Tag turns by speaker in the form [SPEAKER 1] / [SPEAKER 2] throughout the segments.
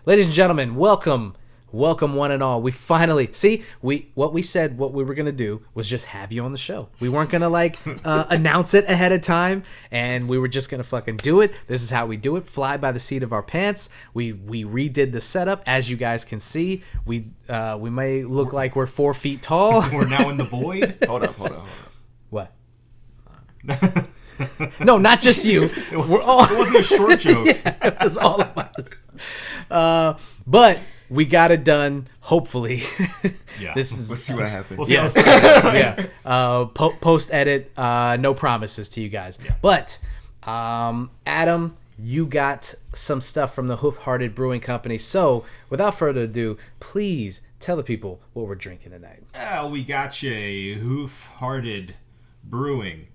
[SPEAKER 1] Ladies and gentlemen, welcome one and all. We finally what we said what we were gonna do was just have you on the show. We weren't gonna announce it ahead of time, and we were just gonna fucking do it. This is how we do it. Fly by the seat of our pants. We redid the setup, as you guys can see. We may look like we're 4 feet tall.
[SPEAKER 2] We're now in the void.
[SPEAKER 3] Hold up.
[SPEAKER 1] What? No, not just you.
[SPEAKER 2] It wasn't a short joke.
[SPEAKER 1] Yeah, it was all of us. But we got it done. Hopefully,
[SPEAKER 2] Yeah.
[SPEAKER 3] Let's see what happens.
[SPEAKER 2] We'll see how
[SPEAKER 1] yeah. Post edit. No promises to you guys.
[SPEAKER 2] Yeah.
[SPEAKER 1] But Adam, you got some stuff from the Hoof Brewing Company. So without further ado, please tell the people what we're drinking tonight.
[SPEAKER 2] We got you a Hoof-Hearted Brewing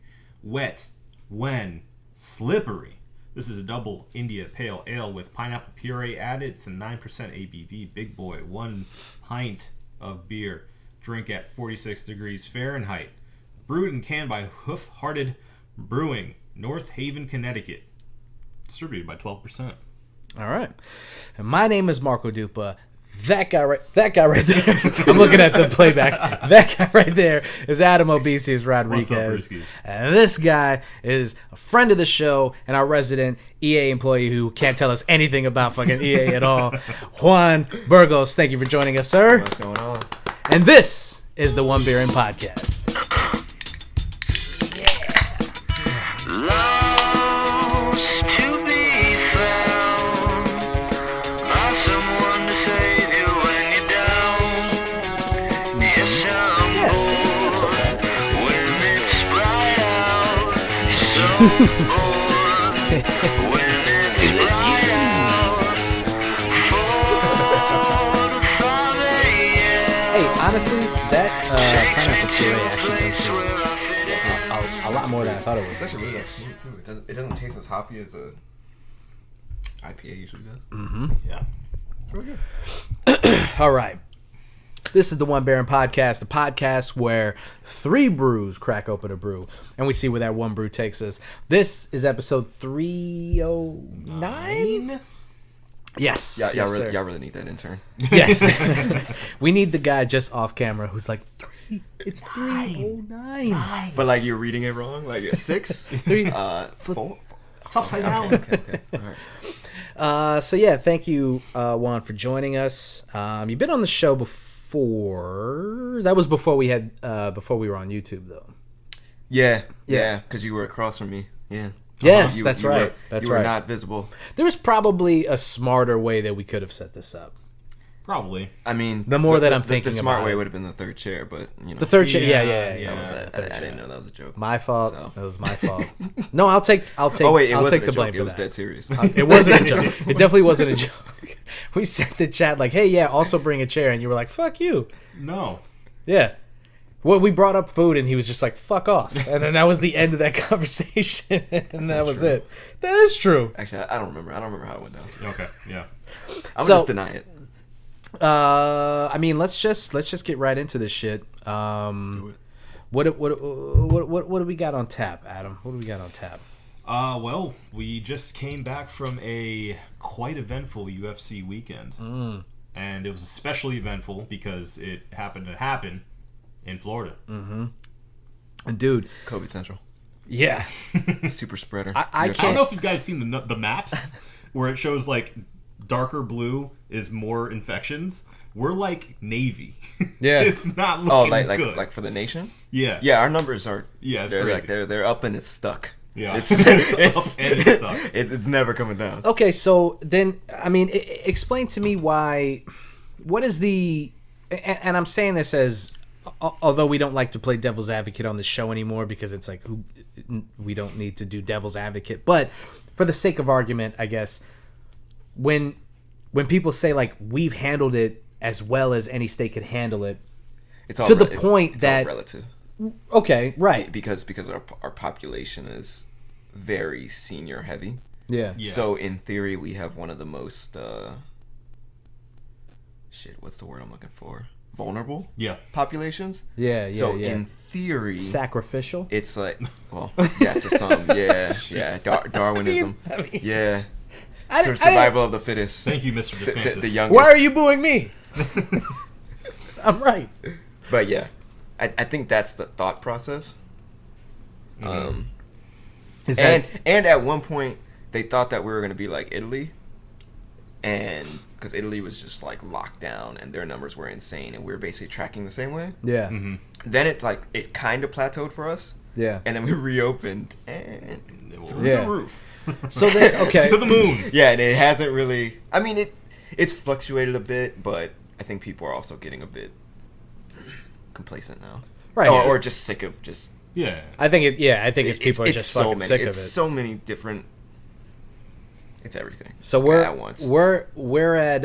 [SPEAKER 2] Wet When Slippery. This is a double India Pale Ale with pineapple puree added. It's a 9% ABV. Big boy. 1 pint of beer. Drink at 46 degrees Fahrenheit. Brewed and canned by Hoof-Hearted Brewing, North Haven, Connecticut. Distributed by 12%.
[SPEAKER 1] All right. And my name is Marco Dupa. That guy right there. I'm looking at the playback. That guy right there is Adam Obesius Rodriguez.
[SPEAKER 2] What's up,
[SPEAKER 1] and this guy is a friend of the show and our resident EA employee who can't tell us anything about fucking EA at all. Juan Burgos, thank you for joining us, sir.
[SPEAKER 3] What's going on?
[SPEAKER 1] And this is the One Beer In Podcast. Hey, honestly, that pineapple puree actually tastes a lot more than I thought it would.
[SPEAKER 3] It's actually really smooth too. It doesn't taste as hoppy as a IPA usually does.
[SPEAKER 1] Mm-hmm.
[SPEAKER 2] Yeah.
[SPEAKER 3] It's really good.
[SPEAKER 1] All right. This is the One Baron Podcast, the podcast where 3 brews crack open a brew, and we see where that one brew takes us. This is episode 309? Yes.
[SPEAKER 3] Yeah,
[SPEAKER 1] yes,
[SPEAKER 3] y'all really need that intern.
[SPEAKER 1] Yes. We need the guy just off camera who's like, it's 309.
[SPEAKER 3] But like you're reading it wrong. Like 6,
[SPEAKER 1] 3,
[SPEAKER 3] 4.
[SPEAKER 2] It's upside down.
[SPEAKER 3] Okay. All right.
[SPEAKER 1] So yeah, thank you, Juan, for joining us. You've been on the show before. That was before we were on YouTube, though.
[SPEAKER 3] Yeah. Because you were across from me. Yeah.
[SPEAKER 1] Yes, that's right.
[SPEAKER 3] You were not visible.
[SPEAKER 1] There was probably a smarter way that we could have set this up.
[SPEAKER 2] Probably.
[SPEAKER 3] I mean,
[SPEAKER 1] the more that I'm thinking
[SPEAKER 3] the smart
[SPEAKER 1] about
[SPEAKER 3] way
[SPEAKER 1] it.
[SPEAKER 3] would have been the third chair, but you know.
[SPEAKER 1] The third chair, yeah.
[SPEAKER 3] I didn't know that was a joke.
[SPEAKER 1] My fault.
[SPEAKER 3] So.
[SPEAKER 1] That was my fault. No, I'll take.
[SPEAKER 3] Oh wait,
[SPEAKER 1] I'll take the blame
[SPEAKER 3] It
[SPEAKER 1] for
[SPEAKER 3] was
[SPEAKER 1] that.
[SPEAKER 3] dead serious.
[SPEAKER 1] It wasn't a joke. It definitely wasn't a joke. We sent the chat like, "Hey, yeah, also bring a chair," and you were like, "Fuck you."
[SPEAKER 2] No.
[SPEAKER 1] Yeah. Well, we brought up food, and he was just like, "Fuck off," and then that was the end of that conversation, and that was it. That is true.
[SPEAKER 3] Actually, I don't remember. I don't remember how it went down.
[SPEAKER 2] Okay. Yeah.
[SPEAKER 3] I'm just deny it.
[SPEAKER 1] I mean, let's just get right into this shit.
[SPEAKER 3] Let's do it.
[SPEAKER 1] What do we got on tap, Adam? What do we got on tap?
[SPEAKER 2] Well, we just came back from a quite eventful UFC weekend. And it was especially eventful because it happened to happen in Florida.
[SPEAKER 1] Mm-hmm. And dude,
[SPEAKER 3] COVID Central.
[SPEAKER 1] Yeah.
[SPEAKER 3] Super spreader.
[SPEAKER 2] I don't know if you guys seen the maps where it shows like darker blue is more infections. We're like Navy.
[SPEAKER 1] Yeah.
[SPEAKER 2] It's not looking good.
[SPEAKER 3] like for the nation?
[SPEAKER 2] Yeah.
[SPEAKER 3] Yeah, our numbers are
[SPEAKER 2] it's
[SPEAKER 3] they're
[SPEAKER 2] crazy.
[SPEAKER 3] like they're up and it's stuck.
[SPEAKER 2] Yeah.
[SPEAKER 3] It's
[SPEAKER 2] stuck.
[SPEAKER 3] It's never coming down.
[SPEAKER 1] Okay, so then I mean, explain to me what is the, and I'm saying this as, although we don't like to play devil's advocate on the show anymore because it's like we don't need to do devil's advocate, but for the sake of argument, I guess when people say like we've handled it as well as any state could handle it,
[SPEAKER 3] It's all
[SPEAKER 1] to the point
[SPEAKER 3] it's
[SPEAKER 1] that
[SPEAKER 3] all relative.
[SPEAKER 1] Okay, right.
[SPEAKER 3] Because our population is very senior heavy.
[SPEAKER 1] Yeah.
[SPEAKER 3] So in theory, we have one of the most what's the word I'm looking for? Vulnerable.
[SPEAKER 2] Yeah.
[SPEAKER 3] Populations.
[SPEAKER 1] Yeah.
[SPEAKER 3] So in theory,
[SPEAKER 1] sacrificial.
[SPEAKER 3] it's like, well, yeah, to some, yeah, Darwinism.
[SPEAKER 1] I mean,
[SPEAKER 3] yeah. survival of the fittest.
[SPEAKER 2] Thank you, Mr. DeSantis.
[SPEAKER 3] The youngest.
[SPEAKER 1] Why are you booing me? I'm right.
[SPEAKER 3] But yeah, I think that's the thought process.
[SPEAKER 1] Is
[SPEAKER 3] And
[SPEAKER 1] that,
[SPEAKER 3] and at one point they thought that we were gonna be like Italy, and because Italy was just like locked down and their numbers were insane, and we were basically tracking the same way.
[SPEAKER 1] yeah,
[SPEAKER 3] Then it kind of plateaued for us,
[SPEAKER 1] yeah.
[SPEAKER 3] and then we reopened and through
[SPEAKER 1] Yeah.
[SPEAKER 3] the roof.
[SPEAKER 1] So then, okay,
[SPEAKER 2] To the moon.
[SPEAKER 3] Yeah, and it hasn't really. I mean, it's fluctuated a bit, but I think people are also getting a bit complacent now,
[SPEAKER 1] right?
[SPEAKER 3] or just sick of just.
[SPEAKER 2] Yeah.
[SPEAKER 1] I think it's people are just fucking sick of it.
[SPEAKER 3] It's so many different. It's everything.
[SPEAKER 1] So we're
[SPEAKER 3] at once.
[SPEAKER 1] we're at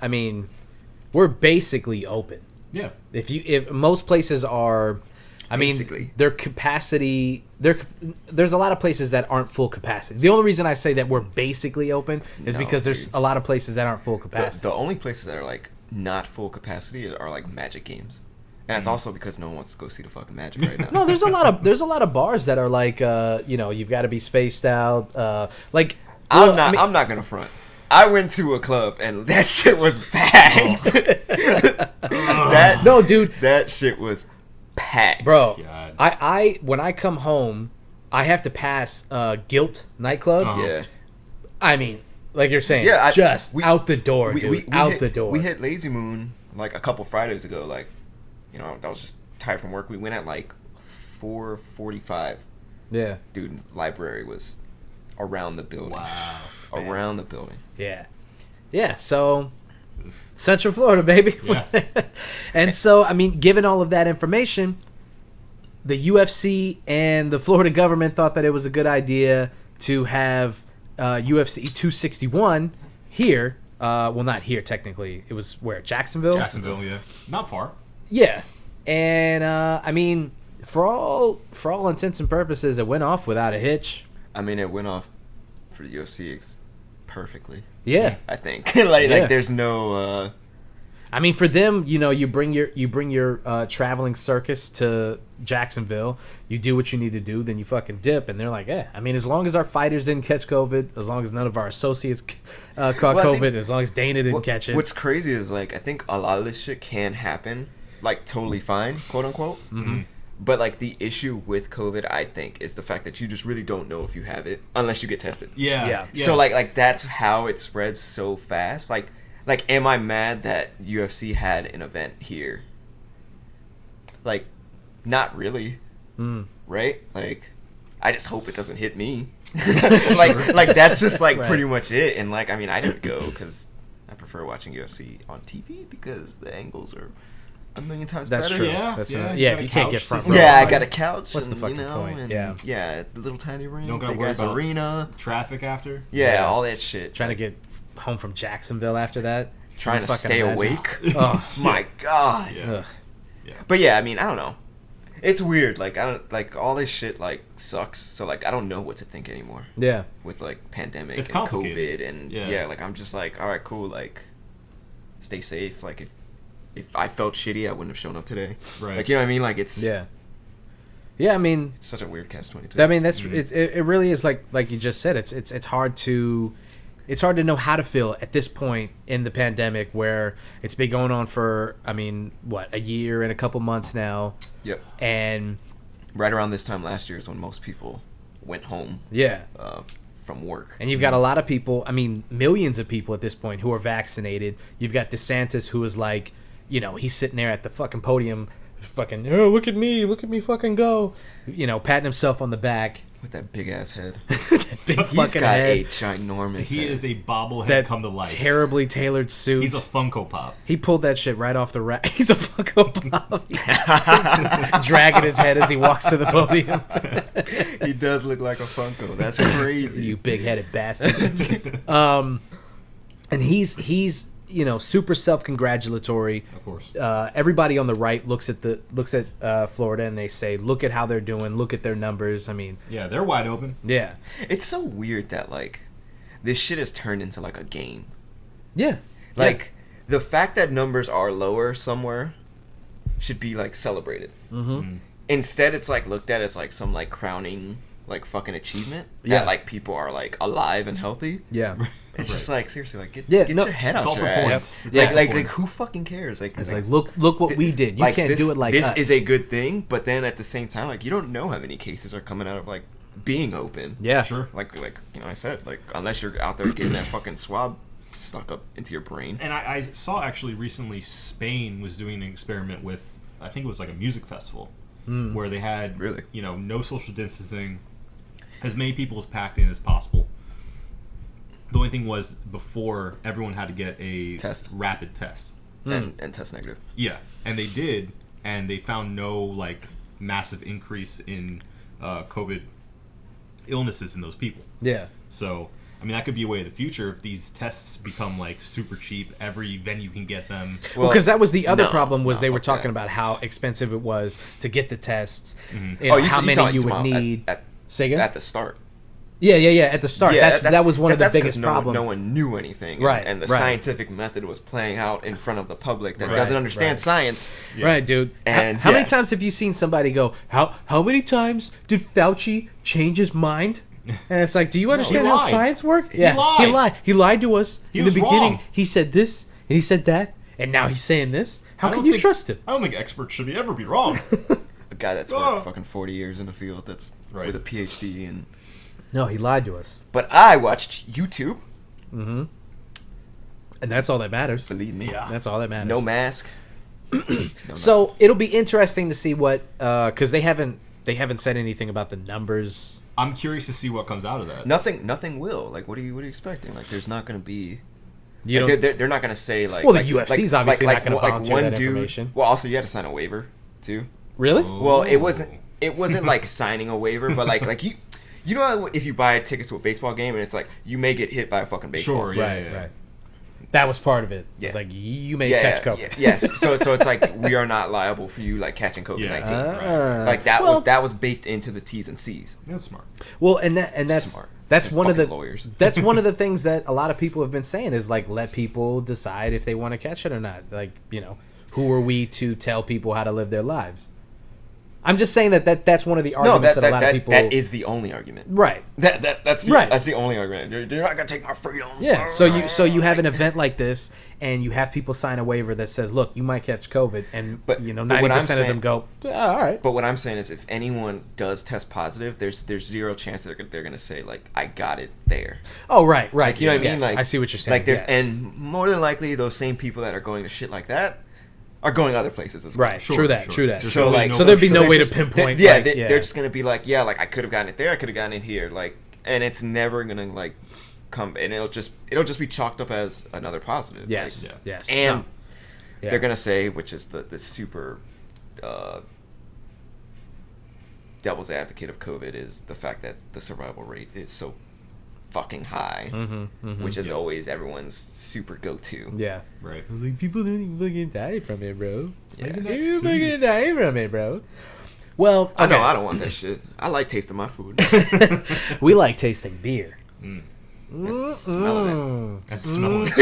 [SPEAKER 1] I mean, we're basically open.
[SPEAKER 2] Yeah.
[SPEAKER 1] If most places are, I
[SPEAKER 3] Basically.
[SPEAKER 1] mean, their capacity, there's a lot of places that aren't full capacity. The only reason I say that we're basically open is
[SPEAKER 3] No,
[SPEAKER 1] because there's
[SPEAKER 3] dude.
[SPEAKER 1] a lot of places that aren't full capacity.
[SPEAKER 3] The only places that are like not full capacity are like Magic games, and it's also because no one wants to go see the fucking Magic right now.
[SPEAKER 1] No, there's a lot of bars that are like, you've got to be spaced out. Like, well,
[SPEAKER 3] I'm not gonna front. I went to a club and that shit was packed.
[SPEAKER 1] No, dude.
[SPEAKER 3] That shit was packed,
[SPEAKER 1] Bro,
[SPEAKER 2] God.
[SPEAKER 1] I when I come home, I have to pass Guilt nightclub.
[SPEAKER 2] Uh-huh.
[SPEAKER 3] Yeah,
[SPEAKER 1] I mean, like you're saying,
[SPEAKER 3] yeah.
[SPEAKER 1] out the door, dude. Out the door.
[SPEAKER 3] We hit Lazy Moon like a couple Fridays ago. Like, I was just tired from work. We went at like 4:45.
[SPEAKER 1] Yeah,
[SPEAKER 3] Dude, library was around the building.
[SPEAKER 2] Wow.
[SPEAKER 3] Around the building.
[SPEAKER 1] yeah, yeah. So Central Florida, baby.
[SPEAKER 2] Yeah.
[SPEAKER 1] And so, I mean, given all of that information, the UFC and the Florida government thought that it was a good idea to have UFC 261 here. Well, not here technically. It was where, Jacksonville.
[SPEAKER 2] Jacksonville, yeah. Not far.
[SPEAKER 1] Yeah, and I mean, for all intents and purposes, it went off without a hitch.
[SPEAKER 3] I mean, it went off for the UFC perfectly.
[SPEAKER 1] Yeah,
[SPEAKER 3] I think like
[SPEAKER 1] Yeah.
[SPEAKER 3] there's no.
[SPEAKER 1] I mean, for them, you bring your traveling circus to Jacksonville. You do what you need to do, then you fucking dip, and they're like, "Yeah." I mean, as long as our fighters didn't catch COVID, as long as none of our associates caught
[SPEAKER 3] Well, I
[SPEAKER 1] COVID,
[SPEAKER 3] think
[SPEAKER 1] as long as Dana didn't catch it.
[SPEAKER 3] What's crazy is like I think a lot of this shit can happen, like totally fine, quote unquote.
[SPEAKER 1] Mm-hmm.
[SPEAKER 3] But like the issue with COVID, I think, is the fact that you just really don't know if you have it unless you get tested.
[SPEAKER 2] Yeah.
[SPEAKER 1] Yeah.
[SPEAKER 3] So like that's how it spreads so fast. Like am I mad that UFC had an event here? Like, not really. Right? Like, I just hope it doesn't hit me. like that's just like
[SPEAKER 1] Right.
[SPEAKER 3] pretty much it. And like, I mean, I didn't go because I prefer watching UFC on TV because the angles are a million times
[SPEAKER 1] That's
[SPEAKER 3] better.
[SPEAKER 1] true.
[SPEAKER 2] Yeah,
[SPEAKER 1] That's
[SPEAKER 2] yeah,
[SPEAKER 1] not-
[SPEAKER 2] you
[SPEAKER 1] yeah.
[SPEAKER 2] got
[SPEAKER 1] If
[SPEAKER 2] a
[SPEAKER 1] you can't
[SPEAKER 2] couch
[SPEAKER 1] get
[SPEAKER 2] to
[SPEAKER 1] front
[SPEAKER 2] sit
[SPEAKER 1] row,
[SPEAKER 3] Yeah,
[SPEAKER 2] Right.
[SPEAKER 3] I got a couch.
[SPEAKER 1] What's the
[SPEAKER 3] and,
[SPEAKER 1] fucking
[SPEAKER 3] you know,
[SPEAKER 1] point?
[SPEAKER 3] And,
[SPEAKER 1] Yeah.
[SPEAKER 3] the little tiny ring,
[SPEAKER 2] Don't gotta
[SPEAKER 3] big
[SPEAKER 2] worry
[SPEAKER 3] ass
[SPEAKER 2] about
[SPEAKER 3] arena.
[SPEAKER 2] Traffic after.
[SPEAKER 3] Yeah,
[SPEAKER 1] Yeah.
[SPEAKER 3] all that shit.
[SPEAKER 1] trying to get home from Jacksonville after that.
[SPEAKER 3] Trying to
[SPEAKER 1] Fucking
[SPEAKER 3] stay
[SPEAKER 1] imagine.
[SPEAKER 3] awake.
[SPEAKER 1] Oh,
[SPEAKER 3] My God.
[SPEAKER 2] Yeah.
[SPEAKER 1] ugh.
[SPEAKER 3] But yeah, I mean, I don't know. It's weird. Like I don't like all this shit. Like sucks. So like I don't know what to think anymore
[SPEAKER 1] Yeah.
[SPEAKER 3] with like pandemic
[SPEAKER 2] It's
[SPEAKER 3] and
[SPEAKER 2] complicated.
[SPEAKER 3] COVID and
[SPEAKER 2] Yeah.
[SPEAKER 3] like I'm just like, all right, cool. Like, stay safe. Like if I felt shitty, I wouldn't have shown up today.
[SPEAKER 2] Right.
[SPEAKER 3] Like you know what I mean? Like it's
[SPEAKER 1] Yeah. Yeah. I mean,
[SPEAKER 3] It's such a weird catch-22.
[SPEAKER 1] I mean, that's it really is like you just said. It's hard to know how to feel at this point in the pandemic where it's been going on for a year and a couple months now,
[SPEAKER 3] Yep.
[SPEAKER 1] and
[SPEAKER 3] Right around this time last year is when most people went home
[SPEAKER 1] yeah,
[SPEAKER 3] from work.
[SPEAKER 1] and you've got a lot of people. I mean, millions of people at this point who are vaccinated. You've got DeSantis, who is like, he's sitting there at the fucking podium, fucking, oh, look at me fucking go, patting himself on the back.
[SPEAKER 3] With that big ass head.
[SPEAKER 1] Big
[SPEAKER 3] He's
[SPEAKER 1] fucking
[SPEAKER 3] got
[SPEAKER 1] head.
[SPEAKER 3] a ginormous
[SPEAKER 2] He
[SPEAKER 3] head.
[SPEAKER 2] is a bobblehead
[SPEAKER 1] That
[SPEAKER 2] come to life.
[SPEAKER 1] terribly tailored suit.
[SPEAKER 2] He's a Funko Pop.
[SPEAKER 1] He pulled that shit right off the rack. He's a Funko Pop. Just dragging his head as he walks to the podium.
[SPEAKER 3] He does look like a Funko. That's crazy.
[SPEAKER 1] You big-headed bastard. And he's super self-congratulatory.
[SPEAKER 2] Of course.
[SPEAKER 1] Everybody on the right looks at Florida and they say, look at how they're doing. Look at their numbers. I mean,
[SPEAKER 2] Yeah, they're wide open.
[SPEAKER 1] yeah,
[SPEAKER 3] It's so weird that like this shit has turned into like a game.
[SPEAKER 1] yeah,
[SPEAKER 3] Like the fact that numbers are lower somewhere should be like celebrated.
[SPEAKER 1] Mm-hmm.
[SPEAKER 3] Instead, it's like looked at as like some like crowning like fucking achievement
[SPEAKER 1] Yeah.
[SPEAKER 3] that like people are like alive and healthy.
[SPEAKER 1] yeah.
[SPEAKER 3] It's just like, seriously, like, get
[SPEAKER 1] no,
[SPEAKER 3] your head
[SPEAKER 2] it's
[SPEAKER 3] out
[SPEAKER 2] all
[SPEAKER 3] your
[SPEAKER 2] for
[SPEAKER 3] ass.
[SPEAKER 2] points. It's
[SPEAKER 3] Like,
[SPEAKER 2] all
[SPEAKER 3] like,
[SPEAKER 2] for
[SPEAKER 3] like,
[SPEAKER 2] points.
[SPEAKER 3] who fucking cares? Like,
[SPEAKER 1] It's like, look what we did. You
[SPEAKER 3] like,
[SPEAKER 1] can't
[SPEAKER 3] this,
[SPEAKER 1] do it like
[SPEAKER 3] this
[SPEAKER 1] us.
[SPEAKER 3] is a good thing, but then at the same time, like, you don't know how many cases are coming out of, like, being open.
[SPEAKER 1] Yeah.
[SPEAKER 2] Sure.
[SPEAKER 3] Like I said, like, unless you're out there getting that fucking swab stuck up into your brain.
[SPEAKER 2] And I saw actually recently Spain was doing an experiment with, I think it was like a music festival, where they had,
[SPEAKER 3] Really?
[SPEAKER 2] no social distancing, as many people as packed in as possible. The only thing was before everyone had to get a rapid test.
[SPEAKER 3] And test negative.
[SPEAKER 2] Yeah, and they did, and they found no like massive increase in COVID illnesses in those people.
[SPEAKER 1] Yeah.
[SPEAKER 2] So, I mean, that could be a way of the future if these tests become like super cheap. Every venue can get them.
[SPEAKER 1] Well, because that was the other
[SPEAKER 3] no,
[SPEAKER 1] problem was
[SPEAKER 3] no,
[SPEAKER 1] they were
[SPEAKER 3] fuck
[SPEAKER 1] talking
[SPEAKER 3] that.
[SPEAKER 1] about how expensive it was to get the tests,
[SPEAKER 3] Oh,
[SPEAKER 1] how many you would
[SPEAKER 3] talking
[SPEAKER 1] need.
[SPEAKER 3] at
[SPEAKER 1] Say again?
[SPEAKER 3] at the start.
[SPEAKER 1] Yeah. At the start, that was one of the
[SPEAKER 3] that's 'cause
[SPEAKER 1] biggest
[SPEAKER 3] no
[SPEAKER 1] problems.
[SPEAKER 3] No one knew anything,
[SPEAKER 1] Right,
[SPEAKER 3] And the
[SPEAKER 1] right.
[SPEAKER 3] scientific method was playing out in front of the public that
[SPEAKER 1] Right,
[SPEAKER 3] doesn't understand
[SPEAKER 1] right.
[SPEAKER 3] science.
[SPEAKER 2] Yeah.
[SPEAKER 1] Right, dude.
[SPEAKER 3] And,
[SPEAKER 1] how many
[SPEAKER 3] yeah.
[SPEAKER 1] times have you seen somebody go, how many times did Fauci change his mind? And it's like, do you understand how
[SPEAKER 2] lied.
[SPEAKER 1] science works?
[SPEAKER 2] He lied.
[SPEAKER 1] He lied to us in the
[SPEAKER 2] was
[SPEAKER 1] beginning.
[SPEAKER 2] wrong.
[SPEAKER 1] He said this and he said that, and now he's saying this. How
[SPEAKER 2] I
[SPEAKER 1] can
[SPEAKER 2] don't
[SPEAKER 1] you
[SPEAKER 2] think-
[SPEAKER 1] trust him?
[SPEAKER 2] I don't think experts should ever be wrong.
[SPEAKER 3] A guy that's
[SPEAKER 2] Oh.
[SPEAKER 3] worked fucking 40 years in the field, that's
[SPEAKER 2] Right.
[SPEAKER 3] with a PhD and.
[SPEAKER 1] No, he lied to us,
[SPEAKER 3] But I watched YouTube.
[SPEAKER 1] and that's all that matters.
[SPEAKER 3] Believe me.
[SPEAKER 1] That's all that matters.
[SPEAKER 3] No mask.
[SPEAKER 1] So it'll be interesting to see what, because they haven't said anything about the numbers.
[SPEAKER 2] I'm curious to see what comes out of that.
[SPEAKER 3] Nothing will. Like, what are you expecting? Like, there's not going to be.
[SPEAKER 1] You
[SPEAKER 3] Like,
[SPEAKER 1] don't,
[SPEAKER 3] they're not going to say like.
[SPEAKER 1] Well, the
[SPEAKER 3] like,
[SPEAKER 1] UFC's obviously not gonna volunteer that information.
[SPEAKER 3] Well, also you had to sign a waiver too.
[SPEAKER 1] really?
[SPEAKER 3] Well, it wasn't like signing a waiver, but like you know how if you buy tickets to a baseball game and it's like you may get hit by a fucking baseball.
[SPEAKER 2] Sure, yeah,
[SPEAKER 1] right,
[SPEAKER 2] yeah.
[SPEAKER 1] right. That was part of it.
[SPEAKER 3] Yeah.
[SPEAKER 1] It's like you may catch COVID.
[SPEAKER 3] Yes. So it's like we are not liable for you like catching COVID-19.
[SPEAKER 2] Yeah.
[SPEAKER 3] Like that was baked into the T's and C's.
[SPEAKER 2] That's smart.
[SPEAKER 1] Well, and that's
[SPEAKER 3] Smart.
[SPEAKER 1] that's
[SPEAKER 3] They're
[SPEAKER 1] one of the
[SPEAKER 3] fucking lawyers.
[SPEAKER 1] that's one of the things that a lot of people have been saying is like let people decide if they want to catch it or not. Like, who are we to tell people how to live their lives? I'm just saying that's one of the arguments that a lot of people.
[SPEAKER 3] That is the only argument.
[SPEAKER 1] Right.
[SPEAKER 3] That's
[SPEAKER 1] Right.
[SPEAKER 3] That's the only argument. You're not gonna take my freedom.
[SPEAKER 1] Yeah. So you have an event like this, and you have people sign a waiver that says, "Look, you might catch COVID," and
[SPEAKER 3] But
[SPEAKER 1] 90% of them go, "All right."
[SPEAKER 3] But what I'm saying is, if anyone does test positive, there's zero chance they're gonna say like I got it there.
[SPEAKER 1] Oh, right.
[SPEAKER 3] Like, you know what I
[SPEAKER 1] Yes,
[SPEAKER 3] mean? Like
[SPEAKER 1] I see what you're saying.
[SPEAKER 3] Like there's
[SPEAKER 1] yes.
[SPEAKER 3] and more than likely those same people that are going to shit like that are going other places as well.
[SPEAKER 1] Right.
[SPEAKER 2] Sure,
[SPEAKER 1] true that.
[SPEAKER 2] sure.
[SPEAKER 1] True that.
[SPEAKER 2] There's
[SPEAKER 3] So
[SPEAKER 2] really
[SPEAKER 3] like
[SPEAKER 2] no
[SPEAKER 1] so there'd be
[SPEAKER 3] so
[SPEAKER 1] no
[SPEAKER 3] they're
[SPEAKER 1] way to
[SPEAKER 3] just-
[SPEAKER 1] pinpoint.
[SPEAKER 3] They're,
[SPEAKER 1] like,
[SPEAKER 3] they're just gonna be like, yeah, like I could have gotten it there, I could have gotten it here, like, and it's never gonna like come, and it'll just be chalked up as another positive.
[SPEAKER 1] Yes.
[SPEAKER 3] Like,
[SPEAKER 1] Yes.
[SPEAKER 3] and
[SPEAKER 1] No. Yeah.
[SPEAKER 3] they're gonna say, which is the super devil's advocate of COVID, is the fact that the survival rate is so fucking high, which is always everyone's super go-to.
[SPEAKER 1] Yeah.
[SPEAKER 2] Right.
[SPEAKER 1] I was like, people don't even fucking die from it, bro.
[SPEAKER 3] Yeah.
[SPEAKER 1] You fucking die from it, bro. Well,
[SPEAKER 3] I know
[SPEAKER 1] okay.
[SPEAKER 3] I don't want that shit. I like tasting my food.
[SPEAKER 1] We like tasting beer.
[SPEAKER 3] Smelling
[SPEAKER 2] And smelling. Those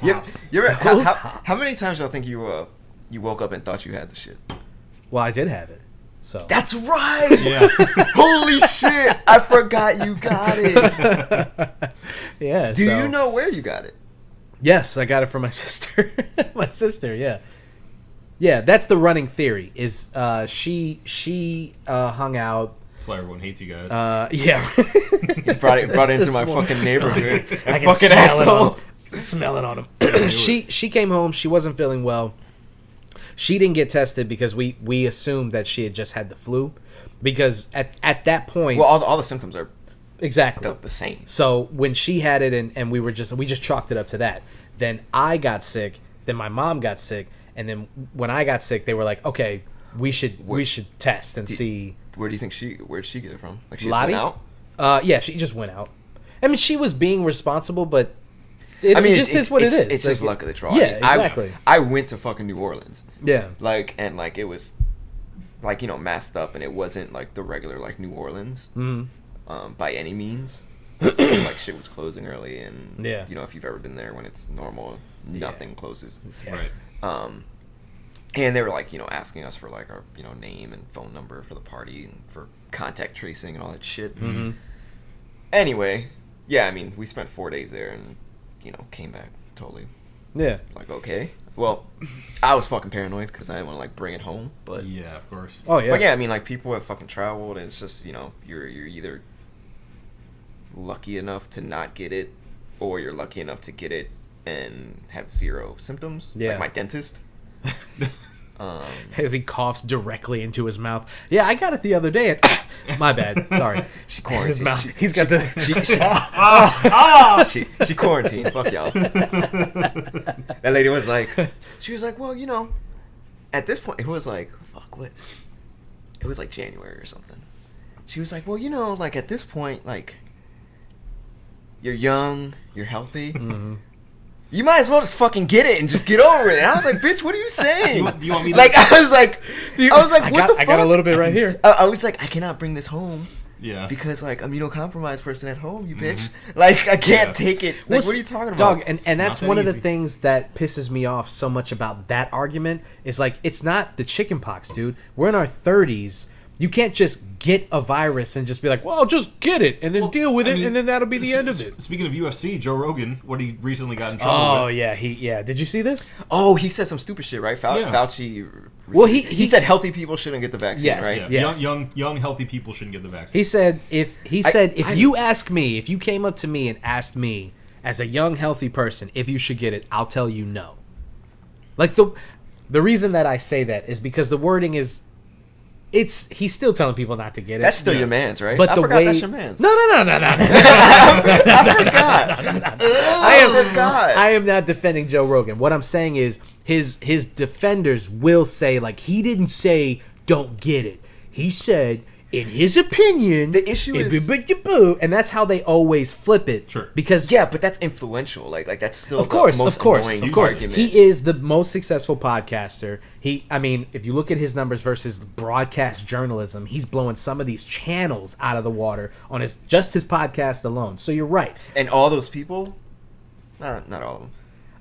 [SPEAKER 3] it.
[SPEAKER 2] hops.
[SPEAKER 1] Those
[SPEAKER 3] How
[SPEAKER 1] hops.
[SPEAKER 3] many times y'all think you woke up and thought you had the shit?
[SPEAKER 1] Well, I did have it. So
[SPEAKER 3] That's right.
[SPEAKER 2] Yeah.
[SPEAKER 3] Holy shit! I forgot you got it.
[SPEAKER 1] yeah.
[SPEAKER 3] Do
[SPEAKER 1] so-
[SPEAKER 3] you know where you got it?
[SPEAKER 1] Yes, I got it from my sister. My sister, yeah. Yeah, that's the running theory. Is she hung out?
[SPEAKER 2] That's why everyone hates you guys.
[SPEAKER 1] Yeah.
[SPEAKER 3] Brought it
[SPEAKER 1] It's
[SPEAKER 3] into
[SPEAKER 1] just
[SPEAKER 3] my
[SPEAKER 1] more-
[SPEAKER 3] fucking neighborhood.
[SPEAKER 1] I can
[SPEAKER 3] fucking
[SPEAKER 1] smell it
[SPEAKER 3] asshole.
[SPEAKER 1] on him. Smell it on him. she came home. She wasn't feeling well. She didn't get tested because we assumed that she had just had the flu, because at that point,
[SPEAKER 3] Well, all the symptoms are
[SPEAKER 1] exactly
[SPEAKER 3] the same.
[SPEAKER 1] So when she had it and we just chalked it up to that. Then I got sick. Then my mom got sick. And then when I got sick, they were like, okay, we should test and see.
[SPEAKER 3] Where'd she get it from? Like she just
[SPEAKER 1] Lottie?
[SPEAKER 3] went out?
[SPEAKER 1] Yeah, she just went out. I mean, she was being responsible, but it just is what it is.
[SPEAKER 3] It's just luck of the draw.
[SPEAKER 1] Yeah,
[SPEAKER 3] I mean,
[SPEAKER 1] exactly.
[SPEAKER 3] I went to fucking New Orleans.
[SPEAKER 1] Yeah.
[SPEAKER 3] Like, and like it was like, masked up, and it wasn't like the regular like New Orleans by any means. So, like shit was closing early, and
[SPEAKER 1] Yeah.
[SPEAKER 3] if you've ever been there when it's normal, nothing closes.
[SPEAKER 1] Yeah.
[SPEAKER 2] Right.
[SPEAKER 3] And they were like, asking us for like our, name and phone number for the party and for contact tracing and all that shit. Anyway, yeah, I mean, we spent 4 days there and, came back totally, like, okay. Well, I was fucking paranoid because I didn't want to, like, bring it home, but...
[SPEAKER 2] Yeah, of course.
[SPEAKER 1] Oh, yeah.
[SPEAKER 3] But, yeah, I mean, like, people have fucking traveled, and it's just, you're either lucky enough to not get it, or you're lucky enough to get it and have zero symptoms.
[SPEAKER 1] Yeah.
[SPEAKER 3] Like my dentist.
[SPEAKER 1] As he coughs directly into his mouth. Yeah, I got it the other day. And my bad. Sorry.
[SPEAKER 3] She quarantined.
[SPEAKER 1] His mouth. He's got the.
[SPEAKER 3] She quarantined. Fuck y'all. That lady was like, well, at this point, it was like, fuck, what? It was like January or something. She was like, well, like at this point, like, you're young, you're healthy. Mm-hmm. You might as well just fucking get it and just get over it. And I was like, bitch, what are you saying?
[SPEAKER 2] Do you want me to...
[SPEAKER 3] Like, I was like, what the fuck?
[SPEAKER 1] I got a little bit right here.
[SPEAKER 3] I was like, I cannot bring this home.
[SPEAKER 2] Yeah.
[SPEAKER 3] Because, like, immunocompromised person at home, you bitch. Mm-hmm. Like, I can't take it. Like, what are you talking about?
[SPEAKER 1] Dog, and that's one of the things that pisses me off so much about that argument is, like, it's not the chicken pox, dude. We're in our 30s. You can't just get a virus and just be like, well, I'll just get it and then deal with it, and then that'll be the end of it.
[SPEAKER 2] Speaking of UFC, Joe Rogan, what he recently got in trouble with.
[SPEAKER 1] Oh, yeah. Did you see this?
[SPEAKER 3] Oh, he said some stupid shit, right? Fauci.
[SPEAKER 1] Well,
[SPEAKER 3] he said healthy people shouldn't get the vaccine, right?
[SPEAKER 2] Yeah.
[SPEAKER 1] Yes.
[SPEAKER 2] Young, healthy people shouldn't get the vaccine.
[SPEAKER 1] He said, if you ask me, if you came up to me and asked me as a young, healthy person if you should get it, I'll tell you no. Like, the reason that I say that is because the wording is, he's still telling people not to get it.
[SPEAKER 3] That's still your man's, right?
[SPEAKER 1] But
[SPEAKER 3] I forgot that's your man's.
[SPEAKER 1] No.
[SPEAKER 3] I forgot.
[SPEAKER 1] I am not defending Joe Rogan. What I'm saying is his defenders will say, like, he didn't say don't get it. He said, in his opinion,
[SPEAKER 3] the issue is,
[SPEAKER 1] and that's how they always flip it.
[SPEAKER 2] Sure.
[SPEAKER 1] Because
[SPEAKER 3] but that's influential. Like that's still
[SPEAKER 1] of course.
[SPEAKER 3] Argument.
[SPEAKER 1] He is the most successful podcaster. If you look at his numbers versus broadcast journalism, he's blowing some of these channels out of the water on his podcast alone. So you're right.
[SPEAKER 3] And all those people, not all of them.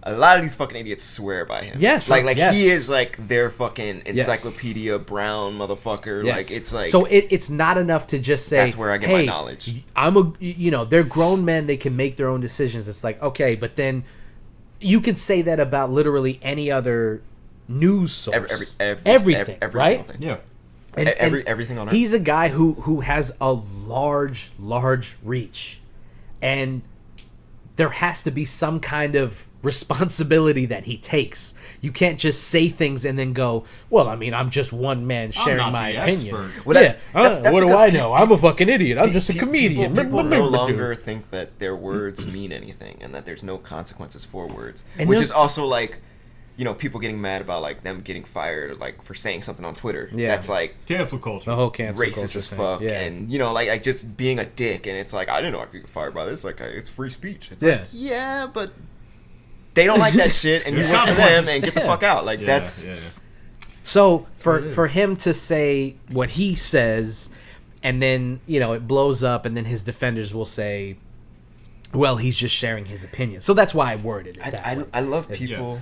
[SPEAKER 3] A lot of these fucking idiots swear by him.
[SPEAKER 1] Yes.
[SPEAKER 3] Like he is like their fucking encyclopedia brown motherfucker.
[SPEAKER 1] Yes.
[SPEAKER 3] Like it's like,
[SPEAKER 1] so it's not enough to just say
[SPEAKER 3] that's where I get my knowledge.
[SPEAKER 1] They're grown men, they can make their own decisions. It's like, okay, but then you could say that about literally any other news source. Everything, right?
[SPEAKER 3] Thing.
[SPEAKER 2] Yeah.
[SPEAKER 3] And everything on earth.
[SPEAKER 1] He's a guy who has a large reach, and there has to be some kind of responsibility that he takes. You can't just say things and then go, well, I mean, I'm just one man sharing my opinion.
[SPEAKER 2] Expert.
[SPEAKER 3] Well, that's
[SPEAKER 1] what do I know? I'm a fucking idiot. I'm just a comedian.
[SPEAKER 3] People no longer think that their words mean anything and that there's no consequences for words, which is also like, people getting mad about like them getting fired like for saying something on Twitter. Yeah, that's like
[SPEAKER 2] cancel culture.
[SPEAKER 1] The whole cancel
[SPEAKER 3] racist
[SPEAKER 1] culture
[SPEAKER 3] as
[SPEAKER 1] thing.
[SPEAKER 3] fuck,
[SPEAKER 1] yeah.
[SPEAKER 3] and like just being a dick. And it's like, I didn't know I could get fired by this. Like it's free speech. It's like, yeah, but they don't like that shit, and you work for them and get the fuck out. Like that's. Yeah.
[SPEAKER 1] So for him to say what he says, and then it blows up, and then his defenders will say, well, he's just sharing his opinion. So that's why I worded it that way.
[SPEAKER 3] I love people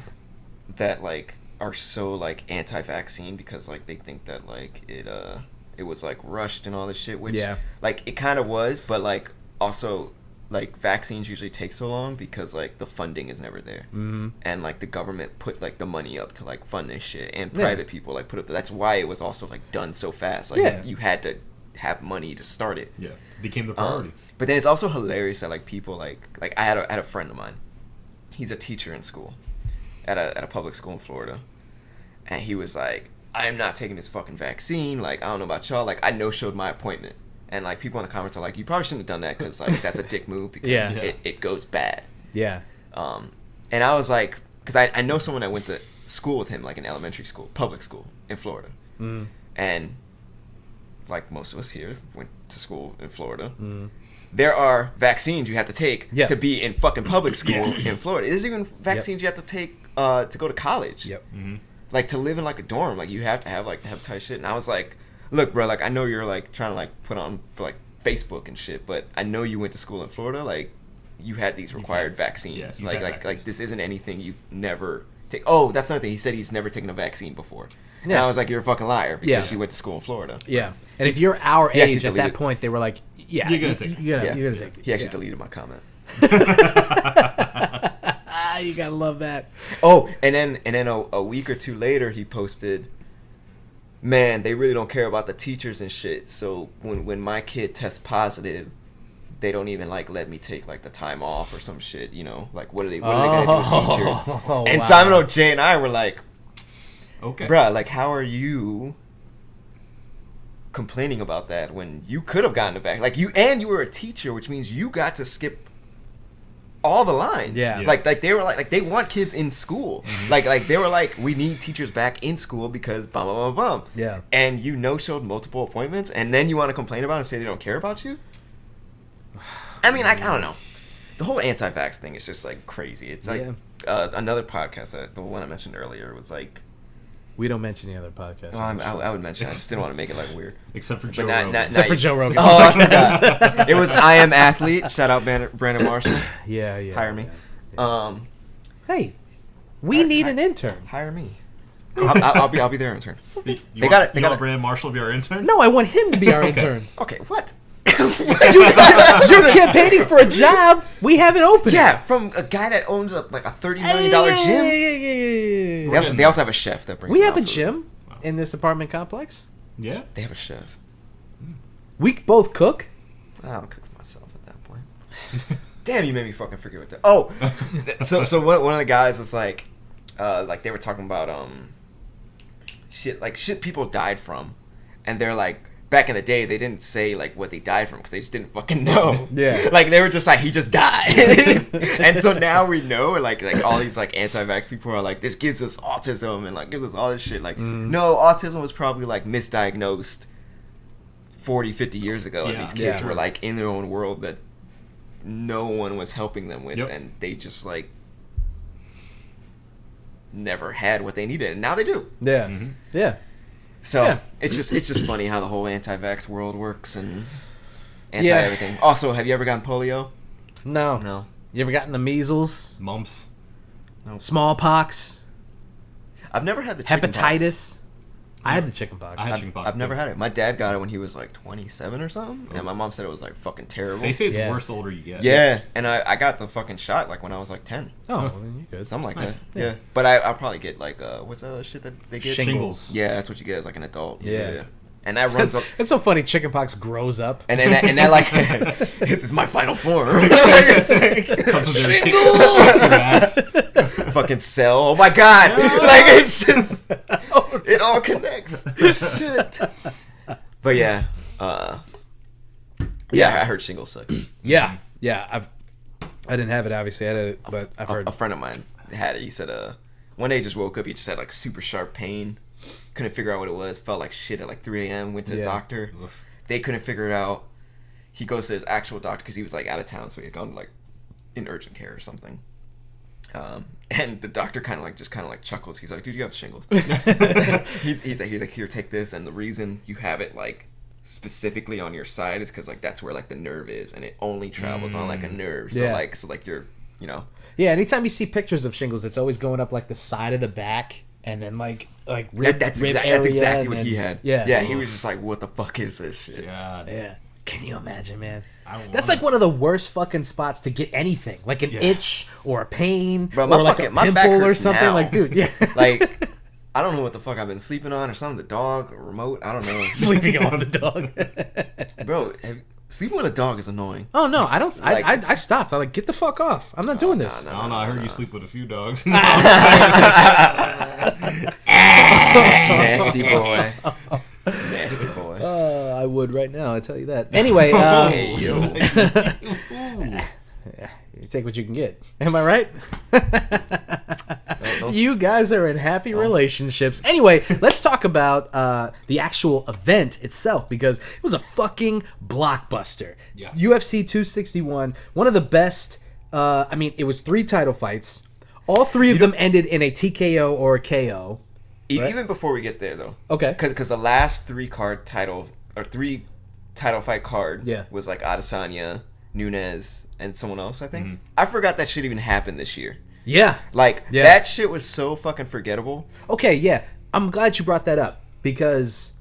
[SPEAKER 3] that like are so like anti-vaccine because like they think that like it was like rushed and all this shit, which like it kind of was, but like also like vaccines usually take so long because like the funding is never there, and like the government put like the money up to like fund this shit, and private people like put up. That's why it was also like done so fast. Like you had to have money to start it.
[SPEAKER 2] Yeah, it became the priority.
[SPEAKER 3] But then it's also hilarious that like people like I had a friend of mine. He's a teacher in school, at a public school in Florida, and he was like, I'm not taking this fucking vaccine. Like I don't know about y'all. Like I no-showed my appointment. And, like, people in the comments are like, you probably shouldn't have done that because, like, that's a dick move because it goes bad.
[SPEAKER 1] Yeah.
[SPEAKER 3] And I was like, because I know someone that went to school with him, like, in elementary school, public school in Florida. And, like, most of us here went to school in Florida. There are vaccines you have to take to be in fucking public school in Florida. There's even vaccines you have to take to go to college.
[SPEAKER 1] Yep.
[SPEAKER 3] Like, to live in, like, a dorm. Like, you have to have, like, tight shit. And I was like, look, bro, like, I know you're, like, trying to, like, put on for, like, Facebook and shit, but I know you went to school in Florida. Like, you had these required vaccines. Like, this isn't anything you've never taken. Oh, that's another thing. He said he's never taken a vaccine before. And I was like, you're a fucking liar because you went to school in Florida.
[SPEAKER 1] Yeah. And if you're our age at that point, they were like, Yeah,
[SPEAKER 2] You're gonna take it.
[SPEAKER 1] You're gonna take it.
[SPEAKER 3] He actually deleted my comment.
[SPEAKER 1] You gotta love that.
[SPEAKER 3] Oh, and then a week or two later, he posted, "Man, they really don't care about the teachers and shit. So when my kid tests positive, they don't even like let me take like the time off or some shit. You know, like what are they gonna do with teachers?" And
[SPEAKER 1] Wow.
[SPEAKER 3] Simon O'Jay and I were like,
[SPEAKER 2] Okay.
[SPEAKER 3] "Bruh, like how are you complaining about that when you could have gotten it back? Like you were a teacher, which means you got to skip all the lines.
[SPEAKER 1] Yeah.
[SPEAKER 3] Like they were like they want kids in school.
[SPEAKER 2] Mm-hmm.
[SPEAKER 3] Like they were like, we need teachers back in school because bum bum bum bum.
[SPEAKER 1] Yeah.
[SPEAKER 3] And you no-showed multiple appointments, and then you want to complain about it and say they don't care about you? I mean, I don't know. The whole anti-vax thing is just like crazy. It's like another podcast, the one I mentioned earlier, was like.
[SPEAKER 1] We don't mention any other podcasts.
[SPEAKER 3] Well, I would mention. I just didn't want to make it like weird.
[SPEAKER 2] Except for Joe
[SPEAKER 3] not-
[SPEAKER 2] Rogan.
[SPEAKER 3] not-
[SPEAKER 1] Except for Joe Rogan.
[SPEAKER 3] Oh, I forgot. It was I Am Athlete. Shout out Brandon Marshall.
[SPEAKER 1] Yeah.
[SPEAKER 3] Hire me.
[SPEAKER 1] Hey, we need an intern.
[SPEAKER 3] Hire me. I'll be their intern.
[SPEAKER 2] You
[SPEAKER 3] They
[SPEAKER 2] want,
[SPEAKER 3] got it. They
[SPEAKER 2] you
[SPEAKER 3] got
[SPEAKER 2] want
[SPEAKER 3] it.
[SPEAKER 2] Brandon Marshall to be our intern?
[SPEAKER 1] No, I want him to be our intern.
[SPEAKER 3] Okay, what?
[SPEAKER 1] You're campaigning for a job. We have it open.
[SPEAKER 3] Yeah, from a guy that owns like a $30 million gym. They also have a chef that brings.
[SPEAKER 1] We
[SPEAKER 3] them
[SPEAKER 1] have a
[SPEAKER 3] out food.
[SPEAKER 1] gym in this apartment complex.
[SPEAKER 2] Yeah.
[SPEAKER 3] They have a chef.
[SPEAKER 1] We both cook.
[SPEAKER 3] I'll cook for myself at that point. Damn, you made me fucking forget what that. Oh, so one of the guys was like they were talking about shit people died from, and they're like, back in the day they didn't say like what they died from because they just didn't fucking know.
[SPEAKER 1] Yeah.
[SPEAKER 3] Like they were just like, he just died. And so now we know, like all these like anti-vax people are like, this gives us autism and like gives us all this shit. Like no, autism was probably like misdiagnosed 40, 50 years ago, and
[SPEAKER 2] Yeah.
[SPEAKER 3] these kids
[SPEAKER 1] Yeah.
[SPEAKER 3] were like in their own world that no one was helping them with.
[SPEAKER 2] Yep.
[SPEAKER 3] And they just like never had what they needed, and now they do.
[SPEAKER 1] Yeah.
[SPEAKER 2] Mm-hmm.
[SPEAKER 1] Yeah.
[SPEAKER 3] So
[SPEAKER 1] Yeah.
[SPEAKER 3] it's just funny how the whole anti-vax world works and anti
[SPEAKER 1] Yeah.
[SPEAKER 3] everything. Also, have you ever gotten polio?
[SPEAKER 1] No.
[SPEAKER 3] No.
[SPEAKER 1] You ever gotten the measles,
[SPEAKER 2] Mumps.
[SPEAKER 1] smallpox,
[SPEAKER 3] I've never had the chicken
[SPEAKER 1] hepatitis? I had the chickenpox.
[SPEAKER 2] I had
[SPEAKER 3] I've,
[SPEAKER 2] chickenpox,
[SPEAKER 3] I've never
[SPEAKER 2] too.
[SPEAKER 3] had it. My dad got it when he was like 27 or something, and my mom said it was like fucking terrible.
[SPEAKER 2] They say it's
[SPEAKER 1] Yeah.
[SPEAKER 2] worse the older you get.
[SPEAKER 3] Yeah, and I got the fucking shot like when I was like 10,
[SPEAKER 1] Oh, well, then you're good.
[SPEAKER 3] something like
[SPEAKER 2] Nice.
[SPEAKER 3] that. Yeah, but I'll probably get like what's that other shit that they get?
[SPEAKER 2] Shingles.
[SPEAKER 3] Yeah, that's what you get as like an adult.
[SPEAKER 1] Yeah.
[SPEAKER 3] And that runs up.
[SPEAKER 1] It's so funny. Chickenpox grows up.
[SPEAKER 3] And that like this is my final form. It's like,
[SPEAKER 2] Comes with their kicks your ass.
[SPEAKER 3] fucking cell. Oh my god! Like it's just it all connects. Shit. But yeah, I heard shingles suck.
[SPEAKER 1] Yeah. Yeah. I didn't have it, obviously. I had it, but I've heard.
[SPEAKER 3] A friend of mine had it. He said, one day he just woke up. He just had like super sharp pain. Couldn't figure out what it was. Felt like shit at like 3 a.m. Went to the doctor.
[SPEAKER 2] Oof.
[SPEAKER 3] They couldn't figure it out. He goes to his actual doctor because he was like out of town, so he had gone like in urgent care or something. And the doctor kind of chuckles. He's like, "Dude, you have shingles." he's like, "Here, take this." And the reason you have it like specifically on your side is because like that's where like the nerve is, and it only travels on like a nerve. So
[SPEAKER 1] Yeah.
[SPEAKER 3] like you're, you know.
[SPEAKER 1] Yeah. Anytime you see pictures of shingles, it's always going up like the side of the back, and then like rib,
[SPEAKER 3] That's
[SPEAKER 1] rib
[SPEAKER 3] exactly
[SPEAKER 1] area,
[SPEAKER 3] what
[SPEAKER 1] and
[SPEAKER 3] he
[SPEAKER 1] then-
[SPEAKER 3] had.
[SPEAKER 1] Yeah.
[SPEAKER 3] Yeah. He was just like, "What the fuck is this shit?"
[SPEAKER 2] God.
[SPEAKER 1] Yeah. Can you imagine, man?
[SPEAKER 2] I don't
[SPEAKER 1] That's
[SPEAKER 2] want
[SPEAKER 1] like one of the worst fucking spots to get anything, like an
[SPEAKER 2] Yeah.
[SPEAKER 1] itch or a pain
[SPEAKER 3] Bro, my
[SPEAKER 1] or like
[SPEAKER 3] fucking-
[SPEAKER 1] a
[SPEAKER 3] my back
[SPEAKER 1] pimple or
[SPEAKER 3] hurts
[SPEAKER 1] something.
[SPEAKER 3] now.
[SPEAKER 1] Like, dude, yeah,
[SPEAKER 3] Like, I don't know what the fuck I've been sleeping on or something. The dog, a remote, I don't know.
[SPEAKER 1] sleeping on the dog.
[SPEAKER 3] Bro, sleeping with a dog is annoying.
[SPEAKER 1] Oh no, I don't.
[SPEAKER 3] Like,
[SPEAKER 1] I stopped. I'm like, get the fuck off. I'm not doing this.
[SPEAKER 3] no.
[SPEAKER 2] I don't know. I heard you sleep with a few dogs.
[SPEAKER 3] Nasty boy. Nasty boy.
[SPEAKER 1] I would right now. I tell you that. Anyway,
[SPEAKER 3] Hey, yo.
[SPEAKER 1] you take what you can get. Am I right? You guys are in happy relationships. Anyway, let's talk about the actual event itself because it was a fucking blockbuster.
[SPEAKER 2] Yeah.
[SPEAKER 1] UFC 261, one of the best. I mean, it was 3 title fights. All 3 of them ended in a TKO or a KO. Right.
[SPEAKER 3] Even before we get there, though.
[SPEAKER 1] Okay.
[SPEAKER 3] Because the last 3 title fight card
[SPEAKER 1] Yeah.
[SPEAKER 3] was like Adesanya, Nunes, and someone else, I think. I forgot that shit even happened this year.
[SPEAKER 1] Yeah.
[SPEAKER 3] Like,
[SPEAKER 1] Yeah.
[SPEAKER 3] that shit was so fucking forgettable.
[SPEAKER 1] Okay, yeah. I'm glad you brought that up because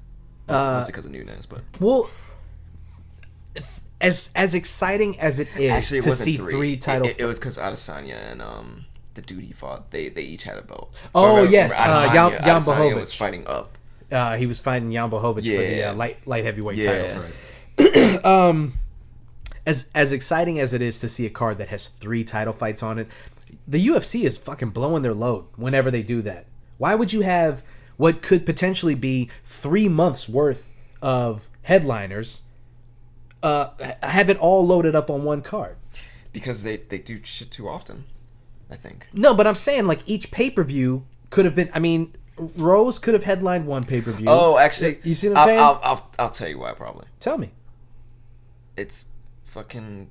[SPEAKER 3] Mostly because of Nunes, but...
[SPEAKER 1] well, as exciting as it is
[SPEAKER 3] Actually, it
[SPEAKER 1] to
[SPEAKER 3] wasn't
[SPEAKER 1] see
[SPEAKER 3] 3.
[SPEAKER 1] three title.
[SPEAKER 3] It was because Adesanya and the dude he fought, they each had a belt.
[SPEAKER 1] Oh, yes,
[SPEAKER 3] Adesanya
[SPEAKER 1] Jan Blachowicz
[SPEAKER 3] was fighting up.
[SPEAKER 1] He was fighting Jan Blachowicz for the light heavyweight title.
[SPEAKER 2] Right.
[SPEAKER 1] As exciting as it is to see a card that has 3 title fights on it, the UFC is fucking blowing their load whenever they do that. Why would you have what could potentially be 3 months worth of headliners have it all loaded up on one card?
[SPEAKER 3] Because they do shit too often, I think.
[SPEAKER 1] No, but I'm saying like each pay-per-view could have been. I mean, Rose could have headlined one pay-per-view.
[SPEAKER 3] Oh, actually,
[SPEAKER 1] you see what I'm saying?
[SPEAKER 3] I'll tell you why. Probably.
[SPEAKER 1] Tell me.
[SPEAKER 3] It's fucking.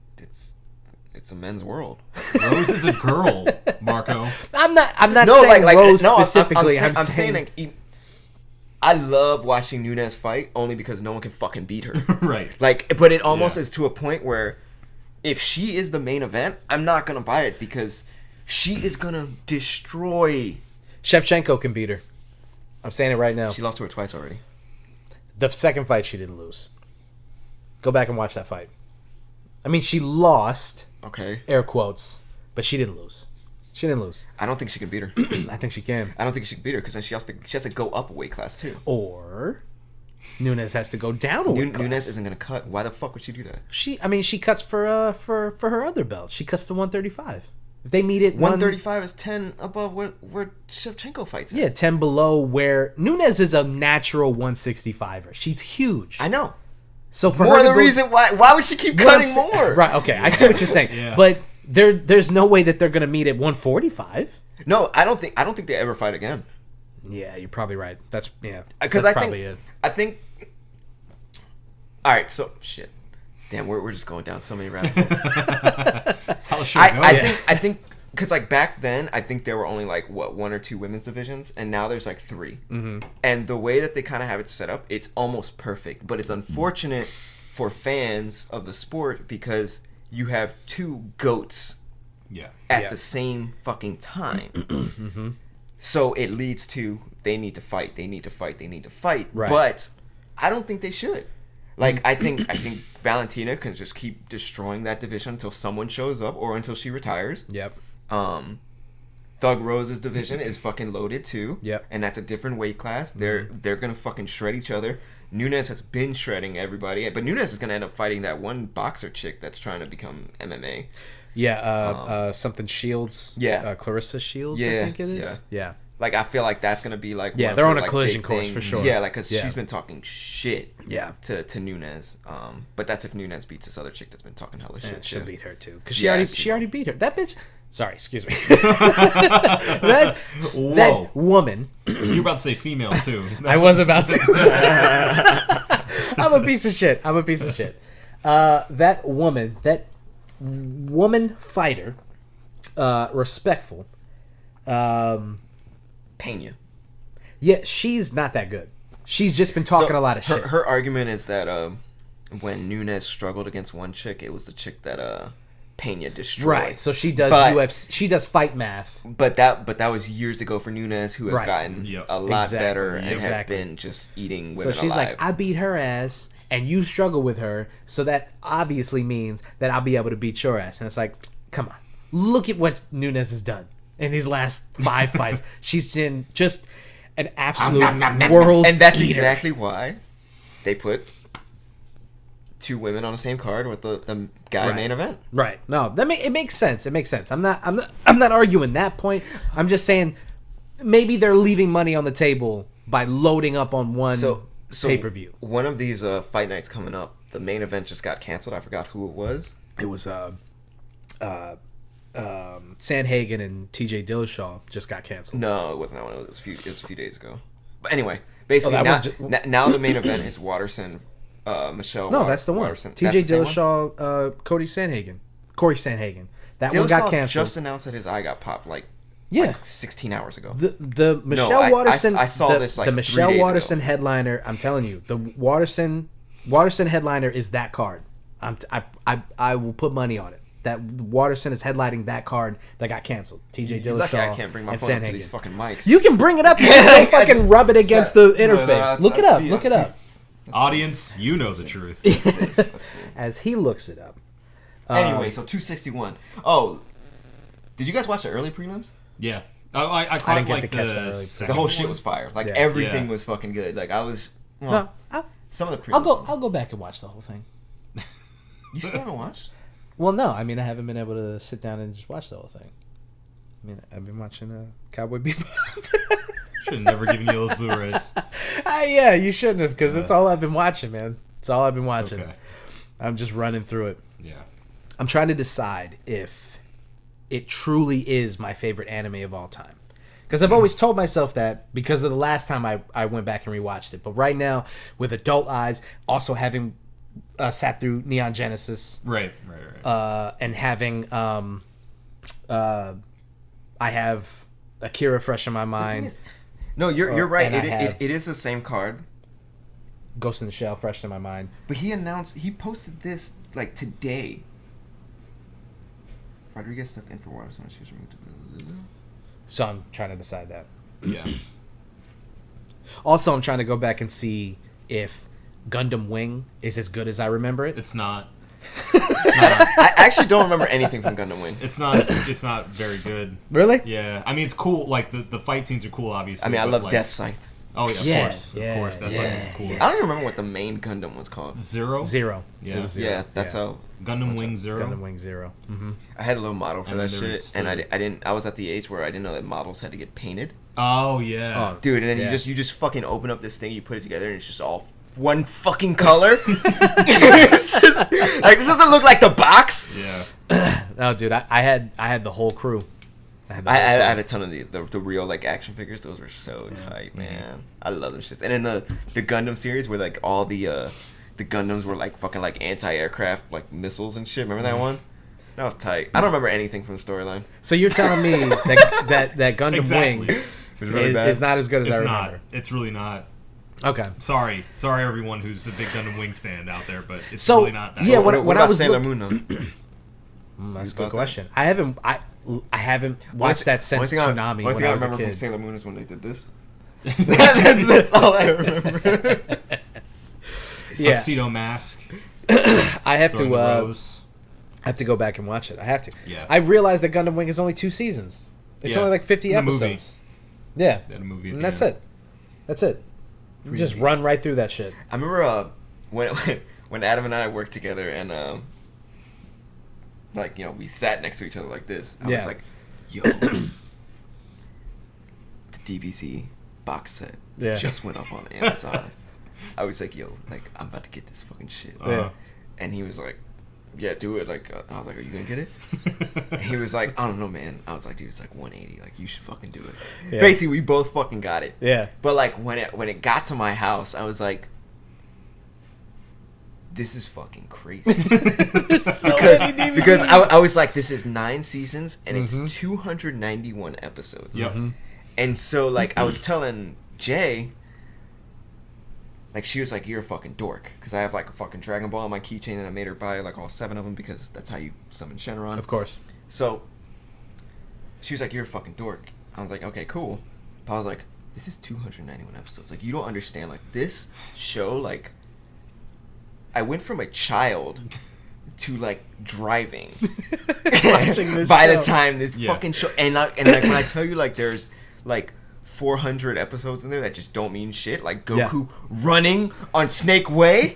[SPEAKER 3] It's a men's world.
[SPEAKER 2] Rose is a girl, Marco.
[SPEAKER 1] I'm not saying Rose specifically.
[SPEAKER 3] I'm saying like, I love watching Nunes fight only because no one can fucking beat her.
[SPEAKER 2] Right.
[SPEAKER 3] Like, but it almost is to a point where if she is the main event, I'm not gonna buy it because she is gonna destroy.
[SPEAKER 1] Shevchenko can beat her. I'm saying it right now.
[SPEAKER 3] She lost to her twice already.
[SPEAKER 1] The second fight she didn't lose. Go back and watch that fight. I mean, she lost.
[SPEAKER 3] Okay.
[SPEAKER 1] Air quotes, but she didn't lose. She didn't lose.
[SPEAKER 3] I don't think she can beat her.
[SPEAKER 1] I think she can.
[SPEAKER 3] I don't think she can beat her because then she has to go up a weight class too.
[SPEAKER 1] Or Nunes has to go down a weight class.
[SPEAKER 3] Nunes isn't gonna cut. Why the fuck would she do that?
[SPEAKER 1] She cuts for her other belt. She cuts to 135. If they meet it,
[SPEAKER 3] 135 is 10 above where Shevchenko fights.
[SPEAKER 1] Yeah, 10 below where Nunes is a natural 165er. She's huge.
[SPEAKER 3] I know.
[SPEAKER 1] So for
[SPEAKER 3] more
[SPEAKER 1] her
[SPEAKER 3] the reason why would she keep cutting more?
[SPEAKER 1] Right. Okay, I see what you're saying.
[SPEAKER 2] Yeah.
[SPEAKER 1] But there's no way that they're gonna meet at 145.
[SPEAKER 3] No, I don't think they ever fight again.
[SPEAKER 1] Yeah, you're probably right. That's
[SPEAKER 3] Because
[SPEAKER 1] that's
[SPEAKER 3] I
[SPEAKER 1] probably
[SPEAKER 3] think
[SPEAKER 1] it.
[SPEAKER 3] I think. All right, so shit. Damn, we're just going down so many rabbit holes.
[SPEAKER 2] That's how the show goes.
[SPEAKER 3] I think because like back then, I think there were only like 1 or 2 women's divisions, and now there's like 3. Mm-hmm. And the way that they kind of have it set up, it's almost perfect. But it's unfortunate for fans of the sport because you have 2 goats at the same fucking time. Mm-hmm. So it leads to they need to fight. Right. But I don't think they should. Like I think Valentina can just keep destroying that division until someone shows up or until she retires.
[SPEAKER 1] Yep.
[SPEAKER 3] Thug Rose's division is fucking loaded too.
[SPEAKER 1] Yep.
[SPEAKER 3] And that's a different weight class. They're gonna fucking shred each other. Nunes has been shredding everybody, but Nunes is gonna end up fighting that one boxer chick that's trying to become MMA.
[SPEAKER 1] Yeah, something Shields.
[SPEAKER 3] Yeah.
[SPEAKER 1] Clarissa Shields, I think it is. Yeah.
[SPEAKER 3] Like, I feel like that's going to be, like,
[SPEAKER 1] yeah, they're on a collision course for sure.
[SPEAKER 3] Yeah, like, because she's been talking shit to Nunes. But that's if Nunes beats this other chick that's been talking hella shit.
[SPEAKER 1] She'll beat her, too. Because she already beat her. That bitch... Sorry, excuse me. that woman...
[SPEAKER 2] You were about to say female, too.
[SPEAKER 1] I was about to. I'm a piece of shit. That woman fighter, respectful...
[SPEAKER 3] Pena.
[SPEAKER 1] Yeah, she's not that good. She's just been talking a lot of shit.
[SPEAKER 3] Her argument is that when Nunes struggled against one chick, it was the chick that Pena destroyed.
[SPEAKER 1] Right. So she does UFC. She does fight math.
[SPEAKER 3] But that was years ago for Nunes, who has gotten a lot better and has been just eating women alive.
[SPEAKER 1] So she's like, I beat her ass, and you struggle with her, so that obviously means that I'll be able to beat your ass. And it's like, come on, look at what Nunes has done in these last 5 fights. She's in just an absolute world
[SPEAKER 3] and that's
[SPEAKER 1] eater.
[SPEAKER 3] Exactly why they put 2 women on the same card with the guy main event.
[SPEAKER 1] Right. No, it makes sense. It makes sense. I'm not arguing that point. I'm just saying maybe they're leaving money on the table by loading up on one pay-per-view.
[SPEAKER 3] One of these fight nights coming up, the main event just got canceled. I forgot who it was.
[SPEAKER 1] It was Sandhagen and TJ Dillashaw just got canceled.
[SPEAKER 3] No, it wasn't that one. It was a few days ago. But anyway, basically now the main event is Watterson, Michelle.
[SPEAKER 1] No, that's the one.
[SPEAKER 3] Watterson.
[SPEAKER 1] TJ Dillashaw, Corey Sandhagen. That one got canceled.
[SPEAKER 3] Just announced that his eye got popped like 16 hours ago.
[SPEAKER 1] The Michelle Watterson.
[SPEAKER 3] I saw this like
[SPEAKER 1] the Michelle
[SPEAKER 3] 3 days
[SPEAKER 1] Watterson
[SPEAKER 3] ago.
[SPEAKER 1] headliner. I'm telling you, the Watterson headliner is that card. I will put money on it. That Watterson is headlining that card that got canceled. TJ Dillashaw.
[SPEAKER 3] I can't bring my
[SPEAKER 1] and
[SPEAKER 3] phone up to
[SPEAKER 1] Sandhagen.
[SPEAKER 3] these fucking mics.
[SPEAKER 1] You can bring it up. You don't fucking rub it against the interface. Look it up.
[SPEAKER 2] Audience, you know the truth.
[SPEAKER 3] Let's see.
[SPEAKER 1] As he looks it up.
[SPEAKER 3] Anyway, so 261. Oh, did you guys watch the early prelims?
[SPEAKER 2] Yeah. I caught
[SPEAKER 1] didn't get
[SPEAKER 2] like
[SPEAKER 1] to catch that early.
[SPEAKER 3] The whole
[SPEAKER 2] one.
[SPEAKER 3] shit was fire. Like
[SPEAKER 1] Yeah.
[SPEAKER 3] everything
[SPEAKER 2] Yeah.
[SPEAKER 3] was fucking good. Like I was. Well,
[SPEAKER 1] No, I'll
[SPEAKER 3] some of the prelims.
[SPEAKER 1] I'll go back and watch the whole thing.
[SPEAKER 3] You still haven't watched?
[SPEAKER 1] Well, no, I mean I haven't been able to sit down and just watch the whole thing. I mean I've been watching Cowboy Bebop.
[SPEAKER 2] Should have never given you those Blu-rays.
[SPEAKER 1] Yeah, you shouldn't have, because it's all I've been watching, man. It's all I've been watching.
[SPEAKER 2] Okay.
[SPEAKER 1] I'm just running through it.
[SPEAKER 2] Yeah.
[SPEAKER 1] I'm trying to decide if it truly is my favorite anime of all time. Because I've always told myself that because of the last time I went back and rewatched it. But right now, with adult eyes, also having sat through Neon Genesis,
[SPEAKER 2] Right.
[SPEAKER 1] and having I have Akira fresh in my mind,
[SPEAKER 3] No, you're right.
[SPEAKER 1] and I have-
[SPEAKER 3] It is the same card.
[SPEAKER 1] Ghost in the Shell fresh in my mind.
[SPEAKER 3] But he posted this like today. Rodriguez stepped in for water, so she was removed.
[SPEAKER 1] So I'm trying to decide that.
[SPEAKER 2] Yeah.
[SPEAKER 1] Also, I'm trying to go back and see if Gundam Wing is as good as I remember it.
[SPEAKER 2] It's not.
[SPEAKER 3] I actually don't remember anything from Gundam Wing.
[SPEAKER 2] It's not very good.
[SPEAKER 1] Really?
[SPEAKER 2] Yeah. I mean, it's cool. Like the fight scenes are cool, obviously.
[SPEAKER 3] I mean, I
[SPEAKER 2] but,
[SPEAKER 3] love
[SPEAKER 2] like,
[SPEAKER 3] Death Scythe.
[SPEAKER 2] Oh yeah, of course. That's
[SPEAKER 3] Yeah.
[SPEAKER 2] like it's cool.
[SPEAKER 3] I don't even remember what the main Gundam was called.
[SPEAKER 2] Zero.
[SPEAKER 1] Yeah. It was
[SPEAKER 3] Yeah, that's how.
[SPEAKER 2] Gundam Wing Zero.
[SPEAKER 1] Gundam Wing Zero. Mm-hmm.
[SPEAKER 3] I had a little model for
[SPEAKER 2] And
[SPEAKER 3] that
[SPEAKER 2] then there
[SPEAKER 3] shit,
[SPEAKER 2] was
[SPEAKER 3] and
[SPEAKER 2] the-
[SPEAKER 3] I didn't. I was at the age where I didn't know that models had to get painted,
[SPEAKER 2] Oh yeah.
[SPEAKER 3] dude. And then
[SPEAKER 1] Yeah.
[SPEAKER 3] you just fucking open up this thing, you put it together, and it's just all one fucking color. It's just, like, this doesn't look like the box.
[SPEAKER 2] Yeah.
[SPEAKER 1] No, dude, I had the whole crew. I had the
[SPEAKER 3] I
[SPEAKER 1] whole crew.
[SPEAKER 3] had a ton of the real like action figures. Those were so tight, man. I love them shits. And in the Gundam series, where like all the Gundams were like fucking like anti-aircraft like missiles and shit. Remember that one? That was tight. I don't remember anything from the storyline.
[SPEAKER 1] So you're telling me that Gundam
[SPEAKER 2] Exactly.
[SPEAKER 1] Wing
[SPEAKER 3] It was really bad.
[SPEAKER 1] is not as good as
[SPEAKER 2] It's
[SPEAKER 1] I
[SPEAKER 2] not.
[SPEAKER 1] remember.
[SPEAKER 2] It's really not.
[SPEAKER 1] Okay.
[SPEAKER 2] Sorry everyone who's a big Gundam Wing stand out there, but it's
[SPEAKER 1] So,
[SPEAKER 2] really not that.
[SPEAKER 1] yeah,
[SPEAKER 2] good.
[SPEAKER 1] when I
[SPEAKER 3] about
[SPEAKER 1] was
[SPEAKER 3] Sailor
[SPEAKER 1] look-
[SPEAKER 3] Moon though?
[SPEAKER 1] That's a
[SPEAKER 3] about
[SPEAKER 1] good
[SPEAKER 3] that?
[SPEAKER 1] question. I haven't watched that since Tsunami when I was a
[SPEAKER 3] remember from
[SPEAKER 1] kid.
[SPEAKER 3] Sailor Moon is when they did this. that's all I remember.
[SPEAKER 1] Yeah,
[SPEAKER 2] Tuxedo mask.
[SPEAKER 1] I have
[SPEAKER 2] Throwing the
[SPEAKER 1] to.
[SPEAKER 2] rose.
[SPEAKER 1] I have to go back and watch it. I have to.
[SPEAKER 2] Yeah.
[SPEAKER 1] I realized that Gundam Wing is only 2 seasons. It's
[SPEAKER 2] Yeah.
[SPEAKER 1] only like 50
[SPEAKER 2] The movie.
[SPEAKER 1] episodes. Yeah.
[SPEAKER 2] They had a movie. at
[SPEAKER 1] And
[SPEAKER 2] the
[SPEAKER 1] that's
[SPEAKER 2] end.
[SPEAKER 1] it. That's it. You just run right through that shit.
[SPEAKER 3] I remember when Adam and I worked together and like we sat next to each other like this. I
[SPEAKER 1] Yeah.
[SPEAKER 3] was like, yo, the DBZ box set
[SPEAKER 1] Yeah.
[SPEAKER 3] just went up on Amazon. I was like, yo, like I'm about to get this fucking shit.
[SPEAKER 1] Yeah.
[SPEAKER 3] And he was like, yeah, do it. Like I was like, are you gonna get it? And he was like, I don't know, man. I was like, dude, it's like 180. Like you should fucking do it.
[SPEAKER 1] Yeah.
[SPEAKER 3] Basically, we both fucking got it.
[SPEAKER 1] Yeah.
[SPEAKER 3] But like when it got to my house, I was like, this is fucking crazy. because I was like, this is 9 seasons and it's 291 episodes.
[SPEAKER 2] Yep.
[SPEAKER 3] And so like I was telling Jay, like she was like, you're a fucking dork, because I have like a fucking Dragon Ball on my keychain and I made her buy like all 7 of them because that's how you summon Shenron.
[SPEAKER 1] Of course.
[SPEAKER 3] So she was like, you're a fucking dork. I was like, okay, cool. But I was like, this is 291 episodes. Like, you don't understand. Like, this show, like, I went from a child to, like, driving
[SPEAKER 1] Watching this
[SPEAKER 3] by
[SPEAKER 1] show.
[SPEAKER 3] the time this
[SPEAKER 2] Yeah.
[SPEAKER 3] fucking show. And like, when I tell you, like, there's, like, 400 episodes in there that just don't mean shit. Like Goku running on Snake Way.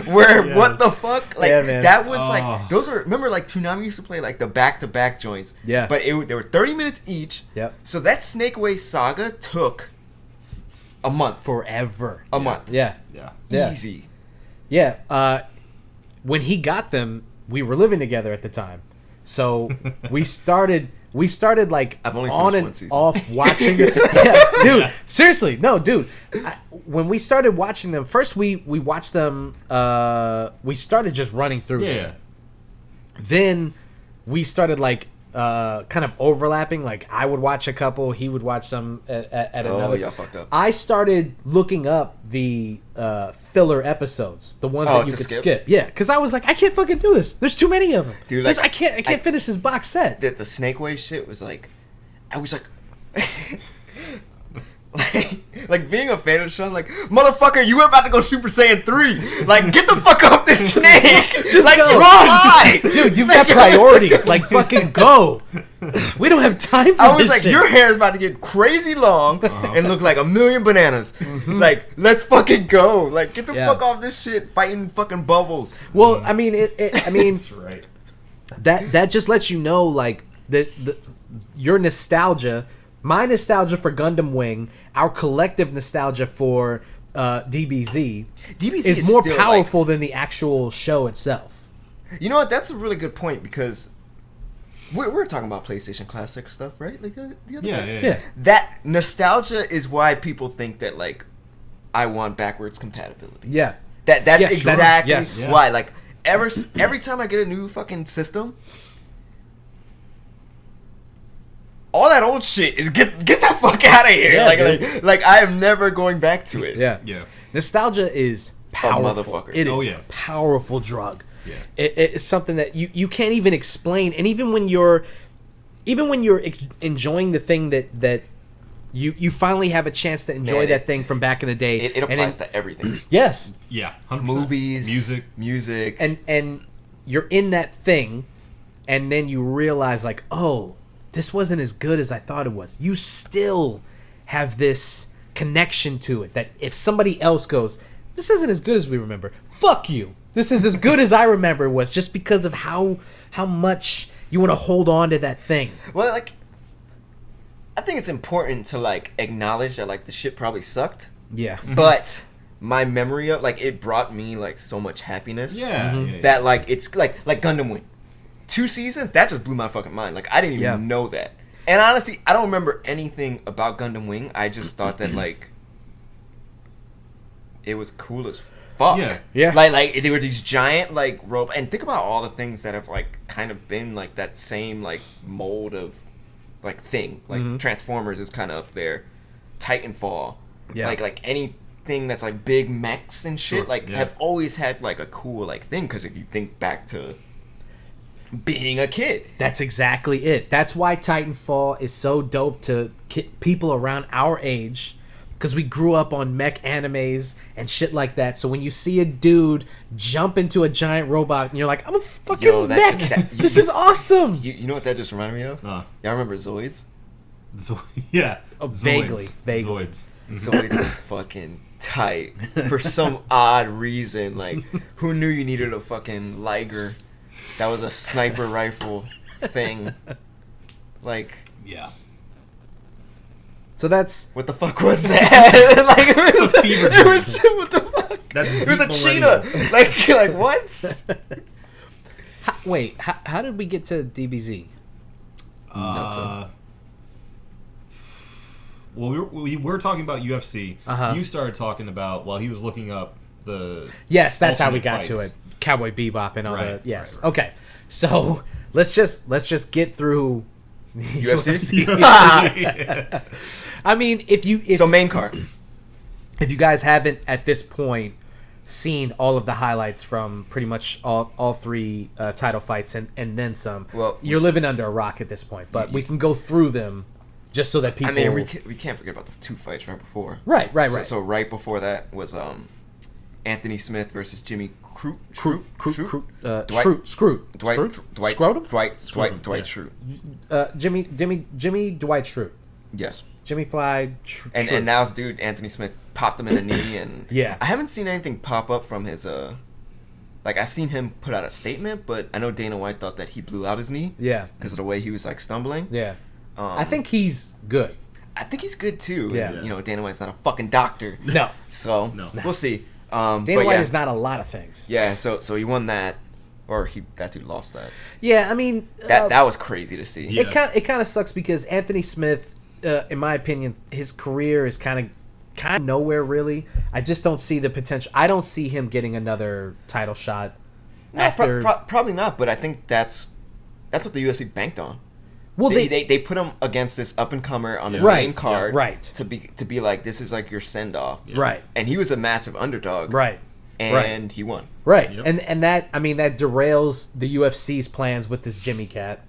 [SPEAKER 3] Where,
[SPEAKER 2] Yes.
[SPEAKER 3] what the fuck? Like,
[SPEAKER 1] Yeah, man.
[SPEAKER 3] that was
[SPEAKER 2] Oh.
[SPEAKER 3] like, those are, remember, like, Toonami used to play, like, the back-to-back joints.
[SPEAKER 1] Yeah.
[SPEAKER 3] But they were 30 minutes each.
[SPEAKER 1] Yep.
[SPEAKER 3] So that Snake Way saga took a month.
[SPEAKER 1] Forever.
[SPEAKER 3] A month.
[SPEAKER 1] Yeah.
[SPEAKER 2] Yeah.
[SPEAKER 1] Yeah.
[SPEAKER 3] Easy.
[SPEAKER 1] Yeah. When he got them, we were living together at the time. So we started like
[SPEAKER 3] I've only
[SPEAKER 1] on
[SPEAKER 3] finished one
[SPEAKER 1] and
[SPEAKER 3] season.
[SPEAKER 1] off watching it. Yeah, dude. Seriously, no, dude. When we started watching them, first we watched them. We started just running through.
[SPEAKER 2] Yeah.
[SPEAKER 1] them. Then we started like kind of overlapping. Like I would watch a couple, he would watch some at
[SPEAKER 3] Oh,
[SPEAKER 1] another.
[SPEAKER 3] y'all fucked up.
[SPEAKER 1] I started looking up the filler episodes, the ones
[SPEAKER 3] Oh,
[SPEAKER 1] that you
[SPEAKER 3] to
[SPEAKER 1] could
[SPEAKER 3] skip?
[SPEAKER 1] skip. Yeah, because I was like, I can't fucking do this. There's too many of them.
[SPEAKER 3] Dude, like,
[SPEAKER 1] I can't finish this box set.
[SPEAKER 3] The Snake Way shit was like, I was like, like being a fan of Sean, like, motherfucker, you were about to go Super Saiyan 3. Like, get the fuck off this snake.
[SPEAKER 1] Just
[SPEAKER 3] like,
[SPEAKER 1] go.
[SPEAKER 3] run.
[SPEAKER 1] Dude, you've got priorities. Like, fucking go. We don't have time for this
[SPEAKER 3] I was like,
[SPEAKER 1] shit.
[SPEAKER 3] your hair is about to get crazy long and look like a million bananas. Like, let's fucking go. Like, get the fuck off this shit fighting fucking bubbles.
[SPEAKER 1] Well, I mean, I mean,
[SPEAKER 2] That's right.
[SPEAKER 1] that just lets you know, like, your nostalgia, my nostalgia for Gundam Wing, our collective nostalgia for DBZ, is more
[SPEAKER 3] still,
[SPEAKER 1] powerful than the actual show itself.
[SPEAKER 3] You know what? That's a really good point because we're talking about PlayStation Classic stuff, right? Like the other day.
[SPEAKER 1] Yeah.
[SPEAKER 3] That nostalgia is why people think that, like, I want backwards compatibility.
[SPEAKER 1] Yeah.
[SPEAKER 3] That's
[SPEAKER 1] Yes,
[SPEAKER 3] exactly
[SPEAKER 1] yes.
[SPEAKER 3] why. Like, every time I get a new fucking system, all that old shit is get the fuck out of here.
[SPEAKER 1] Yeah,
[SPEAKER 3] like I am never going back to it.
[SPEAKER 1] Yeah.
[SPEAKER 2] Yeah.
[SPEAKER 1] Nostalgia is powerful.
[SPEAKER 3] motherfucker.
[SPEAKER 1] It is
[SPEAKER 2] Oh, yeah.
[SPEAKER 1] a powerful drug.
[SPEAKER 2] Yeah.
[SPEAKER 1] It's something that you can't even explain. And even when you're enjoying the thing that you finally have a chance to enjoy
[SPEAKER 3] Man,
[SPEAKER 1] that thing from back in the day.
[SPEAKER 3] It applies to everything.
[SPEAKER 1] Yes.
[SPEAKER 2] Yeah. 100%.
[SPEAKER 3] Movies,
[SPEAKER 2] music.
[SPEAKER 1] And you're in that thing, and then you realize, like, oh, this wasn't as good as I thought it was. You still have this connection to it that if somebody else goes, this isn't as good as we remember, fuck you. This is as good as I remember it was, just because of how much you want to hold on to that thing.
[SPEAKER 3] Well, like, I think it's important to, like, acknowledge that, like, the shit probably sucked.
[SPEAKER 1] Yeah.
[SPEAKER 3] But my memory of, like, it brought me, like, so much happiness.
[SPEAKER 2] Yeah. Yeah.
[SPEAKER 3] That, like, it's like Gundam Wing. 2 seasons, that just blew my fucking mind. Like, I didn't even know that. And honestly, I don't remember anything about Gundam Wing. I just thought that, like, it was cool as fuck.
[SPEAKER 2] Yeah.
[SPEAKER 1] Yeah.
[SPEAKER 3] Like there were these giant, like, robots. And think about all the things that have, like, kind of been, like, that same, like, mold of, like, thing. Like, Transformers is kind of up there. Titanfall.
[SPEAKER 1] Yeah.
[SPEAKER 3] Like anything that's, like, big mechs and shit,
[SPEAKER 2] Sure,
[SPEAKER 3] like,
[SPEAKER 2] yeah.
[SPEAKER 3] have always had, like, a cool, like, thing. Because if you think back to being a kid.
[SPEAKER 1] That's exactly it. That's why Titanfall is so dope to people around our age, because we grew up on mech animes and shit like that. So when you see a dude jump into a giant robot and you're like, I'm a fucking mech. This is awesome.
[SPEAKER 3] You know what that just reminded me of? Y'all remember Zoids?
[SPEAKER 2] Yeah.
[SPEAKER 1] Oh, vaguely.
[SPEAKER 2] Zoids.
[SPEAKER 3] Zoids was fucking tight for some odd reason. Like, who knew you needed a fucking Liger? That was a sniper rifle thing. Like,
[SPEAKER 2] Yeah.
[SPEAKER 1] So that's
[SPEAKER 3] what the fuck was that? Like, it was what the fuck?
[SPEAKER 2] That's
[SPEAKER 3] It was a
[SPEAKER 2] deep
[SPEAKER 3] cheetah. Like what?
[SPEAKER 1] wait. How did we get to DBZ?
[SPEAKER 2] Well, we were talking about UFC.
[SPEAKER 1] Uh-huh.
[SPEAKER 2] You started talking about while he was looking up the.
[SPEAKER 1] Yes, that's how we
[SPEAKER 2] Ultimate
[SPEAKER 1] got to
[SPEAKER 2] Fights.
[SPEAKER 1] it. Cowboy Bebop and all
[SPEAKER 2] Right,
[SPEAKER 1] the yes.
[SPEAKER 2] right.
[SPEAKER 1] Okay, so let's just get through
[SPEAKER 3] UFC.
[SPEAKER 1] I mean, if
[SPEAKER 3] So main card.
[SPEAKER 1] if you guys haven't at this point seen all of the highlights from pretty much all three title fights and then some,
[SPEAKER 3] Well,
[SPEAKER 1] you're living under a rock at this point. But we can go through them just so that people.
[SPEAKER 3] I mean, we can't forget about the 2 fights right before.
[SPEAKER 1] Right.
[SPEAKER 3] So right before that was Anthony Smith versus Jimmy Scrute. Dwight Schrute.
[SPEAKER 1] Jimmy Dwight Schrute.
[SPEAKER 3] Yes.
[SPEAKER 1] Jimmy Fly.
[SPEAKER 3] And now's dude Anthony Smith popped him in the knee and
[SPEAKER 1] Yeah.
[SPEAKER 3] I haven't seen anything pop up from his like I've seen him put out a statement, but I know Dana White thought that he blew out his knee.
[SPEAKER 1] Yeah.
[SPEAKER 3] Because of the way he was like stumbling.
[SPEAKER 1] Yeah. I think he's good.
[SPEAKER 3] I think he's good too.
[SPEAKER 1] Yeah.
[SPEAKER 3] And, you know, Dana White's not a fucking doctor.
[SPEAKER 1] No.
[SPEAKER 3] So
[SPEAKER 2] No.
[SPEAKER 3] we'll see.
[SPEAKER 1] Dana
[SPEAKER 3] but
[SPEAKER 1] White
[SPEAKER 3] yeah.
[SPEAKER 1] is not a lot of things.
[SPEAKER 3] Yeah, so he won that, or that dude lost that.
[SPEAKER 1] Yeah, I mean
[SPEAKER 3] That was crazy to see.
[SPEAKER 2] Yeah.
[SPEAKER 1] It kind of sucks because Anthony Smith, in my opinion, his career is kind of nowhere really. I just don't see the potential. I don't see him getting another title shot
[SPEAKER 3] No,
[SPEAKER 1] after.
[SPEAKER 3] probably not, but I think that's what the UFC banked on.
[SPEAKER 1] well,
[SPEAKER 3] They put him against this up and comer on the
[SPEAKER 1] Right,
[SPEAKER 3] main card,
[SPEAKER 1] yeah, right.
[SPEAKER 3] To be like, this is like your send off,
[SPEAKER 1] right,
[SPEAKER 3] and he was a massive underdog,
[SPEAKER 1] right,
[SPEAKER 3] and he won.
[SPEAKER 1] right,
[SPEAKER 2] Yep.
[SPEAKER 1] and that that derails the UFC's plans with this Jimmy Cat.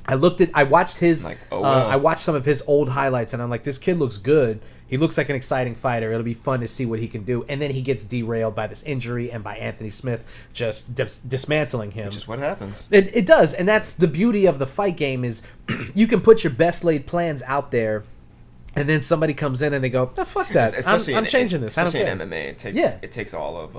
[SPEAKER 1] I watched his,
[SPEAKER 3] Like, oh, wow.
[SPEAKER 1] I watched some of his old highlights, and I'm like, this kid looks good. He looks like an exciting fighter. It'll be fun to see what he can do. And then he gets derailed by this injury and by Anthony Smith just dismantling him.
[SPEAKER 3] Which is what happens.
[SPEAKER 1] It does. And that's the beauty of the fight game is you can put your best laid plans out there, and then somebody comes in and they go, oh, fuck that. I'm changing this.
[SPEAKER 3] Especially
[SPEAKER 1] I don't
[SPEAKER 3] in
[SPEAKER 1] care.
[SPEAKER 3] MMA, it takes all of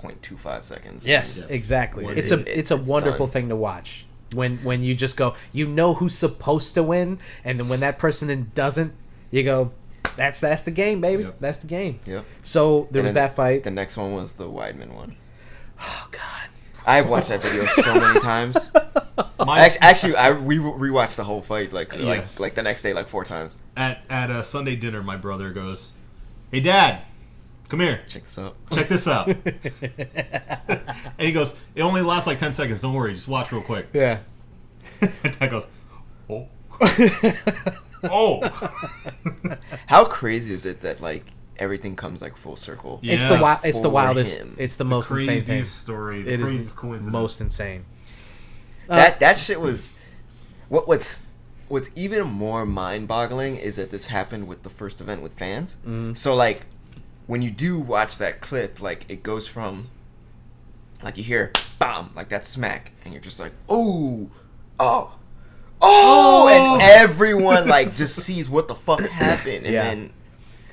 [SPEAKER 3] 0.25 seconds.
[SPEAKER 1] Yes, exactly. It's a wonderful thing to watch. When you just go, you know who's supposed to win, and then when that person doesn't, you go, that's the game, baby. Yep. That's the game.
[SPEAKER 3] Yep.
[SPEAKER 1] So there was that fight.
[SPEAKER 3] The next one was the Weidman one.
[SPEAKER 1] Oh God.
[SPEAKER 3] I've watched that video so many times. Actually, we rewatched the whole fight like the next day like 4 times.
[SPEAKER 2] At a Sunday dinner, my brother goes, "Hey, Dad, come here.
[SPEAKER 3] Check this out.
[SPEAKER 2] Check this out." And he goes, "It only lasts like 10 seconds. Don't worry. Just watch real quick."
[SPEAKER 1] Yeah.
[SPEAKER 2] And Dad goes, "Oh." Oh.
[SPEAKER 3] How crazy is it that like everything comes like full circle?
[SPEAKER 2] Yeah.
[SPEAKER 1] It's the wildest. It's the most insane thing.
[SPEAKER 2] Story.
[SPEAKER 1] It is
[SPEAKER 2] coincidence.
[SPEAKER 1] most insane.
[SPEAKER 3] That shit was what's even more mind-boggling is that this happened with the first event with fans. So like when you do watch that clip, like it goes from like you hear bam, like that smack, and you're just like oh, and everyone like just sees what the fuck happened, and then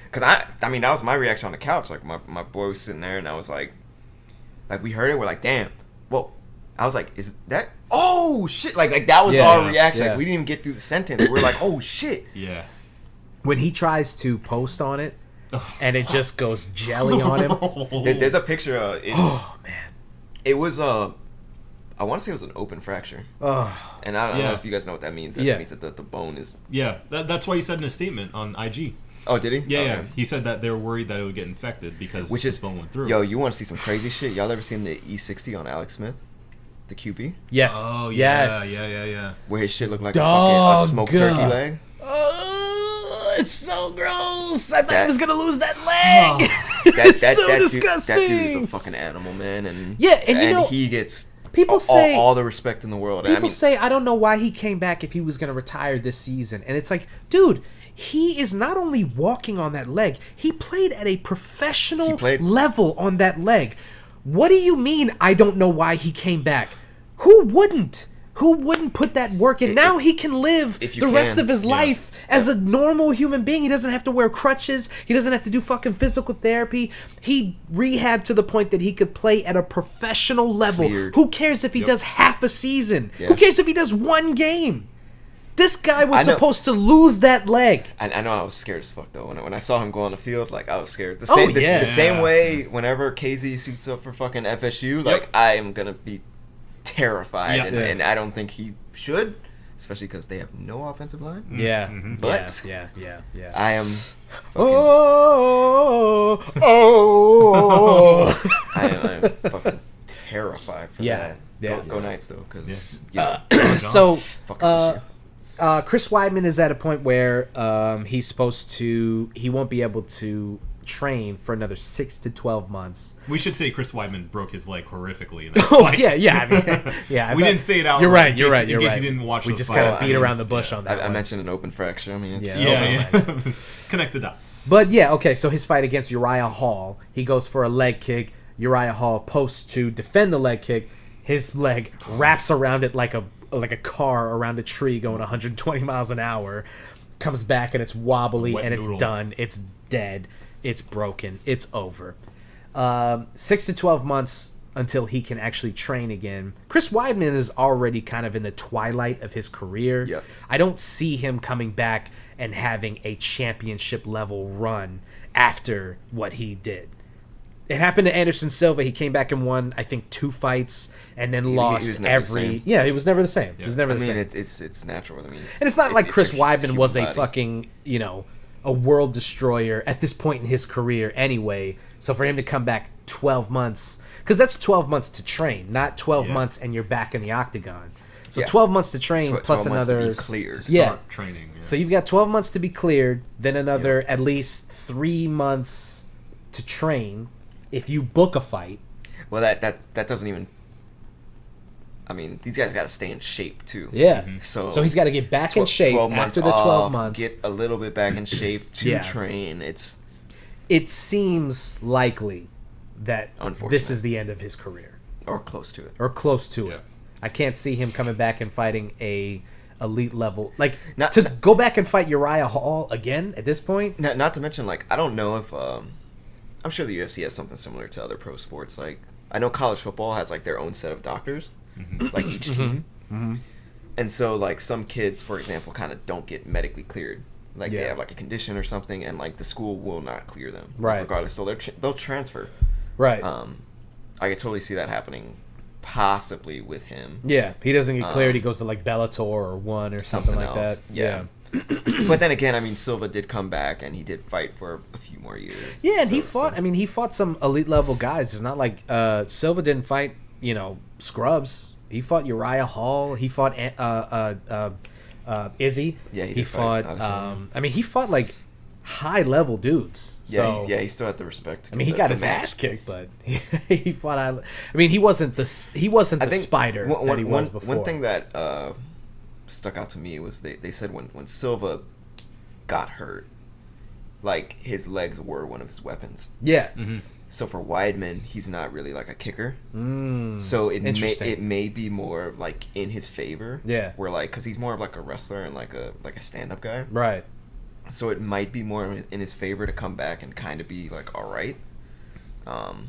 [SPEAKER 3] because I mean that was my reaction on the couch. Like my boy was sitting there, and I was like we heard it, we're like damn, whoa. I was like, is that? Oh shit! Like that was our reaction. Like we didn't even get through the sentence. We're like, oh shit!
[SPEAKER 2] Yeah.
[SPEAKER 1] When he tries to post on it, and it just goes jelly on him.
[SPEAKER 3] There's a picture.
[SPEAKER 1] Oh man!
[SPEAKER 3] It was I want to say it was an open fracture.
[SPEAKER 1] Oh.
[SPEAKER 3] And I don't know if you guys know what that means. That means that the bone is.
[SPEAKER 2] Yeah, that's what he said in his statement on IG.
[SPEAKER 3] Oh, did he?
[SPEAKER 2] Yeah. He said that they were worried that it would get infected because his bone went through.
[SPEAKER 3] Yo, you want to see some crazy shit? Y'all ever seen the E60 on Alex Smith? The QB?
[SPEAKER 1] Yes.
[SPEAKER 2] Oh, yeah.
[SPEAKER 1] Yes.
[SPEAKER 2] Yeah.
[SPEAKER 3] Where his shit looked like a smoked turkey leg?
[SPEAKER 1] Oh, it's so gross. I thought he was going to lose that leg. It's so disgusting.
[SPEAKER 3] That dude is a fucking animal, man. And he gets
[SPEAKER 1] people say
[SPEAKER 3] all the respect in the world.
[SPEAKER 1] People say, I don't know why he came back if he was going to retire this season. And it's like, dude, he is not only walking on that leg, he played at a professional level on that leg. What do you mean I don't know why he came back? Who wouldn't? Who wouldn't put that work in? Now he can live the rest of his life as a normal human being. He doesn't have to wear crutches. He doesn't have to do fucking physical therapy. He rehabbed to the point that he could play at a professional level.
[SPEAKER 3] Cleared.
[SPEAKER 1] Who cares if he does half a season? Who cares if he does one game? This guy was supposed to lose that leg.
[SPEAKER 3] I know I was scared as fuck, though. When I saw him go on the field, like, I was scared. The same way whenever KZ suits up for fucking FSU, like, I am going to be terrified. And I don't think he should, especially because they have no offensive line.
[SPEAKER 1] Yeah.
[SPEAKER 3] Mm-hmm. But
[SPEAKER 1] yeah.
[SPEAKER 3] I am I am fucking terrified for that. Go Knights, though, because,
[SPEAKER 1] so... Chris Weidman is at a point where he won't be able to train for another 6 to 12 months.
[SPEAKER 2] We should say Chris Weidman broke his leg horrifically in that
[SPEAKER 1] fight. Yeah.
[SPEAKER 2] We didn't say it out.
[SPEAKER 1] You're right.
[SPEAKER 2] In case you didn't watch.
[SPEAKER 1] We just kind of beat around the bush on that.
[SPEAKER 3] I mentioned an open fracture. I mean, it's
[SPEAKER 2] connect the dots.
[SPEAKER 1] But okay. So his fight against Uriah Hall, he goes for a leg kick. Uriah Hall posts to defend the leg kick. His leg wraps around it like a car around a tree going 120 miles an hour, comes back and it's wobbly and it's done. It's dead. It's broken. It's over. 6 to 12 months until he can actually train again. Chris Weidman is already kind of in the twilight of his career.
[SPEAKER 3] Yep.
[SPEAKER 1] I don't see him coming back and having a championship level run after what he did. It happened to Anderson Silva. He came back and won, I think, 2 fights, and then lost every. Yeah, he was never the same. He was never the same.
[SPEAKER 3] It's natural. I mean,
[SPEAKER 1] and it's not like Chris Weidman was a fucking a world destroyer at this point in his career anyway. So for him to come back 12 months, because that's 12 months to train, not 12 months and you're back in the octagon. So 12 months to train plus another
[SPEAKER 3] to be cleared.
[SPEAKER 2] To start training. Yeah.
[SPEAKER 1] So you've got 12 months to be cleared, then another at least 3 months to train. If you book a fight,
[SPEAKER 3] well, that doesn't even. I mean, these guys got to stay in shape too.
[SPEAKER 1] Yeah.
[SPEAKER 3] So
[SPEAKER 1] he's got to get back in shape
[SPEAKER 3] 12 months
[SPEAKER 1] after the 12
[SPEAKER 3] off,
[SPEAKER 1] months.
[SPEAKER 3] get a little bit back in shape to
[SPEAKER 1] Yeah.
[SPEAKER 3] train.
[SPEAKER 1] It seems likely that
[SPEAKER 3] Unfortunate.
[SPEAKER 1] this is the end of his career.
[SPEAKER 3] Or close to it.
[SPEAKER 1] Or close to
[SPEAKER 2] Yeah.
[SPEAKER 1] it. I can't see him coming back and fighting a elite level. Like,
[SPEAKER 3] Not-
[SPEAKER 1] to go back and fight Uriah Hall again at this point?
[SPEAKER 3] Not to mention, like, I don't know if I'm sure the UFC has something similar to other pro sports. Like, I know college football has like their own set of doctors, like each team. And so, like, some kids, for example, kind of don't get medically cleared. Like, they
[SPEAKER 1] Yeah.
[SPEAKER 3] have like a condition or something, and like the school will not clear them,
[SPEAKER 1] Right.
[SPEAKER 3] regardless. So they'll transfer.
[SPEAKER 1] Right.
[SPEAKER 3] I could totally see that happening, possibly with him.
[SPEAKER 1] Yeah, he doesn't get cleared. He goes to like Bellator or One or something like
[SPEAKER 3] else.
[SPEAKER 1] that.
[SPEAKER 3] Yeah. But then again, I mean, Silva did come back and he did fight for a few more years.
[SPEAKER 1] Yeah, and he
[SPEAKER 3] So-
[SPEAKER 1] fought. I mean, he fought some elite level guys. It's not like Silva didn't fight, scrubs. He fought Uriah Hall. He fought Izzy.
[SPEAKER 3] Yeah, he
[SPEAKER 1] he
[SPEAKER 3] did fight
[SPEAKER 1] fought.
[SPEAKER 3] Adesanya.
[SPEAKER 1] I mean, he fought like high level dudes.
[SPEAKER 3] Yeah,
[SPEAKER 1] So,
[SPEAKER 3] he still had the respect.
[SPEAKER 1] I mean, he got his ass kicked, but he fought. I mean, he wasn't the spider that he was before.
[SPEAKER 3] One thing that stuck out to me was they said when Silva got hurt, like his legs were one of his weapons.
[SPEAKER 1] Yeah.
[SPEAKER 3] So for Weidman, he's not really like a kicker.
[SPEAKER 1] Mm,
[SPEAKER 3] So it
[SPEAKER 1] interesting.
[SPEAKER 3] may be more like in his favor.
[SPEAKER 1] Yeah.
[SPEAKER 3] Where like, because he's more of like a wrestler and like a stand up guy.
[SPEAKER 1] Right.
[SPEAKER 3] So it might be more in his favor to come back and kind of be like all right.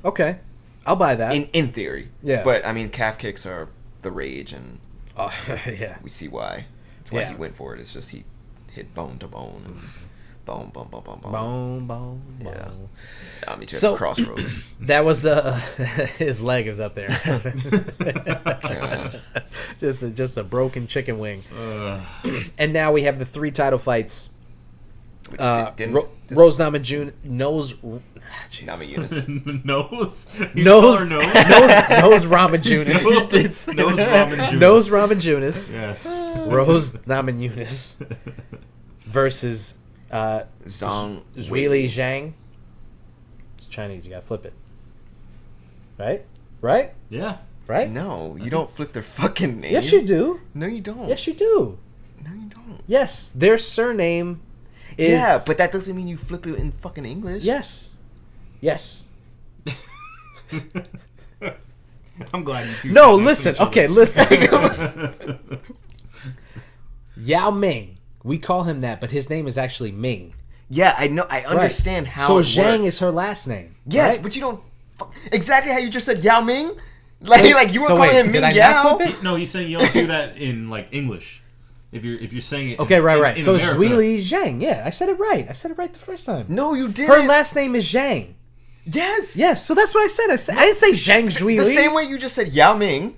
[SPEAKER 1] Okay, I'll buy that.
[SPEAKER 3] In theory.
[SPEAKER 1] Yeah.
[SPEAKER 3] But I mean, calf kicks are the rage, and
[SPEAKER 1] Oh, yeah.
[SPEAKER 3] we see why. That's why
[SPEAKER 1] Yeah.
[SPEAKER 3] he went for it. It's just he hit bone to bone, and bone.
[SPEAKER 1] Bone.
[SPEAKER 3] Yeah. I mean,
[SPEAKER 1] So-
[SPEAKER 3] so, crossroads.
[SPEAKER 1] That was his leg is up there.
[SPEAKER 3] God.
[SPEAKER 1] just a broken chicken wing.
[SPEAKER 2] Uh,
[SPEAKER 1] And now we have the 3 title fights.
[SPEAKER 3] Which
[SPEAKER 1] Rose
[SPEAKER 3] Namajunas.
[SPEAKER 2] nose?
[SPEAKER 1] Nose
[SPEAKER 2] Nose?
[SPEAKER 1] Ramajunas.
[SPEAKER 2] Nose Ramajunas.
[SPEAKER 1] Nose Ramajunas.
[SPEAKER 2] Yes.
[SPEAKER 1] Rose Namajunas versus
[SPEAKER 3] Zhang
[SPEAKER 1] Weili Zhang. It's Chinese. You gotta flip it. Right?
[SPEAKER 2] Yeah.
[SPEAKER 1] Right?
[SPEAKER 3] No, you don't flip their fucking name.
[SPEAKER 1] Yes, you do.
[SPEAKER 3] No, you don't.
[SPEAKER 1] Yes, you do.
[SPEAKER 3] No, you don't.
[SPEAKER 1] Yes, their surname is.
[SPEAKER 3] Yeah, but that doesn't mean you flip it in fucking English.
[SPEAKER 1] Yes.
[SPEAKER 2] I'm glad you two.
[SPEAKER 1] No,
[SPEAKER 2] said that to
[SPEAKER 1] listen.
[SPEAKER 2] each other.
[SPEAKER 1] Okay, listen. Yao Ming. We call him that, but his name is actually Ming.
[SPEAKER 3] Yeah, I know. I
[SPEAKER 1] Right.
[SPEAKER 3] understand how.
[SPEAKER 1] So
[SPEAKER 3] it
[SPEAKER 1] Zhang
[SPEAKER 3] works.
[SPEAKER 1] is her last name.
[SPEAKER 3] Yes,
[SPEAKER 1] right?
[SPEAKER 3] but you don't. Exactly how you just said Yao Ming. Like you were
[SPEAKER 1] so
[SPEAKER 3] calling
[SPEAKER 1] wait,
[SPEAKER 3] him
[SPEAKER 1] did
[SPEAKER 3] Ming
[SPEAKER 1] I
[SPEAKER 3] Yao.
[SPEAKER 1] not flip it?
[SPEAKER 2] No, he's saying you don't do that in like English. If you're saying it.
[SPEAKER 1] Okay, right.
[SPEAKER 2] In
[SPEAKER 1] So it's
[SPEAKER 2] America.
[SPEAKER 1] Weili Zhang. Yeah, I said it right. I said it right the first time.
[SPEAKER 3] No, you didn't.
[SPEAKER 1] Her last name is Zhang.
[SPEAKER 3] Yes.
[SPEAKER 1] Yes, so that's what I said. I didn't say Zhang Zhuili.
[SPEAKER 3] The same way you just said Yao Ming.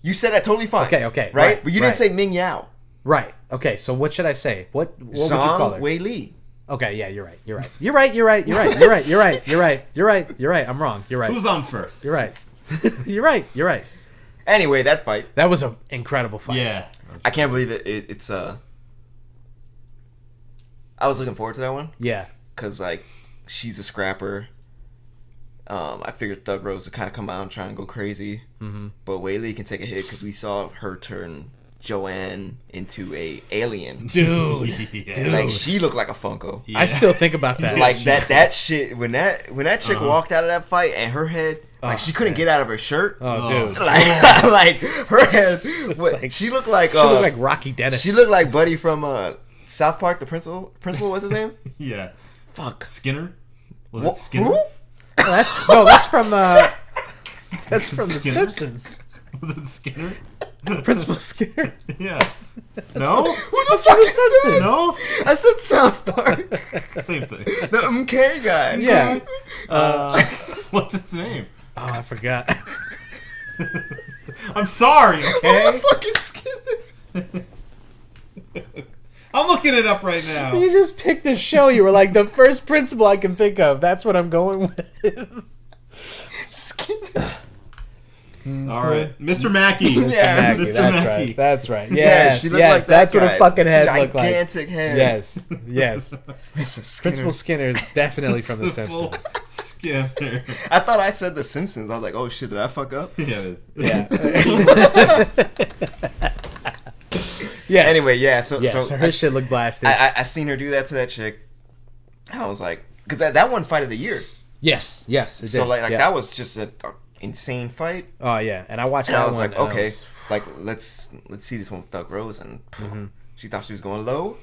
[SPEAKER 3] You said that totally fine.
[SPEAKER 1] Okay,
[SPEAKER 3] right. But you
[SPEAKER 1] right.
[SPEAKER 3] didn't say Ming Yao.
[SPEAKER 1] Right. Okay, so what should I say? What would you call
[SPEAKER 3] Zhang
[SPEAKER 1] her?
[SPEAKER 3] Wei Li.
[SPEAKER 1] Okay, yeah, you're right. You're right. I'm wrong. You're right.
[SPEAKER 2] Who's on first?
[SPEAKER 1] You're right. You're right.
[SPEAKER 3] Anyway, that fight.
[SPEAKER 1] That was an incredible fight.
[SPEAKER 2] Yeah.
[SPEAKER 3] I can't believe it's I was looking forward to that one
[SPEAKER 1] Yeah.
[SPEAKER 3] because like she's a scrapper. I figured Thug Rose would kind of come out and try and go crazy, but Wei Li can take a hit because we saw her turn Joanne into a alien.
[SPEAKER 1] Dude.
[SPEAKER 2] Yeah.
[SPEAKER 3] Like she looked like a Funko.
[SPEAKER 2] Yeah.
[SPEAKER 1] I still think about that.
[SPEAKER 3] Like that shit when that chick walked out of that fight and her head like she couldn't get out of her shirt.
[SPEAKER 1] Oh, dude.
[SPEAKER 3] Like her head.
[SPEAKER 1] like-
[SPEAKER 3] She looked like
[SPEAKER 1] She looked like Rocky Dennis.
[SPEAKER 3] she looked like Buddy from South Park. The principal. What's his name?
[SPEAKER 2] Yeah.
[SPEAKER 3] Fuck.
[SPEAKER 2] Skinner? Was
[SPEAKER 3] Wha-
[SPEAKER 2] it Skinner?
[SPEAKER 3] Who?
[SPEAKER 1] No, that's from The
[SPEAKER 2] Skinner?
[SPEAKER 1] Simpsons.
[SPEAKER 2] Was it Skinner?
[SPEAKER 1] Principal Skinner.
[SPEAKER 2] Yeah. No?
[SPEAKER 3] Who the
[SPEAKER 1] That's
[SPEAKER 3] fuck
[SPEAKER 1] from The
[SPEAKER 3] is that?
[SPEAKER 1] Simpsons.
[SPEAKER 2] No?
[SPEAKER 3] I said South Park.
[SPEAKER 2] Same thing.
[SPEAKER 3] The MK guy.
[SPEAKER 1] Yeah.
[SPEAKER 2] What's his name?
[SPEAKER 1] Oh, I forgot.
[SPEAKER 2] I'm sorry,
[SPEAKER 3] Who
[SPEAKER 2] okay?
[SPEAKER 3] the fuck is Skinner?
[SPEAKER 2] I'm looking it up right now.
[SPEAKER 1] You just picked a show. You were like, the first principal I can think of. That's what I'm going with.
[SPEAKER 3] Skinner.
[SPEAKER 2] All right. Mr. Mackey.
[SPEAKER 3] Yeah.
[SPEAKER 1] Mackey,
[SPEAKER 2] Mr.
[SPEAKER 1] that's
[SPEAKER 2] Mackey.
[SPEAKER 1] right. That's right.
[SPEAKER 3] Yeah,
[SPEAKER 1] Yes,
[SPEAKER 3] she looked
[SPEAKER 1] yes.
[SPEAKER 3] like that
[SPEAKER 1] That's what
[SPEAKER 3] guy.
[SPEAKER 1] a fucking head looked like.
[SPEAKER 3] Gigantic head.
[SPEAKER 1] Yes, yes.
[SPEAKER 3] Mr. Skinner.
[SPEAKER 1] Principal Skinner is definitely from The
[SPEAKER 2] Principal
[SPEAKER 1] Simpsons.
[SPEAKER 2] Yeah.
[SPEAKER 3] I thought I said The Simpsons. I was like, oh shit, did I fuck up?
[SPEAKER 2] Yeah.
[SPEAKER 1] Yes.
[SPEAKER 3] Anyway, yeah.
[SPEAKER 1] So her shit looked blasted.
[SPEAKER 3] I seen her do that to that chick. I was like, because that won Fight of the Year.
[SPEAKER 1] Yes. It
[SPEAKER 3] So
[SPEAKER 1] did.
[SPEAKER 3] like
[SPEAKER 1] Yeah.
[SPEAKER 3] that was just an insane fight.
[SPEAKER 1] Oh yeah, and I watched
[SPEAKER 3] And
[SPEAKER 1] that
[SPEAKER 3] I was
[SPEAKER 1] one.
[SPEAKER 3] like,
[SPEAKER 1] and
[SPEAKER 3] okay,
[SPEAKER 1] was-
[SPEAKER 3] like let's see this one with Thug Rose, and she thought she was going low.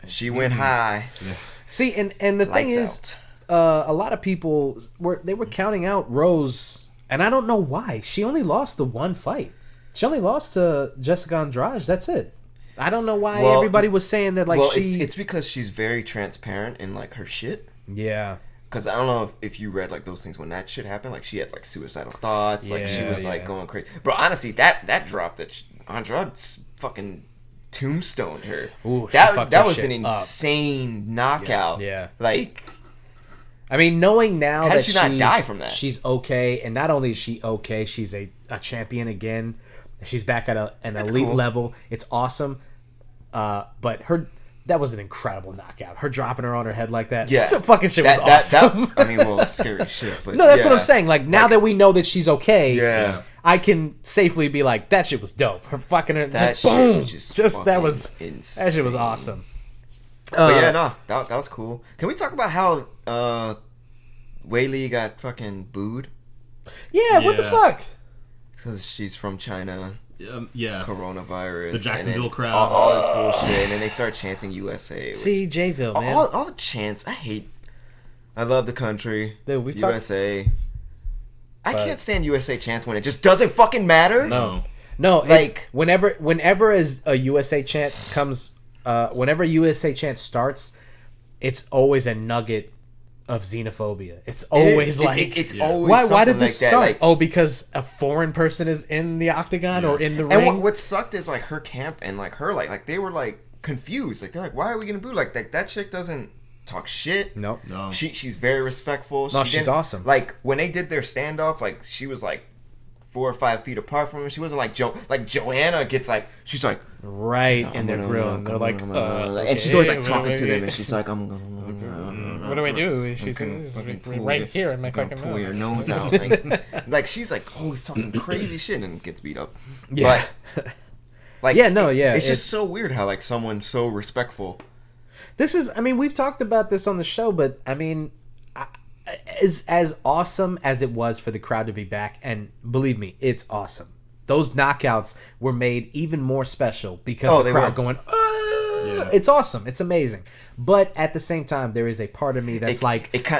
[SPEAKER 3] She went high.
[SPEAKER 2] Yeah.
[SPEAKER 1] See, and the thing is, a lot of people were counting out Rose, and I don't know why. She only lost the one fight. She only lost to Jessica Andrade. That's it. I don't know why everybody was saying that. Like,
[SPEAKER 3] it's because she's very transparent in like her shit.
[SPEAKER 1] Yeah.
[SPEAKER 3] Because I don't know if you read like those things when that shit happened. Like she had like suicidal thoughts. Like she was like going crazy. Bro, honestly, that drop that Andrade fucking tombstoned her.
[SPEAKER 1] Ooh,
[SPEAKER 3] that was an insane knockout.
[SPEAKER 1] Yeah.
[SPEAKER 3] Like,
[SPEAKER 1] I mean, knowing now
[SPEAKER 3] how
[SPEAKER 1] that
[SPEAKER 3] did she not die from that?
[SPEAKER 1] She's okay, and not only is she okay, she's a champion again. She's back at an elite level. It's awesome. But that was an incredible knockout. Her dropping her on her head like that.
[SPEAKER 3] Yeah.
[SPEAKER 1] Fucking shit was awesome.
[SPEAKER 3] I mean, well, it's scary shit. But
[SPEAKER 1] no, that's what I'm saying. Like, now that we know that she's okay,
[SPEAKER 3] Yeah.
[SPEAKER 1] I can safely be like, that shit was dope. Her fucking
[SPEAKER 3] That
[SPEAKER 1] just
[SPEAKER 3] shit
[SPEAKER 1] boom.
[SPEAKER 3] was just
[SPEAKER 1] That was
[SPEAKER 3] fucking
[SPEAKER 1] that shit was
[SPEAKER 3] insane.
[SPEAKER 1] awesome.
[SPEAKER 3] But yeah, no, that was cool. Can we talk about how Wei Li got fucking booed?
[SPEAKER 1] Yeah, what the
[SPEAKER 2] Yeah.
[SPEAKER 1] fuck?
[SPEAKER 3] It's because she's from China.
[SPEAKER 2] Yeah.
[SPEAKER 3] Coronavirus.
[SPEAKER 2] The Jacksonville
[SPEAKER 3] and then
[SPEAKER 2] crowd.
[SPEAKER 3] All this bullshit, and then they start chanting USA. Which,
[SPEAKER 1] See, Jayville, man.
[SPEAKER 3] all the chants. I love the country.
[SPEAKER 1] Dude, we've talked-
[SPEAKER 3] USA. I can't stand USA chants when it just doesn't fucking matter.
[SPEAKER 2] No.
[SPEAKER 1] No,
[SPEAKER 3] Like-
[SPEAKER 1] whenever as a USA chant comes, whenever a USA chant starts, it's always a nugget of xenophobia. It's always
[SPEAKER 3] it's
[SPEAKER 2] Yeah.
[SPEAKER 3] always
[SPEAKER 1] why
[SPEAKER 3] something
[SPEAKER 1] did this
[SPEAKER 3] like
[SPEAKER 1] start?
[SPEAKER 3] That. Like,
[SPEAKER 1] Because a foreign person is in the octagon or in the ring.
[SPEAKER 3] and what sucked is like her camp and like her like they were like confused. Like they're like, why are we gonna boo? Like that chick doesn't talk shit.
[SPEAKER 1] Nope.
[SPEAKER 2] No.
[SPEAKER 3] She's very respectful.
[SPEAKER 1] No,
[SPEAKER 3] She
[SPEAKER 1] she's
[SPEAKER 3] didn't-
[SPEAKER 1] awesome.
[SPEAKER 3] Like when they did their standoff, like she was like 4 or 5 feet apart from him. She wasn't like Joanna gets like she's like
[SPEAKER 1] right in their grill, and they're like,
[SPEAKER 3] and she's always like talking to them, and she's like, I'm gonna.
[SPEAKER 1] what do I do? She's right here in my fucking
[SPEAKER 3] pull
[SPEAKER 1] mouth.
[SPEAKER 3] your nose out. Like she's like always talking crazy shit and gets beat up.
[SPEAKER 1] Yeah.
[SPEAKER 3] But, like
[SPEAKER 1] Yeah, no, yeah,
[SPEAKER 3] It's just so weird how like someone so respectful.
[SPEAKER 1] This is, I mean, we've talked about this on the show, but I mean, as awesome as it was for the crowd to be back, and believe me, it's awesome. Those knockouts were made even more special because the crowd going,
[SPEAKER 2] Yeah.
[SPEAKER 1] it's awesome, it's amazing. But at the same time, there is a part of me that's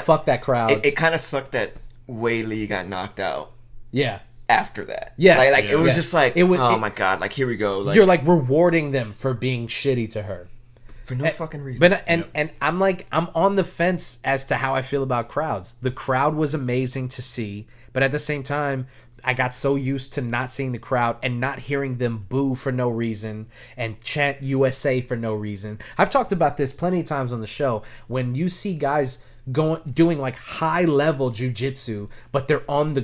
[SPEAKER 1] fuck that crowd.
[SPEAKER 3] It kind of sucked that Wei Li got knocked out
[SPEAKER 1] Yeah.
[SPEAKER 3] after that.
[SPEAKER 1] Yes.
[SPEAKER 3] Like it was
[SPEAKER 1] Yes.
[SPEAKER 3] just like,
[SPEAKER 1] It was-
[SPEAKER 3] oh my god, like here we go. Like,
[SPEAKER 1] You're like rewarding them for being shitty to her.
[SPEAKER 3] for no fucking reason.
[SPEAKER 1] But and I'm like, I'm on the fence as to how I feel about crowds. The crowd was amazing to see, but at the same time, I got so used to not seeing the crowd and not hearing them boo for no reason and chant USA for no reason. I've talked about this plenty of times on the show. When you see guys doing like high level jujitsu, but they're on the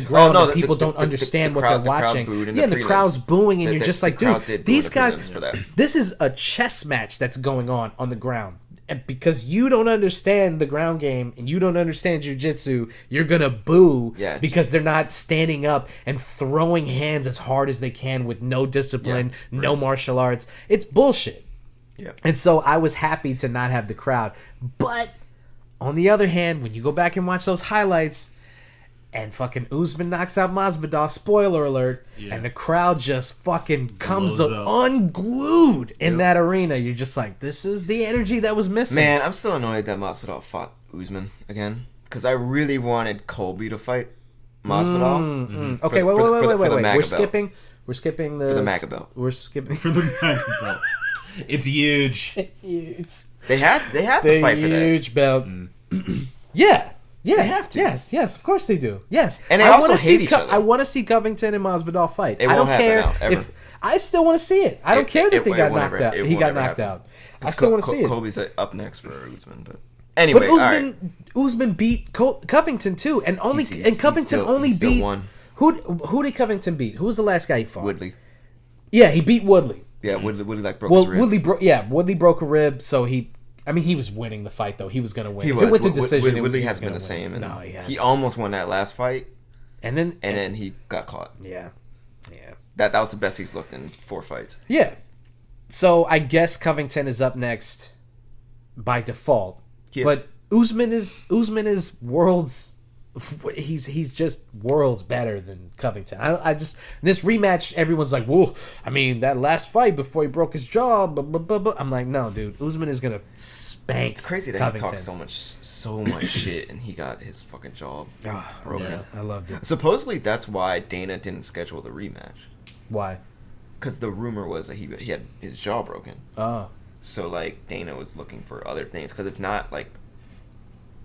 [SPEAKER 1] ground and people don't understand what they're watching. Yeah, the crowd's booing, and you're just like, dude, these guys. This is a chess match that's going on the ground. And because you don't understand the ground game and you don't understand jiu-jitsu, you're gonna boo because they're not standing up and throwing hands as hard as they can with no discipline, no martial arts. It's bullshit.
[SPEAKER 3] Yeah.
[SPEAKER 1] And so I was happy to not have the crowd. But on the other hand, when you go back and watch those highlights and fucking Usman knocks out Masvidal, spoiler alert, and the crowd just fucking comes
[SPEAKER 2] Blows up.
[SPEAKER 1] unglued in that arena, you're just like, this is the energy that was missing.
[SPEAKER 3] Man, I'm still annoyed that Masvidal fought Usman again because I really wanted Colby to fight Masvidal.
[SPEAKER 1] Okay, wait. We're skipping the
[SPEAKER 3] MAGA belt.
[SPEAKER 1] We're skipping
[SPEAKER 2] For the MAGA belt. It's huge.
[SPEAKER 1] It's huge.
[SPEAKER 3] They have to
[SPEAKER 1] The
[SPEAKER 3] fight for that.
[SPEAKER 1] huge belt. Yeah. Yeah,
[SPEAKER 3] They have to.
[SPEAKER 1] Yes, of course they do. Yes,
[SPEAKER 3] And they
[SPEAKER 1] I
[SPEAKER 3] also
[SPEAKER 1] wanna
[SPEAKER 3] hate
[SPEAKER 1] see
[SPEAKER 3] each other.
[SPEAKER 1] I want to see Covington and Masvidal fight.
[SPEAKER 3] It
[SPEAKER 1] I don't
[SPEAKER 3] won't happen
[SPEAKER 1] care
[SPEAKER 3] now, ever.
[SPEAKER 1] if I still want to see it. I don't care that they got knocked out. He got knocked out. I still want to see it.
[SPEAKER 3] Colby's up next for Usman, but anyway,
[SPEAKER 1] But Usman beat Covington too, and Covington only beat
[SPEAKER 3] won.
[SPEAKER 1] who did Covington beat? Who was the last guy he fought?
[SPEAKER 3] Woodley.
[SPEAKER 1] Yeah, he beat Woodley.
[SPEAKER 3] Yeah, Woodley like broke
[SPEAKER 1] Well,
[SPEAKER 3] his rib.
[SPEAKER 1] Woodley broke a rib, so he I mean, he was winning the fight though. He was gonna win.
[SPEAKER 3] He
[SPEAKER 1] If
[SPEAKER 3] was.
[SPEAKER 1] it went to decision,
[SPEAKER 3] Woodley
[SPEAKER 1] he was
[SPEAKER 3] has been
[SPEAKER 1] gonna
[SPEAKER 3] the
[SPEAKER 1] win.
[SPEAKER 3] same. And
[SPEAKER 1] No,
[SPEAKER 3] he almost won that last fight,
[SPEAKER 1] and
[SPEAKER 3] then he got caught.
[SPEAKER 1] Yeah.
[SPEAKER 3] That was the best he's looked in 4 fights.
[SPEAKER 1] Yeah. So I guess Covington is up next by default, but Usman is worlds. He's just worlds better than Covington. I just this rematch. Everyone's like, whoa. I mean, that last fight before he broke his jaw. I'm like, no, dude. Usman is gonna spank.
[SPEAKER 3] It's crazy that
[SPEAKER 1] Covington.
[SPEAKER 3] he talked so much shit, and he got his fucking jaw broken.
[SPEAKER 1] Yeah, I loved it.
[SPEAKER 3] Supposedly, that's why Dana didn't schedule the rematch.
[SPEAKER 1] Why?
[SPEAKER 3] Because the rumor was that he had his jaw broken.
[SPEAKER 1] Oh.
[SPEAKER 3] So like Dana was looking for other things. Because if not, like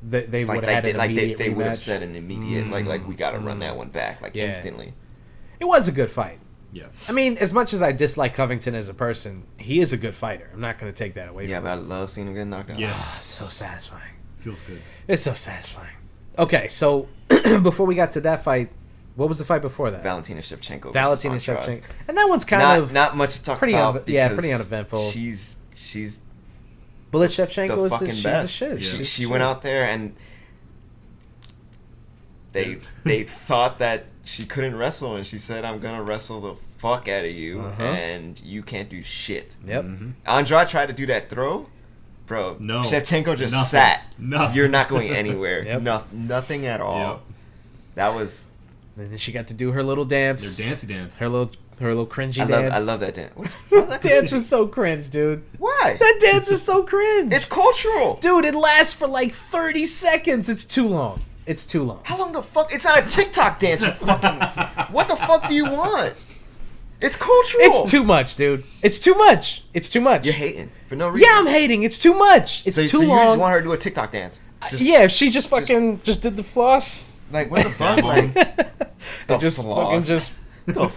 [SPEAKER 1] they would have had an immediate
[SPEAKER 3] they would have
[SPEAKER 1] rematch.
[SPEAKER 3] said an immediate like we got to run that one back instantly.
[SPEAKER 1] It was a good fight.
[SPEAKER 2] Yeah.
[SPEAKER 1] I mean, as much as I dislike Covington as a person, he is a good fighter. I'm not going to take that away
[SPEAKER 3] Yeah,
[SPEAKER 1] from
[SPEAKER 3] but
[SPEAKER 1] him.
[SPEAKER 3] I love seeing him get knocked out.
[SPEAKER 2] Yes.
[SPEAKER 1] It's so satisfying.
[SPEAKER 2] Feels good.
[SPEAKER 1] It's so satisfying. Okay, so before we got to that fight, what was the fight before that?
[SPEAKER 3] Valentina Shevchenko.
[SPEAKER 1] Valentina
[SPEAKER 3] versus Andrade.
[SPEAKER 1] Shevchenko. And that one's kind of
[SPEAKER 3] not much to talk
[SPEAKER 1] pretty
[SPEAKER 3] about.
[SPEAKER 1] pretty
[SPEAKER 3] because
[SPEAKER 1] uneventful.
[SPEAKER 3] She's
[SPEAKER 1] Bullet Shevchenko
[SPEAKER 3] the
[SPEAKER 1] is
[SPEAKER 3] fucking
[SPEAKER 1] she's
[SPEAKER 3] best.
[SPEAKER 1] the shit.
[SPEAKER 2] Yeah.
[SPEAKER 1] She's the
[SPEAKER 3] She
[SPEAKER 1] shit.
[SPEAKER 3] went out there and they thought that she couldn't wrestle, and she said, "I'm gonna wrestle the fuck out of you, and you can't do shit."
[SPEAKER 1] Yep.
[SPEAKER 3] Andrade tried to do that throw, bro.
[SPEAKER 2] No.
[SPEAKER 3] Shevchenko just
[SPEAKER 2] Nothing.
[SPEAKER 3] sat.
[SPEAKER 2] Nothing.
[SPEAKER 3] You're not going anywhere.
[SPEAKER 1] Yep.
[SPEAKER 3] Nothing at all.
[SPEAKER 2] Yep.
[SPEAKER 3] That was.
[SPEAKER 1] And then she got to do her little dance.
[SPEAKER 2] Their dancey dance.
[SPEAKER 1] Her little cringy
[SPEAKER 3] I
[SPEAKER 1] dance.
[SPEAKER 3] love that dance.
[SPEAKER 1] That dance is so cringe, dude.
[SPEAKER 3] Why?
[SPEAKER 1] That dance is so cringe.
[SPEAKER 3] It's cultural.
[SPEAKER 1] Dude, it lasts for like 30 seconds. It's too long. It's too long.
[SPEAKER 3] How long the fuck? It's not a TikTok dance, you fucking. What the fuck do you want? It's cultural.
[SPEAKER 1] It's too much, dude. It's too much. It's too much.
[SPEAKER 3] You're hating for no reason.
[SPEAKER 1] Yeah, I'm hating. It's too much. It's
[SPEAKER 3] so,
[SPEAKER 1] too
[SPEAKER 3] so
[SPEAKER 1] long.
[SPEAKER 3] you just want her to do a TikTok dance? Just,
[SPEAKER 1] Yeah, if she just fucking just did the floss.
[SPEAKER 3] Like what the fuck? Like the
[SPEAKER 1] Just fucking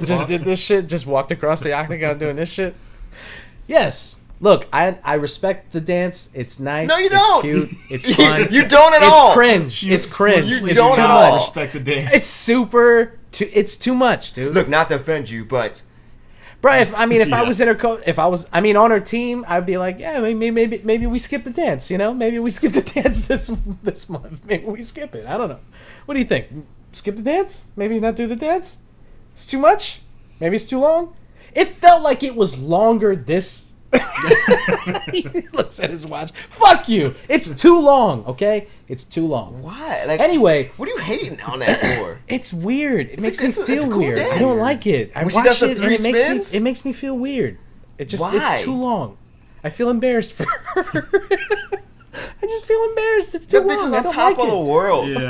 [SPEAKER 1] just did this shit. Just walked across the octagon doing this shit. Yes. Look, I respect the dance. It's nice.
[SPEAKER 3] No, you don't.
[SPEAKER 1] It's cute. It's fun.
[SPEAKER 3] You don't at all.
[SPEAKER 1] It's cringe. It's cringe.
[SPEAKER 3] you
[SPEAKER 1] It's
[SPEAKER 3] don't
[SPEAKER 1] too
[SPEAKER 3] at all.
[SPEAKER 1] much.
[SPEAKER 2] Respect the dance.
[SPEAKER 1] It's super. It's too much, dude.
[SPEAKER 3] Look, not to offend you, but
[SPEAKER 1] Bro, if I
[SPEAKER 2] Yeah.
[SPEAKER 1] was in her on her team, I'd be like, yeah, maybe we skip the dance, you know? Maybe we skip the dance this month. Maybe we skip it. I don't know. What do you think? Skip the dance? Maybe not do the dance? It's too much? Maybe it's too long? It felt like it was longer this. He looks at his watch. Fuck you. It's too long, okay? It's too long.
[SPEAKER 3] why? Like
[SPEAKER 1] Anyway,
[SPEAKER 3] what are you hating on that for?
[SPEAKER 1] it's weird. It makes me
[SPEAKER 3] it's a
[SPEAKER 1] feel
[SPEAKER 3] cool
[SPEAKER 1] weird. I
[SPEAKER 3] dance.
[SPEAKER 1] don't like it. I
[SPEAKER 3] When she
[SPEAKER 1] watch
[SPEAKER 3] does the
[SPEAKER 1] it and
[SPEAKER 3] three
[SPEAKER 1] it makes
[SPEAKER 3] spins?
[SPEAKER 1] me makes me feel weird. It's
[SPEAKER 3] Why?
[SPEAKER 1] too long. I feel embarrassed for her. I just feel embarrassed. It's too
[SPEAKER 3] That bitch
[SPEAKER 1] long.
[SPEAKER 3] is
[SPEAKER 1] I
[SPEAKER 3] on
[SPEAKER 1] don't
[SPEAKER 3] top
[SPEAKER 1] like
[SPEAKER 3] of
[SPEAKER 1] it.
[SPEAKER 3] the world.
[SPEAKER 2] Yeah.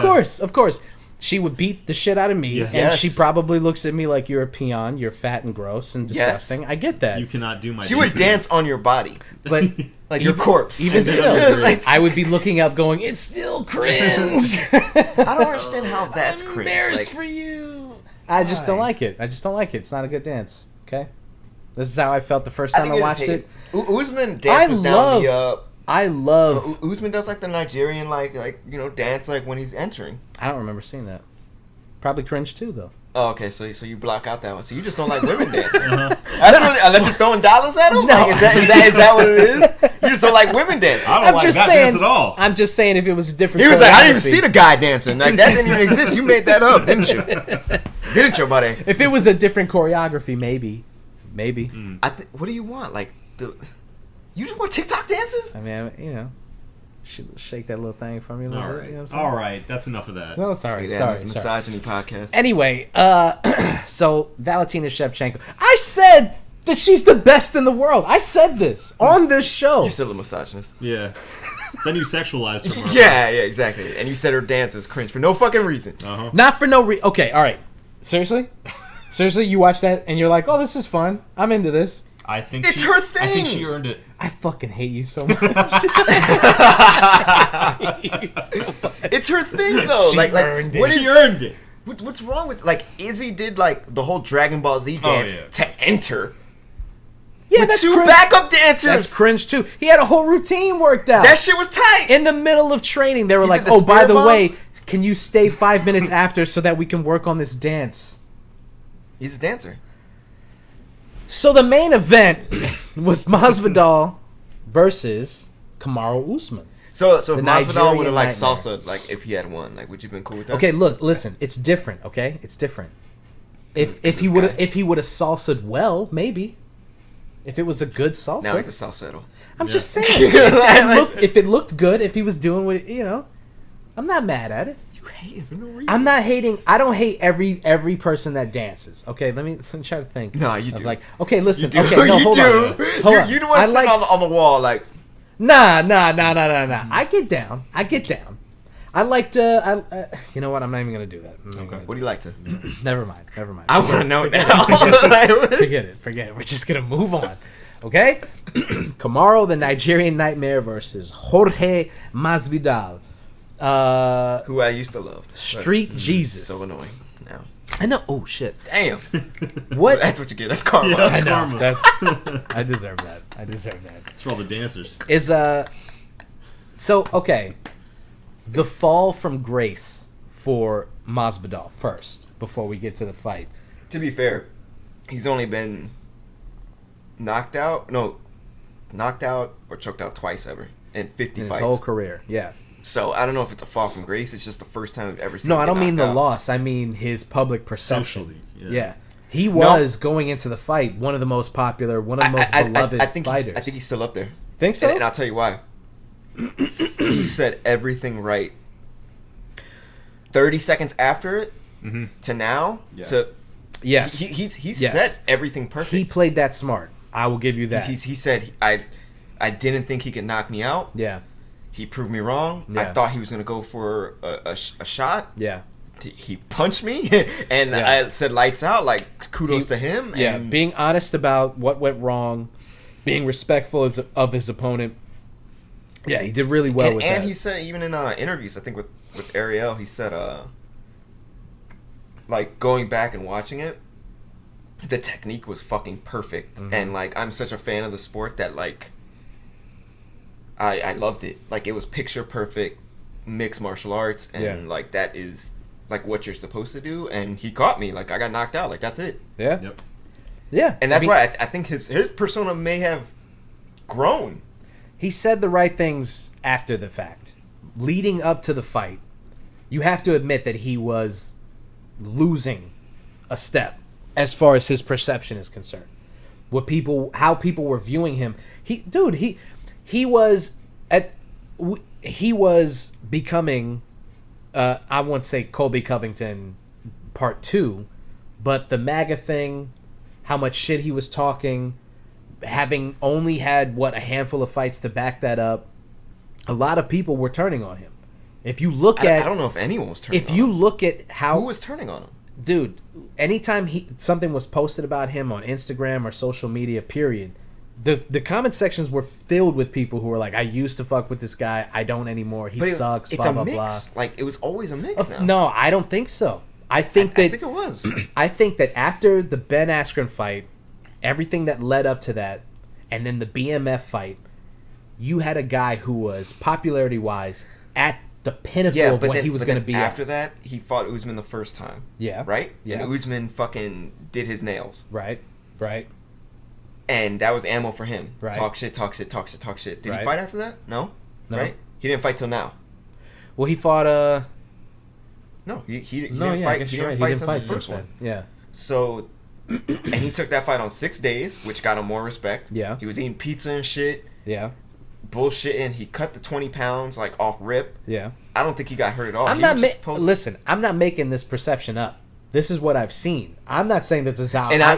[SPEAKER 1] Of course. She would beat the shit out of me,
[SPEAKER 2] Yeah.
[SPEAKER 1] and
[SPEAKER 3] Yes.
[SPEAKER 1] she probably looks at me like you're a peon, you're fat and gross and
[SPEAKER 3] Yes.
[SPEAKER 1] disgusting. I get that.
[SPEAKER 2] You cannot do my
[SPEAKER 3] She would
[SPEAKER 2] dancey
[SPEAKER 3] dance on your body,
[SPEAKER 1] But
[SPEAKER 3] like your corpse.
[SPEAKER 1] even
[SPEAKER 2] And then
[SPEAKER 1] still,
[SPEAKER 2] under
[SPEAKER 3] like,
[SPEAKER 1] I would be looking up going, it's still cringe.
[SPEAKER 3] I don't understand how that's
[SPEAKER 1] I'm
[SPEAKER 3] cringe.
[SPEAKER 1] embarrassed
[SPEAKER 3] Like,
[SPEAKER 1] for you. I just don't
[SPEAKER 3] Why?
[SPEAKER 1] like it. I just don't like it. It's not a good dance. Okay? This is how I felt the first time I
[SPEAKER 3] think
[SPEAKER 1] watched
[SPEAKER 3] you're
[SPEAKER 1] it.
[SPEAKER 3] just hating. Usman dances down the.
[SPEAKER 1] I love.
[SPEAKER 3] Usman does like the Nigerian dance like when he's entering.
[SPEAKER 1] I don't remember seeing that. Probably cringe too, though.
[SPEAKER 3] Oh, okay, so you block out that one. So you just don't like women dancing. That's what, unless you're throwing dollars at them.
[SPEAKER 1] No.
[SPEAKER 3] Like, is that what it is? You just don't like women dancing.
[SPEAKER 2] I don't
[SPEAKER 1] I'm
[SPEAKER 2] like
[SPEAKER 1] just
[SPEAKER 2] that
[SPEAKER 1] saying.
[SPEAKER 2] dance at all.
[SPEAKER 1] I'm just saying if it was a different.
[SPEAKER 3] He was like, I didn't even
[SPEAKER 1] choreography-
[SPEAKER 3] see the guy dancing. Like that didn't even exist. You made that up, didn't you? Didn't you, buddy?
[SPEAKER 1] If it was a different choreography, maybe.
[SPEAKER 3] What do you want? Like you just want TikTok dances?
[SPEAKER 1] I mean, you know, shake that little thing for me a little
[SPEAKER 2] All
[SPEAKER 1] bit.
[SPEAKER 2] right.
[SPEAKER 1] You know what I'm saying?
[SPEAKER 2] All right. That's enough of that.
[SPEAKER 1] No, sorry.
[SPEAKER 3] Hey,
[SPEAKER 1] Sorry.
[SPEAKER 3] this misogyny podcast.
[SPEAKER 1] Anyway, so Valentina Shevchenko. I said that she's the best in the world. I said this on this show.
[SPEAKER 3] You're still a misogynist.
[SPEAKER 2] Yeah. Then you sexualized her.
[SPEAKER 3] Yeah, exactly. And you said her dance is cringe for no fucking reason.
[SPEAKER 2] Uh-huh.
[SPEAKER 1] Not for no reason. Okay, all right. Seriously? Seriously, you watch that and you're like, oh, this is fun. I'm into this.
[SPEAKER 2] I think
[SPEAKER 3] It's her
[SPEAKER 2] I think
[SPEAKER 3] thing.
[SPEAKER 2] she earned it.
[SPEAKER 1] I fucking hate you so much.
[SPEAKER 3] It's her thing though.
[SPEAKER 1] She
[SPEAKER 3] like
[SPEAKER 1] earned it.
[SPEAKER 3] what
[SPEAKER 2] She
[SPEAKER 3] is
[SPEAKER 2] earned it.
[SPEAKER 3] what's wrong with like Izzy did like the whole Dragon Ball Z dance
[SPEAKER 2] yeah.
[SPEAKER 3] to enter
[SPEAKER 1] Yeah,
[SPEAKER 3] with
[SPEAKER 1] that's
[SPEAKER 3] two
[SPEAKER 1] cringe.
[SPEAKER 3] backup dancers.
[SPEAKER 1] That's cringe too. He had a whole routine worked out.
[SPEAKER 3] That shit was tight.
[SPEAKER 1] In the middle of training, they were like,
[SPEAKER 3] did the
[SPEAKER 1] "Oh, by
[SPEAKER 3] spirit
[SPEAKER 1] the
[SPEAKER 3] bomb?
[SPEAKER 1] way, can you stay 5 minutes after so that we can work on this dance?"
[SPEAKER 3] He's a dancer.
[SPEAKER 1] So the main event was Masvidal versus Kamaru Usman.
[SPEAKER 3] So if
[SPEAKER 1] The
[SPEAKER 3] Masvidal
[SPEAKER 1] Nigerian
[SPEAKER 3] would have liked
[SPEAKER 1] nightmare.
[SPEAKER 3] salsa, like if he had won, like would you have been cool with that?
[SPEAKER 1] Okay, look, listen, it's different. Okay, it's different. If
[SPEAKER 3] this
[SPEAKER 1] he would
[SPEAKER 3] guy.
[SPEAKER 1] if he would have salsa'd well, maybe. If it was a good salsa,
[SPEAKER 3] Now he's a salsero.
[SPEAKER 1] I'm just saying. If it looked good, if he was doing what I'm not mad at it.
[SPEAKER 3] You hate him for no reason.
[SPEAKER 1] I'm not hating. I don't hate every person that dances. Okay, let me try to think.
[SPEAKER 3] No, you
[SPEAKER 1] of
[SPEAKER 3] do.
[SPEAKER 1] Like, okay, listen.
[SPEAKER 3] You do.
[SPEAKER 1] Okay, no,
[SPEAKER 3] You
[SPEAKER 1] hold
[SPEAKER 3] do.
[SPEAKER 1] on. Hold on.
[SPEAKER 3] You the one
[SPEAKER 1] I
[SPEAKER 3] sitting
[SPEAKER 1] liked-
[SPEAKER 3] on the wall, like.
[SPEAKER 1] Nah. I get down. I liked. You know what? I'm not even gonna do that.
[SPEAKER 2] Okay.
[SPEAKER 3] What do you like to?
[SPEAKER 1] Never mind.
[SPEAKER 3] I want to know now.
[SPEAKER 1] Forget it. We're just gonna move on. Okay? Kamaru, the Nigerian Nightmare versus Jorge Masvidal.
[SPEAKER 3] Who I used to love.
[SPEAKER 1] Street Jesus.
[SPEAKER 3] So annoying now.
[SPEAKER 1] I know. Oh shit.
[SPEAKER 3] Damn.
[SPEAKER 1] What?
[SPEAKER 3] That's what you get. That's karma.
[SPEAKER 2] Yeah.
[SPEAKER 1] I know.
[SPEAKER 2] karma.
[SPEAKER 1] I deserve that.
[SPEAKER 2] It's for all the dancers.
[SPEAKER 1] Is so okay. The fall from grace for Masvidal first before we get to the fight.
[SPEAKER 3] To be fair, he's only been knocked out or choked out twice ever in 50
[SPEAKER 1] In his
[SPEAKER 3] fights.
[SPEAKER 1] whole career. Yeah.
[SPEAKER 3] So I don't know if it's a fall from grace. It's just the first time I've ever seen.
[SPEAKER 1] No,
[SPEAKER 3] him
[SPEAKER 1] I don't
[SPEAKER 3] get
[SPEAKER 1] mean the
[SPEAKER 3] knocked out.
[SPEAKER 1] loss. I mean his public perception.
[SPEAKER 2] Socially,
[SPEAKER 1] Yeah. He was going into the fight one of the most popular, one of the most beloved
[SPEAKER 3] I think
[SPEAKER 1] fighters.
[SPEAKER 3] I think he's still up there.
[SPEAKER 1] Think so?
[SPEAKER 3] And I'll tell you why. He said everything right. 30 seconds after it to now to
[SPEAKER 1] yes.
[SPEAKER 3] he
[SPEAKER 1] Yes.
[SPEAKER 3] said everything perfect.
[SPEAKER 1] He played that smart. I will give you that.
[SPEAKER 3] He said I didn't think he could knock me out.
[SPEAKER 1] Yeah.
[SPEAKER 3] He proved me wrong.
[SPEAKER 1] Yeah.
[SPEAKER 3] I thought he was gonna go for a shot.
[SPEAKER 1] Yeah.
[SPEAKER 3] He punched me, and
[SPEAKER 1] Yeah.
[SPEAKER 3] I said lights out. Like kudos to him.
[SPEAKER 1] Yeah.
[SPEAKER 3] And
[SPEAKER 1] Being honest about what went wrong, being respectful of his opponent. Yeah, he did really well with that.
[SPEAKER 3] And he said even in interviews, I think with Ariel, he said like going back and watching it, the technique was fucking perfect. And like I'm such a fan of the sport that like I loved it. Like it was picture perfect mixed martial arts, and like that is like what you're supposed to do. And he caught me. Like I got knocked out. Like that's it.
[SPEAKER 1] Yeah.
[SPEAKER 2] Yep.
[SPEAKER 1] Yeah.
[SPEAKER 3] And that's why I think his persona may have grown.
[SPEAKER 1] He said the right things after the fact. Leading up to the fight, you have to admit that he was losing a step as far as his perception is concerned. How people were viewing him. He was becoming I won't say Colby Covington part 2, but the MAGA thing, how much shit he was talking, having only had a handful of fights to back that up, a lot of people were turning on him. If you look
[SPEAKER 3] I don't know if anyone was turning.
[SPEAKER 1] if you look at how
[SPEAKER 3] who was turning on him,
[SPEAKER 1] dude, anytime something was posted about him on Instagram or social media, period, the comment sections were filled with people who were like, I used to fuck with this guy, I don't anymore, he sucks,
[SPEAKER 3] it's
[SPEAKER 1] blah
[SPEAKER 3] a
[SPEAKER 1] blah
[SPEAKER 3] mix.
[SPEAKER 1] blah.
[SPEAKER 3] Like it was always a mix. Now.
[SPEAKER 1] No, I don't think so. I think
[SPEAKER 3] I think it was.
[SPEAKER 1] I think that after the Ben Askren fight, everything that led up to that, and then the BMF fight, you had a guy who was popularity-wise at the pinnacle of what he was going to be
[SPEAKER 3] after
[SPEAKER 1] at.
[SPEAKER 3] that, he fought Usman the first time.
[SPEAKER 1] Yeah.
[SPEAKER 3] Right?
[SPEAKER 1] Yeah.
[SPEAKER 3] And Usman fucking did his nails.
[SPEAKER 1] Right.
[SPEAKER 3] And that was ammo for him.
[SPEAKER 1] Right.
[SPEAKER 3] Talk shit. Did
[SPEAKER 1] Right.
[SPEAKER 3] he fight after that? No?
[SPEAKER 1] No.
[SPEAKER 3] Right? He didn't fight till now.
[SPEAKER 1] Well, he fought
[SPEAKER 3] No, he didn't
[SPEAKER 1] no, yeah, I
[SPEAKER 3] fight.
[SPEAKER 1] guess
[SPEAKER 3] He
[SPEAKER 1] you're right.
[SPEAKER 3] didn't
[SPEAKER 1] He
[SPEAKER 3] fight
[SPEAKER 1] didn't
[SPEAKER 3] since
[SPEAKER 1] fight
[SPEAKER 3] the
[SPEAKER 1] since
[SPEAKER 3] first one.
[SPEAKER 1] then. Yeah.
[SPEAKER 3] So, and he took that fight on 6 days, which got him more respect.
[SPEAKER 1] Yeah.
[SPEAKER 3] He was eating pizza and shit,
[SPEAKER 1] Yeah.
[SPEAKER 3] bullshitting. He cut the 20 pounds like off rip.
[SPEAKER 1] Yeah.
[SPEAKER 3] I don't think he got hurt at all.
[SPEAKER 1] I'm
[SPEAKER 3] He
[SPEAKER 1] not
[SPEAKER 3] was just posting-
[SPEAKER 1] listen, I'm not making this perception up. This is what I've seen. I'm not saying that this is how
[SPEAKER 3] And
[SPEAKER 1] I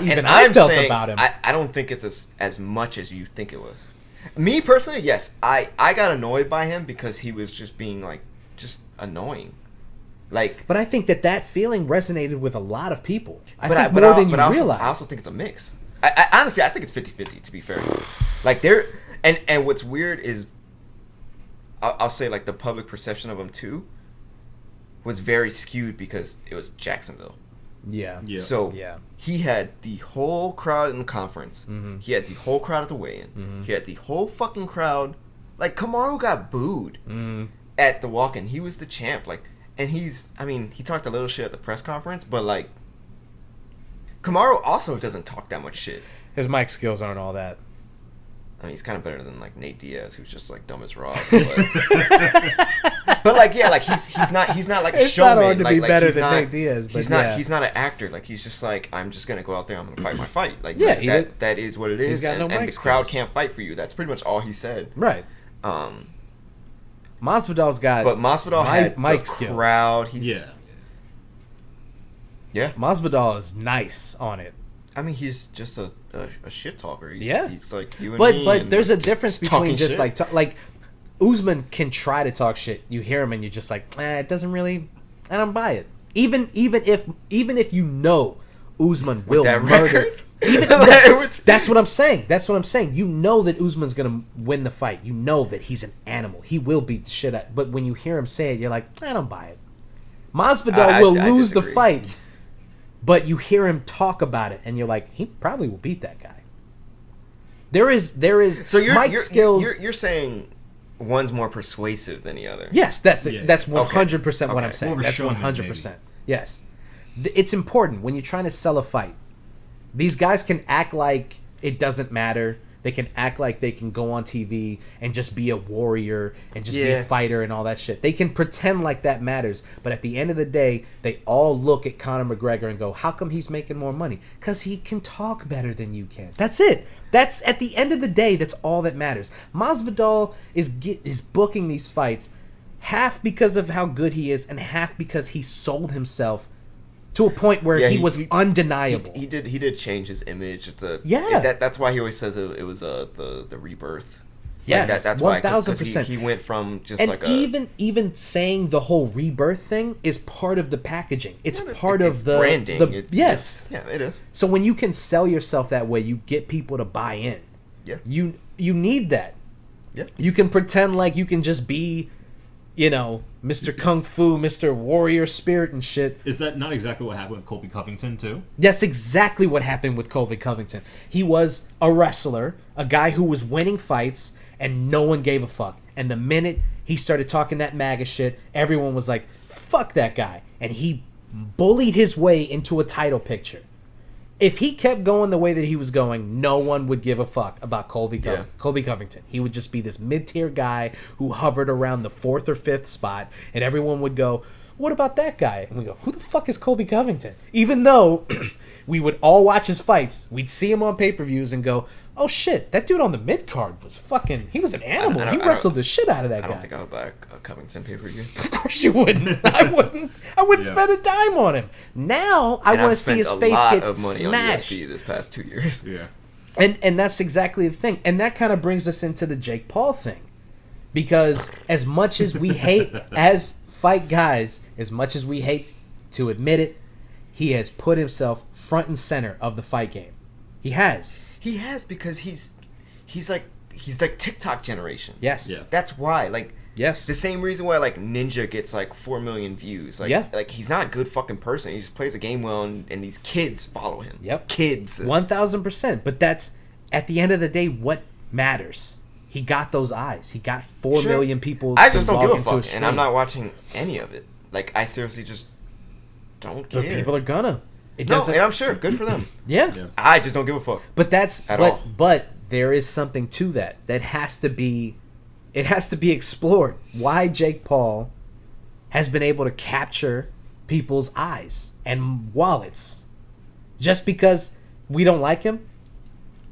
[SPEAKER 1] felt
[SPEAKER 3] saying,
[SPEAKER 1] about him.
[SPEAKER 3] I don't think it's as much as you think it was. Me personally, yes, I got annoyed by him because he was just being like just annoying. Like,
[SPEAKER 1] but I think that feeling resonated with a lot of people. I
[SPEAKER 3] but
[SPEAKER 1] think
[SPEAKER 3] but
[SPEAKER 1] more
[SPEAKER 3] I-
[SPEAKER 1] than you
[SPEAKER 3] but I also,
[SPEAKER 1] realize.
[SPEAKER 3] I also think it's a mix. I honestly, I think it's 50-50, to be fair. Like there, and what's weird is, I'll say like the public perception of him too was very skewed because it was Jacksonville.
[SPEAKER 1] Yeah.
[SPEAKER 2] Yeah.
[SPEAKER 3] So
[SPEAKER 1] Yeah.
[SPEAKER 3] he had the whole crowd in the conference.
[SPEAKER 1] Mm-hmm.
[SPEAKER 3] He had the whole crowd at the weigh-in. He had the whole fucking crowd. Like Kamaru got booed at the walk-in. He was the champ. Like, and he talked a little shit at the press conference, but like Kamaru also doesn't talk that much shit.
[SPEAKER 1] His mic skills aren't all that.
[SPEAKER 3] I mean, he's kind of better than like Nate Diaz, who's just like dumb as rock. But like, yeah, like he's not like a
[SPEAKER 1] It's
[SPEAKER 3] showman.
[SPEAKER 1] not hard to be
[SPEAKER 3] like,
[SPEAKER 1] better
[SPEAKER 3] he's
[SPEAKER 1] than
[SPEAKER 3] not,
[SPEAKER 1] Nate Diaz, but
[SPEAKER 3] he's not an actor. Like he's just like, I'm just gonna go out there, I'm gonna fight my fight. Like
[SPEAKER 1] Yeah,
[SPEAKER 3] that is what it is.
[SPEAKER 1] got no
[SPEAKER 3] and
[SPEAKER 1] mic
[SPEAKER 3] the crowd
[SPEAKER 1] skills.
[SPEAKER 3] can't fight for you. That's pretty much all he said.
[SPEAKER 1] Right. Masvidal's got
[SPEAKER 3] But Masvidal had
[SPEAKER 1] mic
[SPEAKER 3] the
[SPEAKER 1] skills.
[SPEAKER 3] crowd.
[SPEAKER 2] Yeah.
[SPEAKER 1] Masvidal is nice on it.
[SPEAKER 3] I mean, he's just a shit talker. He's like you and me.
[SPEAKER 1] But there's a
[SPEAKER 3] just
[SPEAKER 1] difference
[SPEAKER 3] talking
[SPEAKER 1] between just
[SPEAKER 3] shit.
[SPEAKER 1] like Usman can try to talk shit. You hear him and you're just like, it doesn't really. I don't buy it. Even if you know Usman will
[SPEAKER 3] that
[SPEAKER 1] murder.
[SPEAKER 3] record?
[SPEAKER 1] That's what I'm saying. That's what I'm saying. You know that Usman's gonna win the fight. You know that he's an animal. He will beat the shit out. But when you hear him say it, you're like, I don't buy it. Masvidal will lose the
[SPEAKER 3] disagree.
[SPEAKER 1] fight, but you hear him talk about it, and you're like, he probably will beat that guy. There is.
[SPEAKER 3] So
[SPEAKER 1] skills.
[SPEAKER 3] You're saying one's more persuasive than the other.
[SPEAKER 1] Yes, that's
[SPEAKER 2] Yeah.
[SPEAKER 1] that's 100% what
[SPEAKER 3] Okay.
[SPEAKER 1] I'm saying.
[SPEAKER 2] More of a
[SPEAKER 1] That's
[SPEAKER 2] showman,
[SPEAKER 1] 100%. Yes, it's important when you're trying to sell a fight. These guys can act like it doesn't matter. They can act like they can go on TV and just be a warrior and just be a fighter and all that shit. They can pretend like that matters, but at the end of the day, they all look at Conor McGregor and go, "How come he's making more money? Because he can talk better than you can." That's it. That's at the end of the day. That's all that matters. Masvidal is booking these fights half because of how good he is, and half because he sold himself to a point where he was undeniable.
[SPEAKER 3] He did change his image.
[SPEAKER 1] Yeah.
[SPEAKER 3] That's why he always says it was the rebirth.
[SPEAKER 1] Yes,
[SPEAKER 3] like that's why
[SPEAKER 1] 1000%.
[SPEAKER 3] he went from just
[SPEAKER 1] And
[SPEAKER 3] like
[SPEAKER 1] even saying the whole rebirth thing is part of the packaging. It's part
[SPEAKER 3] it's
[SPEAKER 1] of the
[SPEAKER 3] branding.
[SPEAKER 1] Yes.
[SPEAKER 3] Yeah, it is.
[SPEAKER 1] So when you can sell yourself that way, you get people to buy in.
[SPEAKER 3] Yeah.
[SPEAKER 1] You need that.
[SPEAKER 3] Yeah.
[SPEAKER 1] You can pretend like you can just be, Mr. Kung Fu, Mr. Warrior Spirit and shit.
[SPEAKER 2] Is that not exactly what happened with Colby Covington too?
[SPEAKER 1] That's exactly what happened with Colby Covington. He was a wrestler, a guy who was winning fights, and no one gave a fuck. And the minute he started talking that MAGA shit, everyone was like, fuck that guy. And he bullied his way into a title picture. If he kept going the way that he was going, no one would give a fuck about Colby Covington. He would just be this mid-tier guy who hovered around the 4th or 5th spot, and everyone would go, what about that guy? And we go, who the fuck is Colby Covington? Even though we would all watch his fights, we'd see him on pay-per-views and go, oh shit, that dude on the mid-card was he was an animal. He wrestled the shit out of that guy.
[SPEAKER 3] I don't think I would buy a Covington pay-per-view.
[SPEAKER 1] Of course you wouldn't. I wouldn't spend a dime on him. Now I want to see his face get
[SPEAKER 3] a lot of money
[SPEAKER 1] smashed.
[SPEAKER 3] on UFC this past 2 years.
[SPEAKER 2] Yeah.
[SPEAKER 1] And that's exactly the thing. And that kind of brings us into the Jake Paul thing. Because as much as we hate as fight guys, as much as we hate to admit it, he has put himself front and center of the fight game. He has.
[SPEAKER 3] He has, because he's like TikTok generation.
[SPEAKER 1] Yes.
[SPEAKER 2] Yeah.
[SPEAKER 3] That's why. Like,
[SPEAKER 1] Yes.
[SPEAKER 3] the same reason why like Ninja gets like 4 million views. Like,
[SPEAKER 1] Yeah.
[SPEAKER 3] like he's not a good fucking person. He just plays the game well, and these kids follow him.
[SPEAKER 1] Yep.
[SPEAKER 3] Kids.
[SPEAKER 1] 1000%. But that's at the end of the day what matters. He got those eyes. He got 4 million people.
[SPEAKER 3] I just don't
[SPEAKER 1] log
[SPEAKER 3] give a
[SPEAKER 1] into
[SPEAKER 3] fuck,
[SPEAKER 1] his
[SPEAKER 3] and I'm
[SPEAKER 1] stream.
[SPEAKER 3] not watching any of it. Like, I seriously just don't care.
[SPEAKER 1] But people are gonna. It
[SPEAKER 3] no,
[SPEAKER 1] doesn't.
[SPEAKER 3] and I'm sure good for them.
[SPEAKER 1] Yeah.
[SPEAKER 2] Yeah.
[SPEAKER 3] I just don't give a fuck.
[SPEAKER 1] But that's
[SPEAKER 3] At all.
[SPEAKER 1] But there is something to that. That has to be. It has to be explored. Why Jake Paul has been able to capture people's eyes and wallets, just because we don't like him.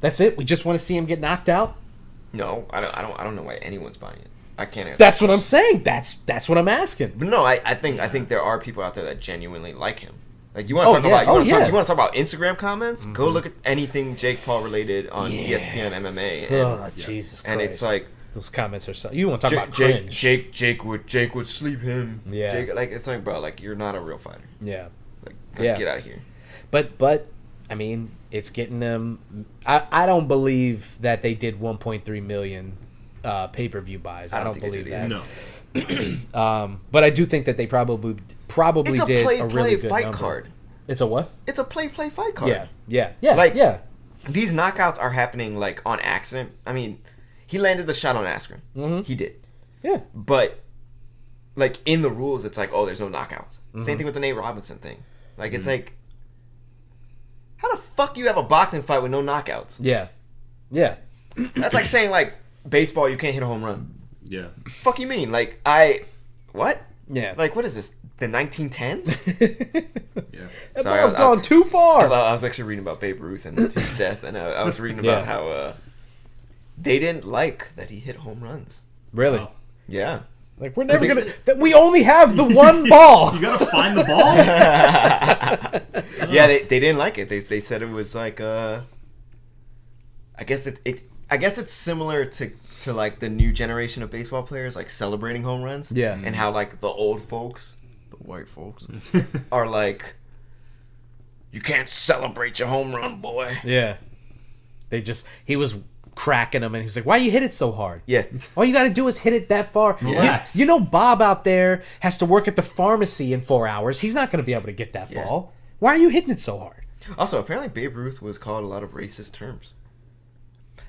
[SPEAKER 1] That's it. We just want to see him get knocked out.
[SPEAKER 3] No, I don't know why anyone's buying it. I can't answer.
[SPEAKER 1] That's what I'm saying. That's what I'm asking.
[SPEAKER 3] But no, I think there are people out there that genuinely like him. Like, you want to talk about you want to talk about Instagram comments?
[SPEAKER 2] Mm-hmm.
[SPEAKER 3] Go look at anything Jake Paul related on ESPN MMA. And,
[SPEAKER 1] Oh, Jesus Christ.
[SPEAKER 3] and it's like,
[SPEAKER 1] those comments are so. You want to talk about cringe?
[SPEAKER 3] Jake would sleep him.
[SPEAKER 1] Yeah.
[SPEAKER 3] Jake, like, it's like, bro, like, you're not a real fighter.
[SPEAKER 1] Yeah.
[SPEAKER 3] Like,
[SPEAKER 1] Yeah.
[SPEAKER 3] get out of here.
[SPEAKER 1] But I mean, it's getting them. I don't believe that they did 1.3 million pay-per-view buys. I don't
[SPEAKER 3] think they
[SPEAKER 1] believe
[SPEAKER 3] did
[SPEAKER 1] that.
[SPEAKER 2] No.
[SPEAKER 1] But I do think that they probably
[SPEAKER 3] It's a
[SPEAKER 1] did
[SPEAKER 3] play
[SPEAKER 1] a really good
[SPEAKER 3] fight
[SPEAKER 1] number.
[SPEAKER 3] card.
[SPEAKER 1] It's a what?
[SPEAKER 3] It's a play fight card.
[SPEAKER 1] Yeah.
[SPEAKER 3] Like,
[SPEAKER 1] yeah.
[SPEAKER 3] These knockouts are happening like on accident. I mean, he landed the shot on Askren.
[SPEAKER 1] Mm-hmm.
[SPEAKER 3] He did.
[SPEAKER 1] Yeah.
[SPEAKER 3] But like, in the rules, it's like, oh, there's no knockouts.
[SPEAKER 1] Mm-hmm.
[SPEAKER 3] Same thing with the Nate Robinson thing. Like, it's like, how the fuck you have a boxing fight with no knockouts?
[SPEAKER 1] Yeah.
[SPEAKER 3] That's like saying like baseball, you can't hit a home run.
[SPEAKER 2] Yeah.
[SPEAKER 3] Fuck you mean? Like what?
[SPEAKER 1] Yeah.
[SPEAKER 3] Like what is this? The 1910s?
[SPEAKER 2] Yeah.
[SPEAKER 1] That
[SPEAKER 3] Sorry,
[SPEAKER 1] ball's
[SPEAKER 3] I
[SPEAKER 1] gone too far.
[SPEAKER 3] I was actually reading about Babe Ruth and his death, and I was reading about how they didn't like that he hit home runs.
[SPEAKER 1] Really?
[SPEAKER 2] Wow.
[SPEAKER 3] Yeah.
[SPEAKER 1] Like we're never gonna. That we only have the one ball.
[SPEAKER 2] You gotta find the ball.
[SPEAKER 3] Yeah, they didn't like it. They said it was like I guess it's similar to like the new generation of baseball players like celebrating home runs.
[SPEAKER 1] Yeah.
[SPEAKER 3] And how like the old folks, the white folks, are like, you can't celebrate your home run, boy.
[SPEAKER 1] Yeah. He was cracking him, and he was like, "Why you hit it so hard?
[SPEAKER 3] Yeah.
[SPEAKER 1] All you got to do is hit it that far.
[SPEAKER 2] Relax.
[SPEAKER 1] You know, Bob out there has to work at the pharmacy in 4 hours. He's not going to be able to get that ball. Why are you hitting it so hard?"
[SPEAKER 3] Also, apparently Babe Ruth was called a lot of racist terms.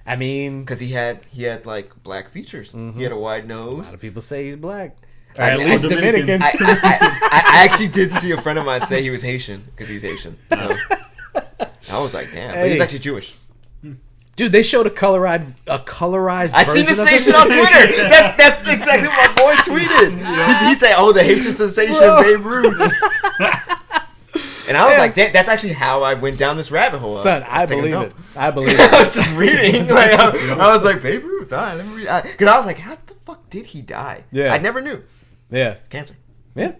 [SPEAKER 1] I mean,
[SPEAKER 3] Because he had like black features. He had a wide
[SPEAKER 1] a
[SPEAKER 3] nose.
[SPEAKER 1] lot of people say he's black. Or
[SPEAKER 3] I
[SPEAKER 1] at
[SPEAKER 3] mean,
[SPEAKER 1] least
[SPEAKER 2] Dominican.
[SPEAKER 1] Dominican.
[SPEAKER 3] I actually did see a friend of mine say he was Haitian because he's Haitian. So I was like, damn. But he's
[SPEAKER 1] Hey.
[SPEAKER 3] actually Jewish.
[SPEAKER 1] Dude, they showed a colorized
[SPEAKER 3] I seen the
[SPEAKER 1] version of
[SPEAKER 3] same
[SPEAKER 1] it.
[SPEAKER 3] shit on Twitter. That's exactly what my boy tweeted. He said, "Oh, the Haitian sensation,
[SPEAKER 1] Whoa.
[SPEAKER 3] Babe Ruth." And I was like, that's actually how I went down this rabbit hole.
[SPEAKER 1] Son, I
[SPEAKER 3] was taking a
[SPEAKER 1] believe
[SPEAKER 3] dump.
[SPEAKER 1] it. I believe
[SPEAKER 3] I
[SPEAKER 1] it.
[SPEAKER 3] was just reading. Like, I was like, Babe Ruth. All right, let me read. Because I was like, how the fuck did he die?
[SPEAKER 1] Yeah.
[SPEAKER 3] I never knew.
[SPEAKER 1] Yeah.
[SPEAKER 3] Cancer.
[SPEAKER 1] Yeah.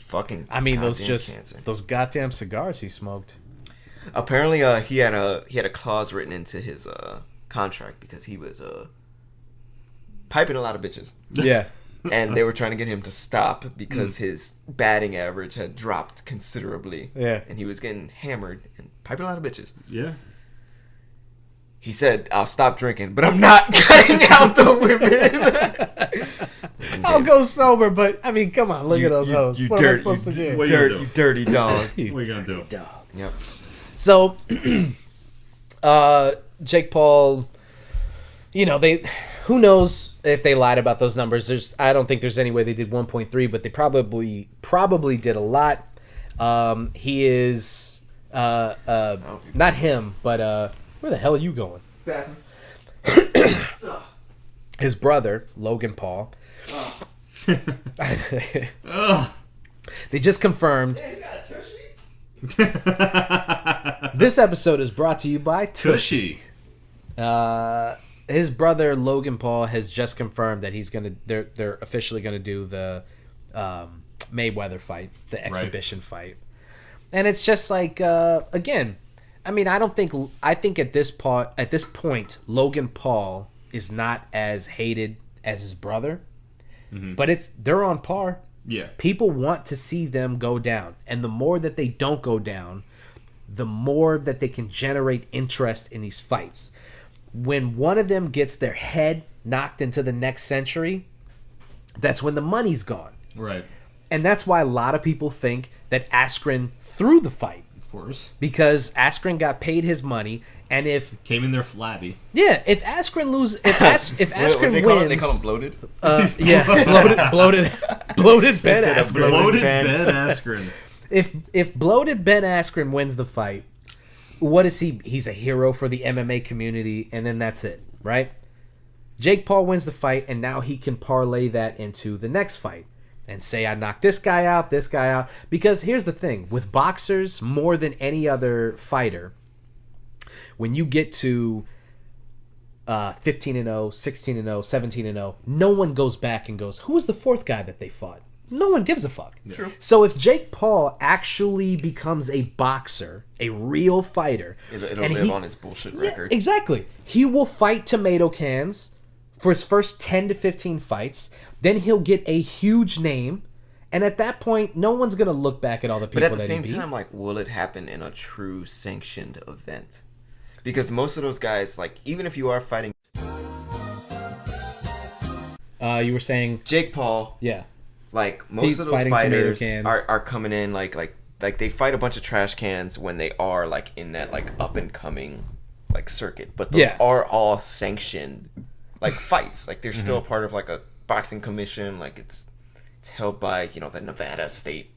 [SPEAKER 3] Fucking.
[SPEAKER 1] I mean, those
[SPEAKER 3] goddamn cancer.
[SPEAKER 1] those goddamn cigars he smoked.
[SPEAKER 3] Apparently, he had a clause written into his contract because he was piping a lot of bitches,
[SPEAKER 1] Yeah.
[SPEAKER 3] and they were trying to get him to stop because his batting average had dropped considerably.
[SPEAKER 1] Yeah.
[SPEAKER 3] And he was getting hammered and piping a lot of bitches.
[SPEAKER 2] Yeah.
[SPEAKER 3] He said, "I'll stop drinking, but I'm not cutting out the women."
[SPEAKER 1] I'll go sober, but I mean, come on, look at those hoes.
[SPEAKER 3] you
[SPEAKER 1] What am I
[SPEAKER 3] dirt-
[SPEAKER 1] supposed to do?
[SPEAKER 2] What are you gonna do?
[SPEAKER 3] Dirty dog.
[SPEAKER 2] What are you gonna do?
[SPEAKER 3] Yep.
[SPEAKER 1] So, Jake Paul, you know, who knows if they lied about those numbers. I don't think there's any way they did 1.3, but they probably did a lot. He is not him, but where the hell are you going? His brother, Logan Paul. They just confirmed. This episode is brought to you by
[SPEAKER 2] Tushy.
[SPEAKER 1] His brother Logan Paul has just confirmed that they're officially gonna do the Mayweather fight, the exhibition fight, and it's just like again, I mean, I think at this point Logan Paul is not as hated as his brother, but they're on par.
[SPEAKER 2] Yeah.
[SPEAKER 1] People want to see them go down, and the more that they don't go down, the more that they can generate interest in these fights. When one of them gets their head knocked into the next century, that's when the money's gone.
[SPEAKER 2] Right.
[SPEAKER 1] And that's why a lot of people think that Askren threw the fight,
[SPEAKER 2] Of course.
[SPEAKER 1] because Askren got paid his money, and if
[SPEAKER 2] Came in there flabby.
[SPEAKER 1] Askren
[SPEAKER 3] What they
[SPEAKER 1] wins,
[SPEAKER 3] they call him bloated.
[SPEAKER 1] bloated Ben
[SPEAKER 3] Instead of
[SPEAKER 1] Askren.
[SPEAKER 2] Bloated
[SPEAKER 3] Ben.
[SPEAKER 2] Ben Askren.
[SPEAKER 1] If bloated Ben Askren wins the fight, what is he? He's a hero for the MMA community, and then that's it, right? Jake Paul wins the fight, and now he can parlay that into the next fight and say, I knocked this guy out. Because here's the thing. With boxers, more than any other fighter, when you get to 15-0, 16-0, 17-0, no one goes back and goes, who was the fourth guy that they fought? No one gives a fuck.
[SPEAKER 3] True.
[SPEAKER 1] So if Jake Paul actually becomes a boxer, a real fighter,
[SPEAKER 3] It'll
[SPEAKER 1] and
[SPEAKER 3] live on his bullshit record.
[SPEAKER 1] Exactly. He will fight tomato cans for his first 10 to 15 fights. Then he'll get a huge name. And at that point, no one's going to look back at all the people
[SPEAKER 3] But at the
[SPEAKER 1] that
[SPEAKER 3] same
[SPEAKER 1] he beat.
[SPEAKER 3] time, like, will it happen in a true sanctioned event? Because most of those guys, like, even if you are fighting
[SPEAKER 1] You were saying,
[SPEAKER 3] Jake Paul,
[SPEAKER 1] yeah.
[SPEAKER 3] like, most
[SPEAKER 1] He's
[SPEAKER 3] of those
[SPEAKER 1] fighting tomato
[SPEAKER 3] fighters
[SPEAKER 1] cans.
[SPEAKER 3] are coming in like they fight a bunch of trash cans when they are like in that like up and coming like circuit. But those
[SPEAKER 1] Yeah.
[SPEAKER 3] are all sanctioned like fights. Like they're
[SPEAKER 1] Mm-hmm.
[SPEAKER 3] still a part of like a boxing commission. Like it's held by, you know, the Nevada state.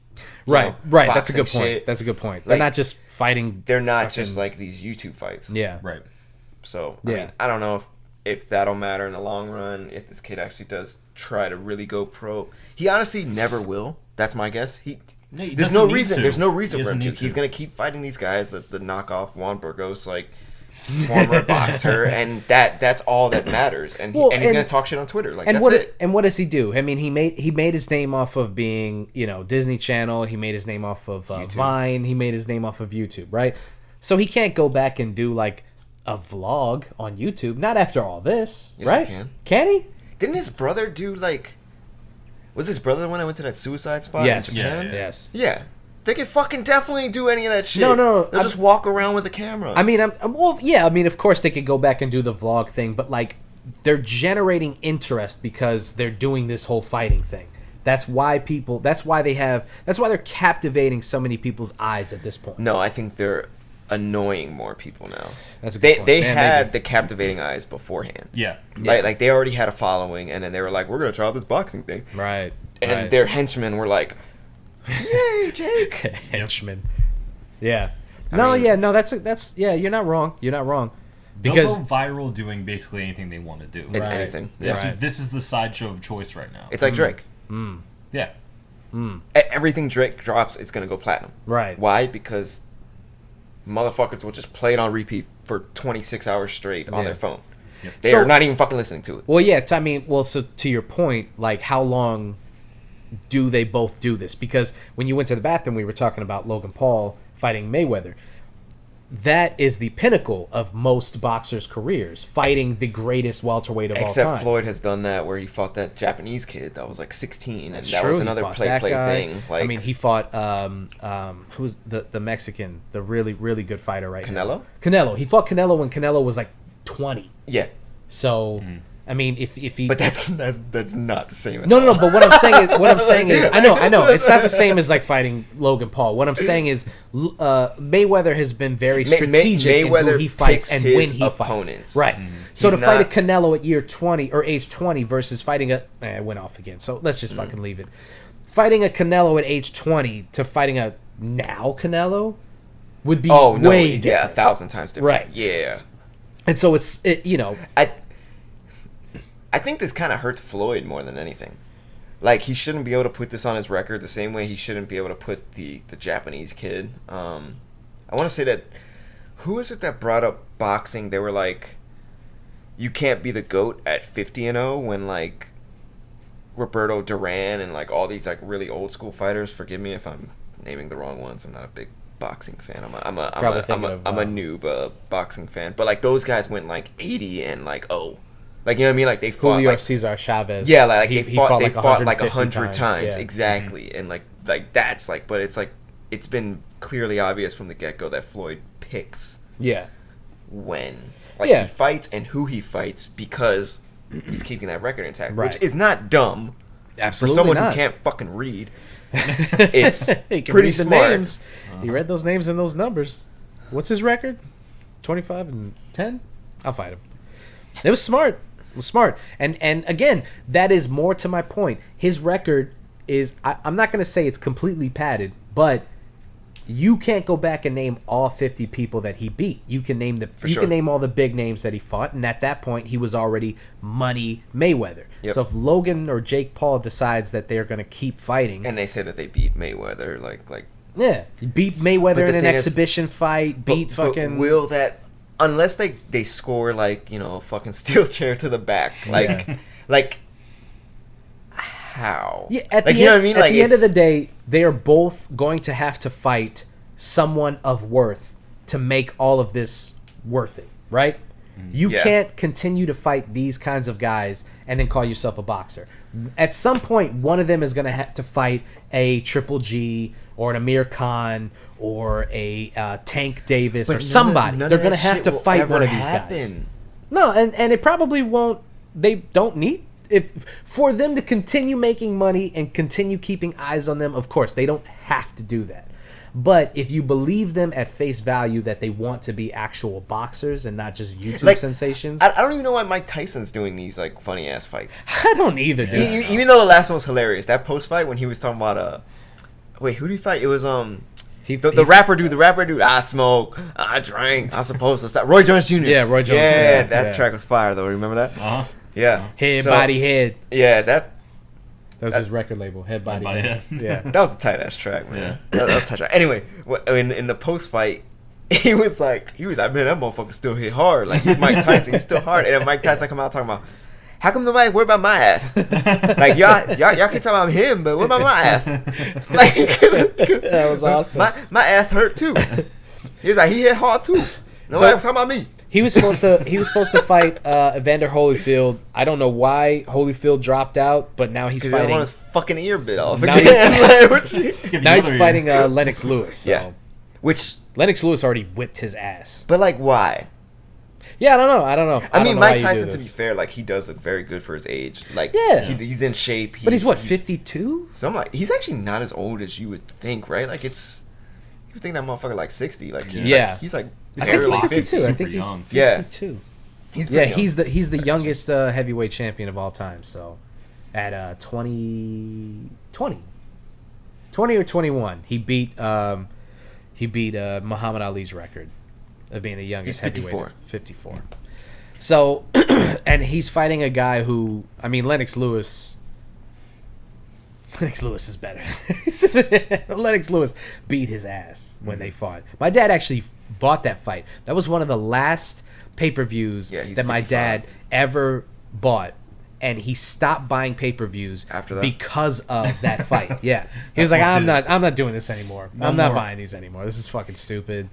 [SPEAKER 3] you
[SPEAKER 1] Right.
[SPEAKER 3] know,
[SPEAKER 1] That's a good
[SPEAKER 3] boxing
[SPEAKER 1] point.
[SPEAKER 3] shit.
[SPEAKER 1] That's a good point.
[SPEAKER 3] Like,
[SPEAKER 1] They're not just fighting.
[SPEAKER 3] They're not
[SPEAKER 1] fucking-
[SPEAKER 3] just like these YouTube fights.
[SPEAKER 1] Yeah.
[SPEAKER 2] Right.
[SPEAKER 3] So
[SPEAKER 1] Yeah.
[SPEAKER 3] I don't know if that'll matter in the long run. If this kid actually does try to really go pro, he honestly never will. That's my guess. There's no reason. There's no reason for him to. He's gonna keep fighting these guys, the knockoff Juan Burgos, like former boxer, and that's all that matters. And he's gonna talk shit on Twitter. Like, that's it.
[SPEAKER 1] And what does he do? I mean, he made his name off of being, Disney Channel. He made his name off of Vine. He made his name off of YouTube, right? So he can't go back and do like a vlog on YouTube. Not after all this,
[SPEAKER 3] Yes,
[SPEAKER 1] right?
[SPEAKER 3] he can.
[SPEAKER 1] Can he?
[SPEAKER 3] Didn't his brother do like? Was his brother the one that went to that suicide spot
[SPEAKER 1] Yes.
[SPEAKER 3] in Japan?
[SPEAKER 2] Yeah.
[SPEAKER 1] Yes.
[SPEAKER 3] Yeah. They could fucking definitely do any of that shit.
[SPEAKER 1] No.
[SPEAKER 3] They'll just walk around with a camera.
[SPEAKER 1] I mean, I mean, of course they could go back and do the vlog thing, but like they're generating interest because they're doing this whole fighting thing. That's why they're captivating so many people's eyes at this point.
[SPEAKER 3] No, I think they're annoying more people now.
[SPEAKER 1] That's a good point.
[SPEAKER 3] They
[SPEAKER 1] Yeah,
[SPEAKER 3] had
[SPEAKER 1] maybe.
[SPEAKER 3] the captivating eyes beforehand.
[SPEAKER 2] Yeah.
[SPEAKER 3] Like they already had a following, and then they were like, we're going to try out this boxing thing.
[SPEAKER 1] Right.
[SPEAKER 3] And their henchmen were like, yay, Jake.
[SPEAKER 1] Henchmen. Yeah.
[SPEAKER 3] I mean-
[SPEAKER 1] That's you're not wrong. You're not wrong.
[SPEAKER 2] They'll
[SPEAKER 1] Because
[SPEAKER 2] go viral doing basically anything they want to do.
[SPEAKER 3] And
[SPEAKER 1] Right.
[SPEAKER 3] anything.
[SPEAKER 2] Yeah.
[SPEAKER 3] Yeah.
[SPEAKER 1] Right.
[SPEAKER 2] This is the sideshow of choice right now.
[SPEAKER 3] It's like Drake.
[SPEAKER 2] Yeah.
[SPEAKER 3] Everything Drake drops, it's going to go platinum.
[SPEAKER 1] Right.
[SPEAKER 3] Why? Because motherfuckers will just play it on repeat for 26 hours straight on
[SPEAKER 1] Yeah.
[SPEAKER 3] their phone.
[SPEAKER 2] Yep.
[SPEAKER 3] They
[SPEAKER 1] So-
[SPEAKER 3] are not even fucking listening to it.
[SPEAKER 1] Well, yeah. So to your point, like, how long do they both do this? Because when you went to the bathroom, we were talking about Logan Paul fighting Mayweather. That is the pinnacle of most boxers' careers, fighting the greatest welterweight of all
[SPEAKER 3] Except
[SPEAKER 1] time.
[SPEAKER 3] Floyd has done that where he fought that Japanese kid that was like 16,
[SPEAKER 1] That's
[SPEAKER 3] and that
[SPEAKER 1] true.
[SPEAKER 3] was
[SPEAKER 1] He
[SPEAKER 3] another
[SPEAKER 1] fought
[SPEAKER 3] play
[SPEAKER 1] that guy.
[SPEAKER 3] thing. Like,
[SPEAKER 1] I mean, he fought who's the Mexican, the really really good fighter right now.
[SPEAKER 3] Canelo?
[SPEAKER 1] Canelo. He fought Canelo when Canelo was like 20.
[SPEAKER 3] yeah,
[SPEAKER 1] So I mean, if he
[SPEAKER 3] but that's not the same. At
[SPEAKER 1] No,
[SPEAKER 3] all.
[SPEAKER 1] but what I'm saying is, I know, it's not the same as like fighting Logan Paul. What I'm saying is, Mayweather has been very strategic in who
[SPEAKER 3] Mayweather
[SPEAKER 1] he fights
[SPEAKER 3] picks
[SPEAKER 1] and
[SPEAKER 3] his
[SPEAKER 1] when he
[SPEAKER 3] opponents.
[SPEAKER 1] fights. Right. So
[SPEAKER 3] He's
[SPEAKER 1] to fight a
[SPEAKER 3] not-
[SPEAKER 1] Canelo at year 20 or age 20 versus fighting I went off again. So let's just fucking leave it. Fighting a Canelo at age 20 to fighting a now Canelo would be way different.
[SPEAKER 3] yeah, 1,000 times different.
[SPEAKER 1] Right.
[SPEAKER 3] Yeah,
[SPEAKER 1] And so it's
[SPEAKER 3] I think this kind of hurts Floyd more than anything. Like, he shouldn't be able to put this on his record the same way he shouldn't be able to put the Japanese kid. I want to say that, who is it that brought up boxing? They were like, you can't be the GOAT at 50-0 when, like, Roberto Duran and, like, all these, like, really old school fighters. Forgive me if I'm naming the wrong ones. I'm not a big boxing fan. I'm a noob boxing fan. But, like, those guys went, like, 80 and, like, like, you know what I mean? Like, they fought
[SPEAKER 1] Julio
[SPEAKER 3] like
[SPEAKER 1] Cesar Chavez.
[SPEAKER 3] yeah, like
[SPEAKER 1] he
[SPEAKER 3] they fought like
[SPEAKER 1] 150
[SPEAKER 3] 100 times.
[SPEAKER 1] Yeah.
[SPEAKER 3] Exactly. And like that's like, but it's like, it's been clearly obvious from the get-go that Floyd picks
[SPEAKER 1] Yeah.
[SPEAKER 3] when he fights and who he fights because he's keeping that record intact,
[SPEAKER 1] Right.
[SPEAKER 3] which is not dumb.
[SPEAKER 1] Absolutely
[SPEAKER 3] For someone
[SPEAKER 1] not.
[SPEAKER 3] who can't fucking read, it's
[SPEAKER 1] He can
[SPEAKER 3] pretty
[SPEAKER 1] read the
[SPEAKER 3] smart.
[SPEAKER 1] names. He read those names and those numbers. What's his record? 25-10? I'll fight him. It was smart. It was smart. And again, that is more to my point. His record is, I'm not going to say it's completely padded, but you can't go back and name all 50 people that he beat. You can name
[SPEAKER 3] sure.
[SPEAKER 1] can name all the big names that he fought, and at that point, he was already Money Mayweather.
[SPEAKER 3] Yep.
[SPEAKER 1] So if Logan or Jake Paul decides that they're going to keep fighting,
[SPEAKER 3] And they say that they beat Mayweather, like.
[SPEAKER 1] yeah, you beat Mayweather
[SPEAKER 3] But the
[SPEAKER 1] in an
[SPEAKER 3] thing is-
[SPEAKER 1] exhibition fight, beat
[SPEAKER 3] But
[SPEAKER 1] fucking.
[SPEAKER 3] will that, unless they score like, you know, a fucking steel chair to the back, like
[SPEAKER 1] Yeah.
[SPEAKER 3] like how?
[SPEAKER 1] Yeah, at
[SPEAKER 3] like,
[SPEAKER 1] the
[SPEAKER 3] you know
[SPEAKER 1] end,
[SPEAKER 3] what I mean?
[SPEAKER 1] at
[SPEAKER 3] Like,
[SPEAKER 1] the end of the
[SPEAKER 3] it's-
[SPEAKER 1] day, they are both going to have to fight someone of worth to make all of this worth it, right? You
[SPEAKER 3] Yeah.
[SPEAKER 1] can't continue to fight these kinds of guys and then call yourself a boxer. At some point, one of them is going to have to fight a Triple G or an Amir Khan or a Tank Davis
[SPEAKER 3] but
[SPEAKER 1] or somebody.
[SPEAKER 3] none of
[SPEAKER 1] They're going to
[SPEAKER 3] that
[SPEAKER 1] have
[SPEAKER 3] shit
[SPEAKER 1] to
[SPEAKER 3] will
[SPEAKER 1] fight
[SPEAKER 3] ever
[SPEAKER 1] one of these guys.
[SPEAKER 3] happen.
[SPEAKER 1] No, and it probably won't. They don't need if for them to continue making money and continue keeping eyes on them. Of course, they don't have to do that. But if you believe them at face value that they want to be actual boxers and not just YouTube
[SPEAKER 3] Like,
[SPEAKER 1] sensations,
[SPEAKER 3] I don't even know why Mike Tyson's doing these like funny ass fights.
[SPEAKER 1] I don't either, dude.
[SPEAKER 3] Even though the last one was hilarious, that post fight when he was talking about wait, who did he fight? It was The rapper dude. I smoke, I drank, I'm supposed to stop. Roy Jones Jr.
[SPEAKER 1] Yeah, Roy Jones.
[SPEAKER 3] Yeah, that track was fire though. Remember that? Yeah.
[SPEAKER 1] Head, body, head.
[SPEAKER 3] Yeah, that
[SPEAKER 1] was his record label. Head, body, head. Yeah.
[SPEAKER 3] That was a tight ass track, man. That was a tight track. Anyway, in the post fight, he was like, man, that motherfucker still hit hard. Like he's Mike Tyson, he's still hard. And then Mike Tyson come out talking about, how come nobody worry about my ass? Like y'all can talk about him, but what about my ass? Like
[SPEAKER 1] that was awesome.
[SPEAKER 3] My ass hurt too. He was like, he hit hard too. Nobody talking about me.
[SPEAKER 1] He was supposed to fight Evander Holyfield. I don't know why Holyfield dropped out, but now he's fighting.
[SPEAKER 3] He want his fucking ear bit off.
[SPEAKER 1] Now he's fighting Lennox Lewis. So.
[SPEAKER 3] Yeah, which
[SPEAKER 1] Lennox Lewis already whipped his ass.
[SPEAKER 3] But like, why?
[SPEAKER 1] Yeah, I don't know.
[SPEAKER 3] I mean, Mike Tyson, to be fair, like he does look very good for his age. Like,
[SPEAKER 1] yeah,
[SPEAKER 3] he's in shape.
[SPEAKER 1] But he's what, 52?
[SPEAKER 3] So I'm like, he's actually not as old as you would think, right? Like it's, you would think that motherfucker like 60. Like he's like
[SPEAKER 1] I think he's 52. I think he's 52.
[SPEAKER 3] Yeah,
[SPEAKER 1] he's the youngest heavyweight champion of all time. So at 20 or 21, he beat Muhammad Ali's record of being the youngest heavyweight. 54. So, and he's fighting a guy who, I mean, Lennox Lewis is better. Lennox Lewis beat his ass when they fought. My dad actually bought that fight. That was one of the last pay-per-views that my dad ever bought. And he stopped buying pay-per-views
[SPEAKER 3] after that
[SPEAKER 1] because of that fight. Yeah, he was like, I'm not doing this anymore. I'm not buying these anymore. This is fucking stupid.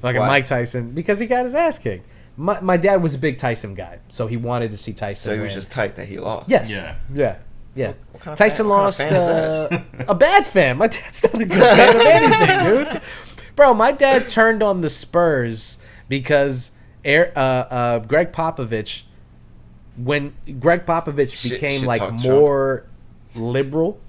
[SPEAKER 1] Fucking Mike Tyson, because he got his ass kicked. My dad was a big Tyson guy, so he wanted to see Tyson.
[SPEAKER 3] So he was just tight that he lost.
[SPEAKER 1] Yes. Yeah. So Tyson lost a bad fan. My dad's not a good fan of anything, dude. Bro, my dad turned on the Spurs because Greg Popovich, when Greg Popovich became like more liberal.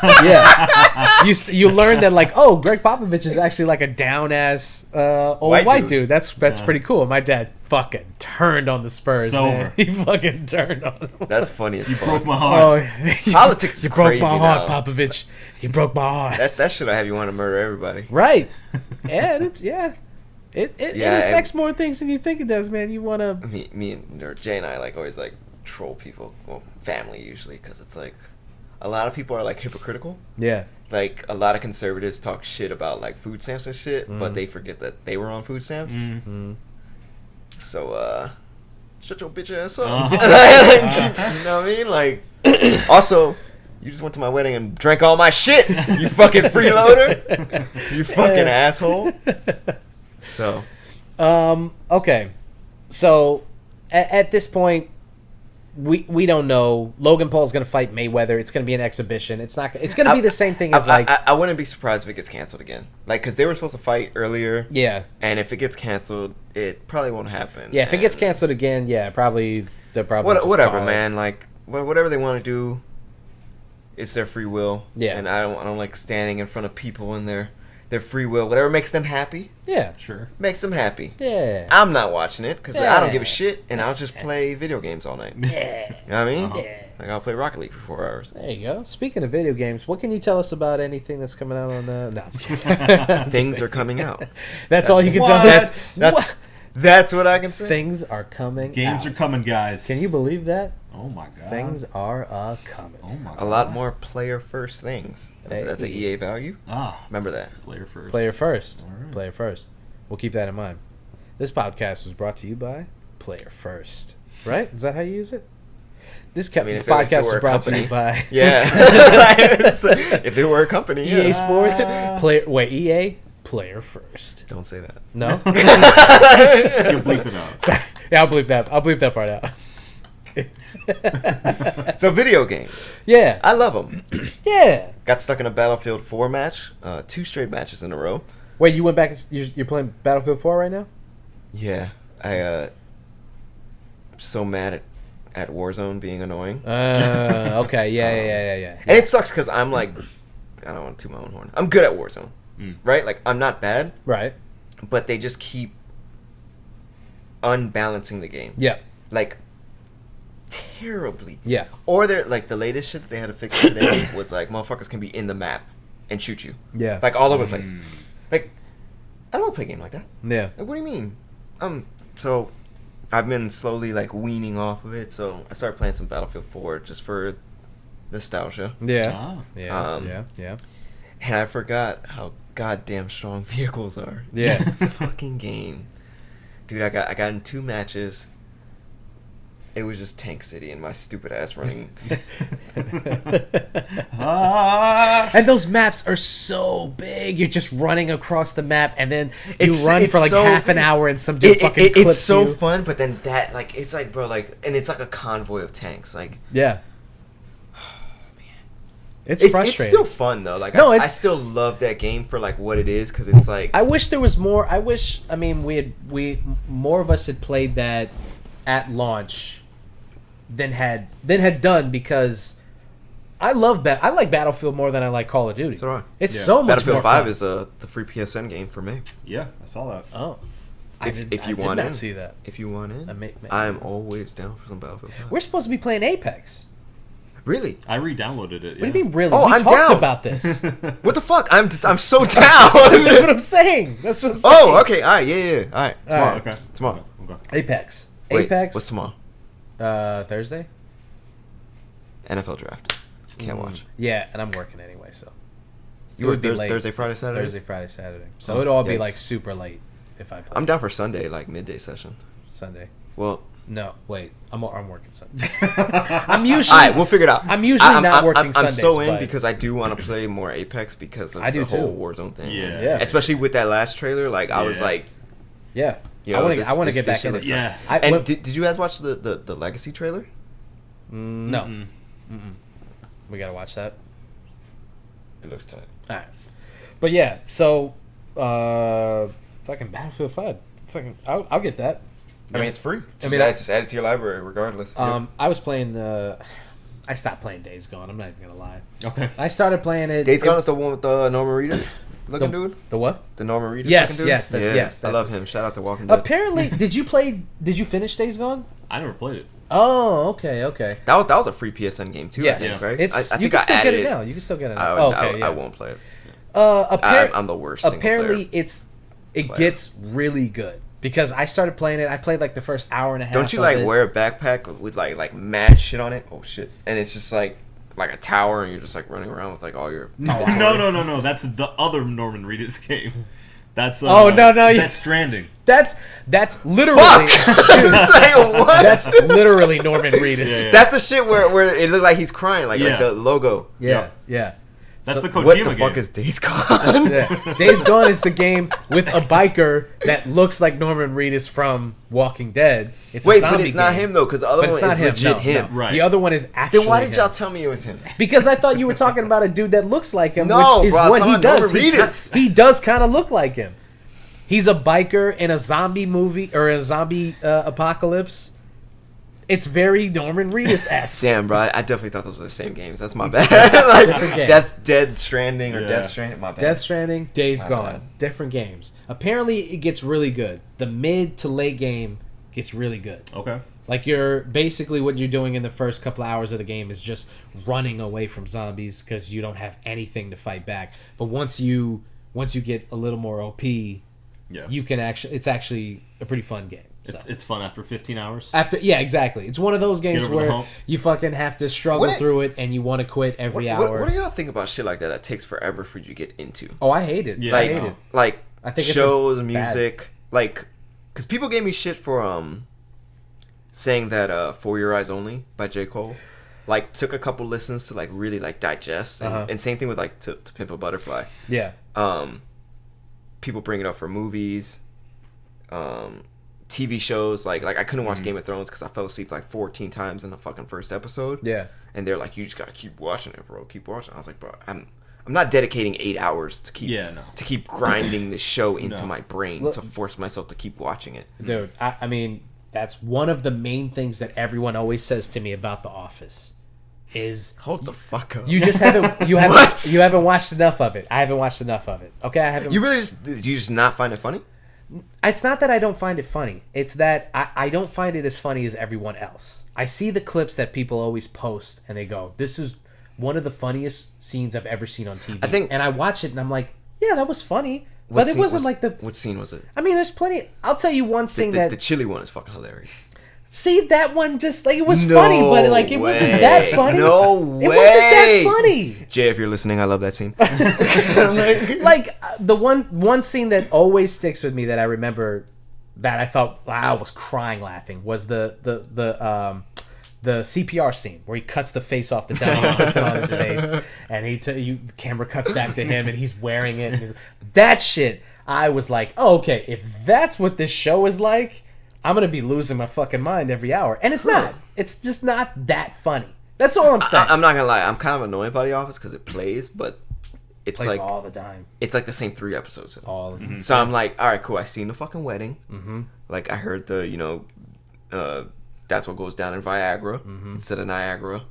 [SPEAKER 1] Yeah, you learn that like, oh, Greg Popovich is actually like a down ass old white dude. That's pretty cool. My dad fucking turned on the Spurs. Man. He fucking turned on them.
[SPEAKER 3] That's funny as fuck.
[SPEAKER 2] You broke my heart.
[SPEAKER 3] Oh, politics is crazy.
[SPEAKER 1] You broke my heart, Popovich. You broke my heart.
[SPEAKER 3] That should have you want to murder everybody.
[SPEAKER 1] Right? Yeah. It affects more things than you think it does, man. You want to.
[SPEAKER 3] Me and Jay and I like always like troll people, well, family usually, because it's like. A lot of people are like hypocritical. Yeah. Like a lot of conservatives talk shit about like food stamps and shit, but they forget that they were on food stamps. Mm-hmm. So shut your bitch ass up. You know what I mean? Like also, you just went to my wedding and drank all my shit. You fucking freeloader. You fucking asshole. So
[SPEAKER 1] okay. So at this point, we don't know. Logan Paul's going to fight Mayweather. It's going to be an exhibition. It's not. It's going to be the same thing as
[SPEAKER 3] I wouldn't be surprised if it gets canceled again. Like, because they were supposed to fight earlier.
[SPEAKER 1] Yeah.
[SPEAKER 3] And if it gets canceled, it probably won't happen.
[SPEAKER 1] Yeah. If it gets canceled again, yeah, probably they'll probably
[SPEAKER 3] whatever, man. Like whatever they want to do, it's their free will.
[SPEAKER 1] Yeah.
[SPEAKER 3] And I don't like standing in front of people in their free will. Whatever makes them happy.
[SPEAKER 1] Yeah.
[SPEAKER 2] Sure.
[SPEAKER 3] Makes them happy.
[SPEAKER 1] Yeah.
[SPEAKER 3] I'm not watching it because I don't give a shit, and I'll just play video games all night.
[SPEAKER 1] Yeah.
[SPEAKER 3] You know what I mean?
[SPEAKER 1] Yeah.
[SPEAKER 3] Like I'll play Rocket League for 4 hours.
[SPEAKER 1] There you go. Speaking of video games, what can you tell us about anything that's coming out on the? No.
[SPEAKER 3] Things are coming out.
[SPEAKER 1] That's all you can tell us.
[SPEAKER 3] That's what I can say.
[SPEAKER 1] Things are coming.
[SPEAKER 2] Games are coming, guys.
[SPEAKER 1] Can you believe that?
[SPEAKER 2] Oh my god.
[SPEAKER 1] Things are coming.
[SPEAKER 2] Oh my god.
[SPEAKER 3] A lot more player first things. That's an EA value. Remember that.
[SPEAKER 2] Player first.
[SPEAKER 1] Player first.
[SPEAKER 2] Right.
[SPEAKER 1] Player first. We'll keep that in mind. This podcast was brought to you by Player First. Right? Is that how you use it? This podcast was brought to you by
[SPEAKER 3] if they were a company,
[SPEAKER 1] EA Sports. EA Player First.
[SPEAKER 3] Don't say that.
[SPEAKER 1] No.
[SPEAKER 2] You'll bleep it out.
[SPEAKER 1] Sorry. Yeah, I'll bleep that. I'll bleep that part out.
[SPEAKER 3] So video games.
[SPEAKER 1] Yeah.
[SPEAKER 3] I love them.
[SPEAKER 1] Yeah.
[SPEAKER 3] Got stuck in a Battlefield 4 match. 2 straight matches in a row.
[SPEAKER 1] Wait, you went back and you're playing Battlefield 4 right now?
[SPEAKER 3] Yeah. I so mad at Warzone being annoying.
[SPEAKER 1] Okay. Yeah.
[SPEAKER 3] And it sucks because I'm like, I don't want to toot my own horn. I'm good at Warzone. Right? Like, I'm not bad.
[SPEAKER 1] Right.
[SPEAKER 3] But they just keep unbalancing the game.
[SPEAKER 1] Yeah.
[SPEAKER 3] Like, terribly.
[SPEAKER 1] Yeah.
[SPEAKER 3] Or they're like the latest shit that they had to fix today was like motherfuckers can be in the map and shoot you.
[SPEAKER 1] Yeah.
[SPEAKER 3] Like all over the place. Like, I don't want to play a game like that.
[SPEAKER 1] Yeah.
[SPEAKER 3] Like, what do you mean? So I've been slowly like weaning off of it. So I started playing some Battlefield 4 just for nostalgia.
[SPEAKER 1] Yeah.
[SPEAKER 2] Ah.
[SPEAKER 1] Yeah.
[SPEAKER 3] And I forgot how goddamn strong vehicles are.
[SPEAKER 1] Yeah.
[SPEAKER 3] Fucking game, dude. I got in 2 matches. It was just Tank City and my stupid ass running.
[SPEAKER 1] And those maps are so big. You're just running across the map, and then you run for like
[SPEAKER 3] so,
[SPEAKER 1] half an hour, and some dude fucking clips
[SPEAKER 3] it's so
[SPEAKER 1] you.
[SPEAKER 3] fun, but then that like it's like, bro, like, and it's like a convoy of tanks. Like,
[SPEAKER 1] Yeah. It's
[SPEAKER 3] it's
[SPEAKER 1] frustrating.
[SPEAKER 3] still fun though. Like,
[SPEAKER 1] No,
[SPEAKER 3] I
[SPEAKER 1] it's-
[SPEAKER 3] still love that game for like what it is, because it's like
[SPEAKER 1] I wish there was more. I mean, we more of us had played that at launch than had done, because I like Battlefield more than I like Call of Duty.
[SPEAKER 3] So do I.
[SPEAKER 1] It's
[SPEAKER 2] Yeah.
[SPEAKER 1] so much
[SPEAKER 3] Battlefield
[SPEAKER 1] more
[SPEAKER 3] 5
[SPEAKER 1] fun.
[SPEAKER 3] is the free PSN game for me.
[SPEAKER 2] Yeah, I saw that.
[SPEAKER 1] Oh,
[SPEAKER 3] If you
[SPEAKER 1] I
[SPEAKER 3] want
[SPEAKER 1] did
[SPEAKER 3] in,
[SPEAKER 1] not see that.
[SPEAKER 3] If you want in,
[SPEAKER 1] I
[SPEAKER 3] I'm always down for some Battlefield 5.
[SPEAKER 1] We're supposed to be playing Apex.
[SPEAKER 3] Really?
[SPEAKER 2] I re-downloaded it.
[SPEAKER 1] What do you mean, really?
[SPEAKER 3] Oh,
[SPEAKER 1] we
[SPEAKER 3] I'm
[SPEAKER 1] talked
[SPEAKER 3] down.
[SPEAKER 1] about this.
[SPEAKER 3] What the fuck? I'm so down.
[SPEAKER 1] That's what I'm saying. That's what I'm saying.
[SPEAKER 3] Oh, okay. All right. Yeah. All right. Tomorrow.
[SPEAKER 1] right.
[SPEAKER 2] Okay.
[SPEAKER 3] Tomorrow.
[SPEAKER 2] Okay.
[SPEAKER 1] Apex.
[SPEAKER 3] Wait,
[SPEAKER 1] Apex.
[SPEAKER 3] what's tomorrow?
[SPEAKER 1] Thursday.
[SPEAKER 3] NFL draft. Can't watch.
[SPEAKER 1] Yeah, and I'm working anyway, so
[SPEAKER 3] You
[SPEAKER 1] it
[SPEAKER 3] were
[SPEAKER 1] would be late.
[SPEAKER 3] Thursday, Friday, Saturday.
[SPEAKER 1] Thursday, Friday, Saturday. So
[SPEAKER 3] Oh,
[SPEAKER 1] it'd all be
[SPEAKER 3] yikes.
[SPEAKER 1] like super late if I play
[SPEAKER 3] I'm down for Sunday, like midday session.
[SPEAKER 1] Sunday.
[SPEAKER 3] Well,
[SPEAKER 1] No, wait. I'm working Sunday. I'm usually.
[SPEAKER 3] all right, we'll figure it out.
[SPEAKER 1] I'm usually not working
[SPEAKER 3] I'm
[SPEAKER 1] Sundays,
[SPEAKER 3] so in
[SPEAKER 1] but-
[SPEAKER 3] because I do want to play more Apex because of
[SPEAKER 1] I do
[SPEAKER 3] the whole
[SPEAKER 1] too.
[SPEAKER 3] Warzone thing.
[SPEAKER 2] Yeah.
[SPEAKER 1] Yeah.
[SPEAKER 3] Especially with that last trailer, like I was
[SPEAKER 2] Yeah.
[SPEAKER 3] like,
[SPEAKER 1] Yeah.
[SPEAKER 3] Yo,
[SPEAKER 1] I want
[SPEAKER 3] this-
[SPEAKER 1] to. I want to
[SPEAKER 3] this-
[SPEAKER 1] get
[SPEAKER 3] this
[SPEAKER 1] back
[SPEAKER 3] shit
[SPEAKER 1] in
[SPEAKER 3] looks
[SPEAKER 1] it.
[SPEAKER 2] Yeah.
[SPEAKER 3] and did you guys watch the Legacy trailer?
[SPEAKER 1] No.
[SPEAKER 2] Mm-mm.
[SPEAKER 1] We gotta watch that.
[SPEAKER 3] It looks tight.
[SPEAKER 1] All right. But yeah, so fucking Battlefield 5. Fucking, I'll get that.
[SPEAKER 3] I mean, it's free.
[SPEAKER 1] I mean,
[SPEAKER 3] Just add it to your library, regardless.
[SPEAKER 1] I was playing I stopped playing Days Gone. I'm not even gonna lie.
[SPEAKER 2] Okay.
[SPEAKER 1] I started playing it.
[SPEAKER 3] Days Gone is the one with the Norman Reedus looking dude.
[SPEAKER 1] The what?
[SPEAKER 3] The Norman Reedus
[SPEAKER 1] Yes,
[SPEAKER 3] looking dude.
[SPEAKER 1] yes,
[SPEAKER 3] yeah,
[SPEAKER 1] yes,
[SPEAKER 3] I
[SPEAKER 1] that's
[SPEAKER 3] love
[SPEAKER 1] it.
[SPEAKER 3] him. Shout out to Walking Dead.
[SPEAKER 1] Apparently, did you finish Days Gone?
[SPEAKER 2] I never played it.
[SPEAKER 1] Oh, okay.
[SPEAKER 3] That was a free PSN game too.
[SPEAKER 1] Yes.
[SPEAKER 3] I think, right?
[SPEAKER 1] It's
[SPEAKER 3] I
[SPEAKER 1] you
[SPEAKER 3] think
[SPEAKER 1] can
[SPEAKER 3] I
[SPEAKER 1] still get
[SPEAKER 3] added
[SPEAKER 1] it now. You can still get it
[SPEAKER 3] I,
[SPEAKER 1] now.
[SPEAKER 3] would-
[SPEAKER 1] Okay, yeah.
[SPEAKER 3] I won't play it.
[SPEAKER 1] Apparently,
[SPEAKER 3] I'm the worst. single
[SPEAKER 1] apparently
[SPEAKER 3] player.
[SPEAKER 1] it
[SPEAKER 3] player.
[SPEAKER 1] gets really good because I started playing it. I played like the first hour and a half.
[SPEAKER 3] Don't you
[SPEAKER 1] of
[SPEAKER 3] like
[SPEAKER 1] it.
[SPEAKER 3] wear a backpack with like mad shit on it? Oh shit! And it's just like a tower, and you're just like running around with like all your.
[SPEAKER 2] No. That's the other Norman Reedus game. That's
[SPEAKER 1] Oh, no,
[SPEAKER 2] That's Stranding.
[SPEAKER 1] That's literally
[SPEAKER 3] It's like, what?
[SPEAKER 1] that's literally Norman Reedus.
[SPEAKER 2] Yeah.
[SPEAKER 3] That's the shit where it looked like he's crying, like
[SPEAKER 2] Yeah.
[SPEAKER 3] the logo.
[SPEAKER 1] Yeah.
[SPEAKER 2] That's
[SPEAKER 1] So-
[SPEAKER 2] the Kojima
[SPEAKER 3] What the
[SPEAKER 2] game.
[SPEAKER 3] fuck is Days Gone?
[SPEAKER 1] Yeah. Days Gone is the game with a biker that looks like Norman Reedus from Walking Dead. It's a
[SPEAKER 3] Wait,
[SPEAKER 1] zombie
[SPEAKER 3] but it's not
[SPEAKER 1] game.
[SPEAKER 3] him though, because the other
[SPEAKER 1] But
[SPEAKER 3] one
[SPEAKER 1] it's not
[SPEAKER 3] is
[SPEAKER 1] him.
[SPEAKER 3] legit
[SPEAKER 1] No,
[SPEAKER 3] him.
[SPEAKER 1] no.
[SPEAKER 2] Right.
[SPEAKER 1] The other one is actually
[SPEAKER 3] Then why did
[SPEAKER 1] him.
[SPEAKER 3] y'all tell me it was him?
[SPEAKER 1] Because I thought you were talking about a dude that looks like him,
[SPEAKER 3] No,
[SPEAKER 1] which is
[SPEAKER 3] bro, I
[SPEAKER 1] what
[SPEAKER 3] was
[SPEAKER 1] he
[SPEAKER 3] talking
[SPEAKER 1] does.
[SPEAKER 3] about Norman Reedus.
[SPEAKER 1] He does kind of look like him. He's a biker in a zombie movie or a zombie apocalypse. It's very Norman Reedus-esque.
[SPEAKER 3] Damn, bro, I definitely thought those were the same games. That's my bad. like
[SPEAKER 1] Different game.
[SPEAKER 3] Dead Stranding or
[SPEAKER 2] Yeah.
[SPEAKER 3] Death Stranding. My bad.
[SPEAKER 1] Death Stranding, Days
[SPEAKER 3] My
[SPEAKER 1] Gone,
[SPEAKER 3] bad.
[SPEAKER 1] different games. Apparently, it gets really good. The mid to late game gets really good.
[SPEAKER 2] Okay.
[SPEAKER 1] Like you're basically what you're doing in the first couple of hours of the game is just running away from zombies because you don't have anything to fight back. But once you get a little more OP,
[SPEAKER 2] Yeah.
[SPEAKER 1] you can actually it's actually a pretty fun game. So.
[SPEAKER 2] It's fun after 15 hours.
[SPEAKER 1] Exactly. It's one of those games
[SPEAKER 2] over the
[SPEAKER 1] where
[SPEAKER 2] hump.
[SPEAKER 1] you fucking have to struggle
[SPEAKER 3] What-
[SPEAKER 1] through it and you want to quit every
[SPEAKER 3] What,
[SPEAKER 1] hour.
[SPEAKER 3] what do y'all think about shit like that? That takes forever for you to get into.
[SPEAKER 1] Oh, I hate it.
[SPEAKER 2] Yeah,
[SPEAKER 1] I
[SPEAKER 3] Like,
[SPEAKER 1] hate it.
[SPEAKER 3] like
[SPEAKER 1] I think it's
[SPEAKER 3] shows,
[SPEAKER 1] a
[SPEAKER 3] music, like, because people gave me shit for saying that "For Your Eyes Only" by J. Cole, like, took a couple listens to like really like digest, and, and same thing with like to Pimp a Butterfly.
[SPEAKER 1] Yeah.
[SPEAKER 3] People bring it up for movies, TV shows. Like I couldn't watch Game of Thrones because I fell asleep like 14 times in the fucking first episode.
[SPEAKER 1] Yeah.
[SPEAKER 3] And they're like, you just gotta keep watching it, bro. Keep watching. I was like, bro, I'm not dedicating 8 hours to keep to keep grinding this show into my brain to force myself to keep watching it.
[SPEAKER 1] Dude, I mean, that's one of the main things that everyone always says to me about The Office is
[SPEAKER 3] Hold the fuck up.
[SPEAKER 1] you just haven't you haven't
[SPEAKER 3] What?
[SPEAKER 1] you haven't watched enough of it. I haven't watched enough of it. Okay, I haven't.
[SPEAKER 3] You really just do you just not find it funny?
[SPEAKER 1] It's not that I don't find it funny. It's that I don't find it as funny as everyone else. I see the clips that people always post and they go, "This is one of the funniest scenes I've ever seen on TV."
[SPEAKER 3] I think-
[SPEAKER 1] and I watch it and I'm like, "Yeah, that was funny." But it wasn't like the...
[SPEAKER 3] What scene was it?
[SPEAKER 1] I mean, there's plenty... I'll tell you one thing
[SPEAKER 3] The chili one is fucking hilarious.
[SPEAKER 1] See, that one just, like, it was funny, but, like, it wasn't that funny.
[SPEAKER 3] No way.
[SPEAKER 1] It wasn't that funny.
[SPEAKER 3] Jay, if you're listening, I love that scene.
[SPEAKER 1] Like, the one scene that always sticks with me that I remember that I thought, wow, I was crying laughing was the CPR scene where he cuts the face off the dummy and puts it on his face, and the camera cuts back to him and he's wearing it. And that shit, I was like, oh, okay, if that's what this show is like, I'm gonna be losing my fucking mind every hour. And it's not. It's just not that funny. That's all I'm saying.
[SPEAKER 3] I'm not gonna lie. I'm kind of annoyed by The Office because it plays, but it's
[SPEAKER 1] plays
[SPEAKER 3] like
[SPEAKER 1] all the time.
[SPEAKER 3] It's like the same 3 episodes.
[SPEAKER 1] All the time.
[SPEAKER 3] So I'm like, all right, cool. I seen the fucking wedding. Mm-hmm. Like I heard that's what goes down in Viagra instead of Niagara.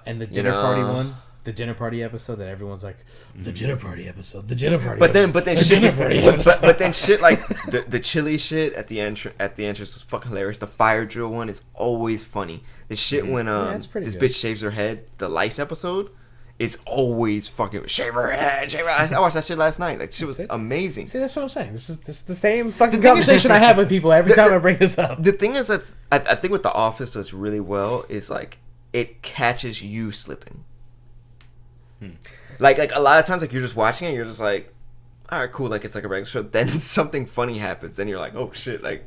[SPEAKER 1] And the dinner party one, the dinner party episode that everyone's like, the dinner party episode, the dinner party.
[SPEAKER 3] But then
[SPEAKER 1] episode.
[SPEAKER 3] shit like the chili shit at the entrance was fucking hilarious. The fire drill one is always funny. The shit when this
[SPEAKER 1] good.
[SPEAKER 3] bitch shaves her head, the lice episode, is always fucking shave her head. I watched that shit last night. Like shit was amazing.
[SPEAKER 1] See, that's what I'm saying. This is the same fucking conversation I have with people every time I bring this up.
[SPEAKER 3] The thing is that I think what The Office does really well is like it catches you slipping. Like a lot of times, like you're just watching it, you're just like, all right, cool, like it's like a regular show. Then something funny happens, then you're like, oh shit, like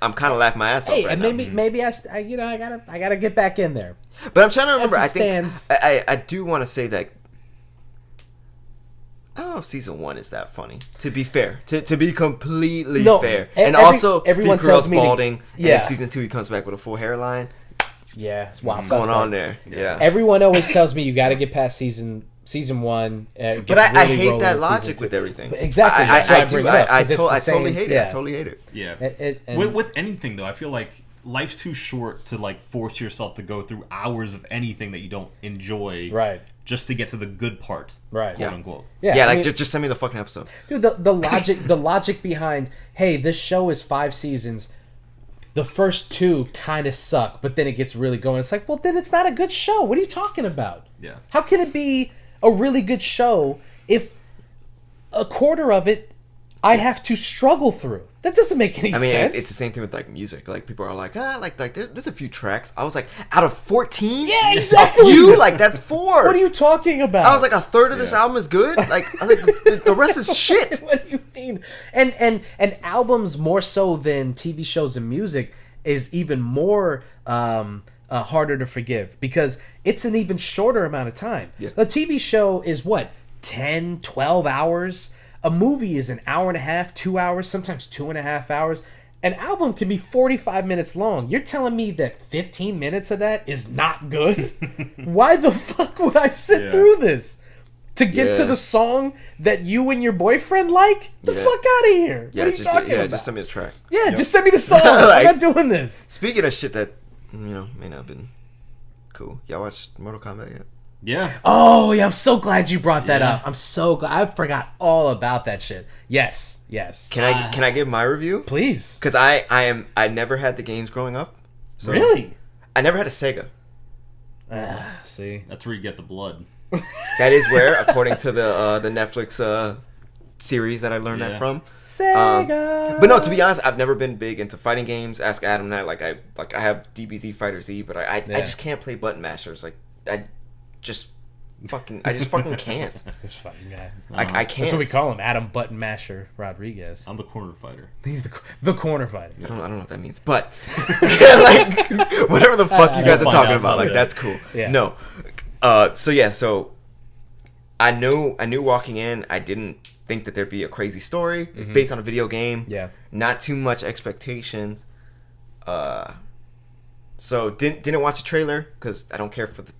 [SPEAKER 3] I'm kind of laughing my ass off right now.
[SPEAKER 1] Maybe I gotta get back in there.
[SPEAKER 3] But I'm trying to remember. I do want to say that I don't know if season 1 is that funny. To be fair, to be completely fair, and also
[SPEAKER 1] everyone
[SPEAKER 3] Steve Carell's
[SPEAKER 1] tells me
[SPEAKER 3] balding. And in season 2 he comes back with a full hairline.
[SPEAKER 1] Yeah, it's wild.
[SPEAKER 3] What's going on there? Yeah.
[SPEAKER 1] Everyone always tells me you got to get past season 1.
[SPEAKER 3] But I hate that logic with everything.
[SPEAKER 1] Exactly. That's why I bring it up.
[SPEAKER 3] I totally hate it. I totally hate it.
[SPEAKER 2] Yeah. With anything though, I feel like life's too short to like force yourself to go through hours of anything that you don't enjoy.
[SPEAKER 1] Right.
[SPEAKER 2] Just to get to the good part.
[SPEAKER 1] Right.
[SPEAKER 2] Quote unquote.
[SPEAKER 3] Yeah. Like just send me the fucking episode.
[SPEAKER 1] Dude, the logic behind, hey, this show is 5 seasons. The first 2 kind of suck, but then it gets really going. It's like, well, then it's not a good show. What are you talking about?
[SPEAKER 2] Yeah.
[SPEAKER 1] How can it be a really good show if a quarter of it I have to struggle through? That doesn't make any sense.
[SPEAKER 3] I mean, it's the same thing with like music. Like people are like, like there's a few tracks. I was like, out of 14,
[SPEAKER 1] yeah, exactly.
[SPEAKER 3] Like that's 4.
[SPEAKER 1] What are you talking about?
[SPEAKER 3] I was like, a third of this album is good. Like, I was like the rest is shit.
[SPEAKER 1] What do you mean? And albums more so than TV shows and music is even more harder to forgive because it's an even shorter amount of time.
[SPEAKER 3] Yeah.
[SPEAKER 1] A TV show is what, 10, 12 hours? A movie is an hour and a half, 2 hours, sometimes 2.5 hours. An album can be 45 minutes long. You're telling me that 15 minutes of that is not good? Why the fuck would I sit through this? To get to the song that you and your boyfriend like? The fuck out of here.
[SPEAKER 3] Yeah,
[SPEAKER 1] what are you talking about?
[SPEAKER 3] Just send me the track.
[SPEAKER 1] Yeah, just send me the song. I'm not doing this.
[SPEAKER 3] Speaking of shit that, may not have been cool. Y'all watched Mortal Kombat yet?
[SPEAKER 2] Yeah.
[SPEAKER 1] Oh, yeah, I'm so glad you brought that up. I'm so glad. I forgot all about that shit. Yes.
[SPEAKER 3] Can I give my review?
[SPEAKER 1] Please.
[SPEAKER 3] Because I never had the games growing up. So
[SPEAKER 1] really?
[SPEAKER 3] I never had a Sega.
[SPEAKER 1] See?
[SPEAKER 2] That's where you get the blood.
[SPEAKER 3] That is where, according to the Netflix series that I learned that from.
[SPEAKER 1] Sega.
[SPEAKER 3] But no, to be honest, I've never been big into fighting games. Ask Adam that. I have DBZ Fighter Z, but I just can't play button mashers. Like I just fucking can't.
[SPEAKER 1] This fucking guy.
[SPEAKER 3] I can't.
[SPEAKER 1] That's what we call him, Adam Button Masher Rodriguez.
[SPEAKER 2] I'm the corner fighter.
[SPEAKER 1] He's the corner fighter.
[SPEAKER 3] I don't know what that means, but like whatever the fuck you guys are talking about, like that's cool.
[SPEAKER 1] Yeah.
[SPEAKER 3] No. So I knew walking in, I didn't think that there'd be a crazy story. It's based on a video game.
[SPEAKER 1] Yeah.
[SPEAKER 3] Not too much expectations. So didn't watch a trailer because I don't care for the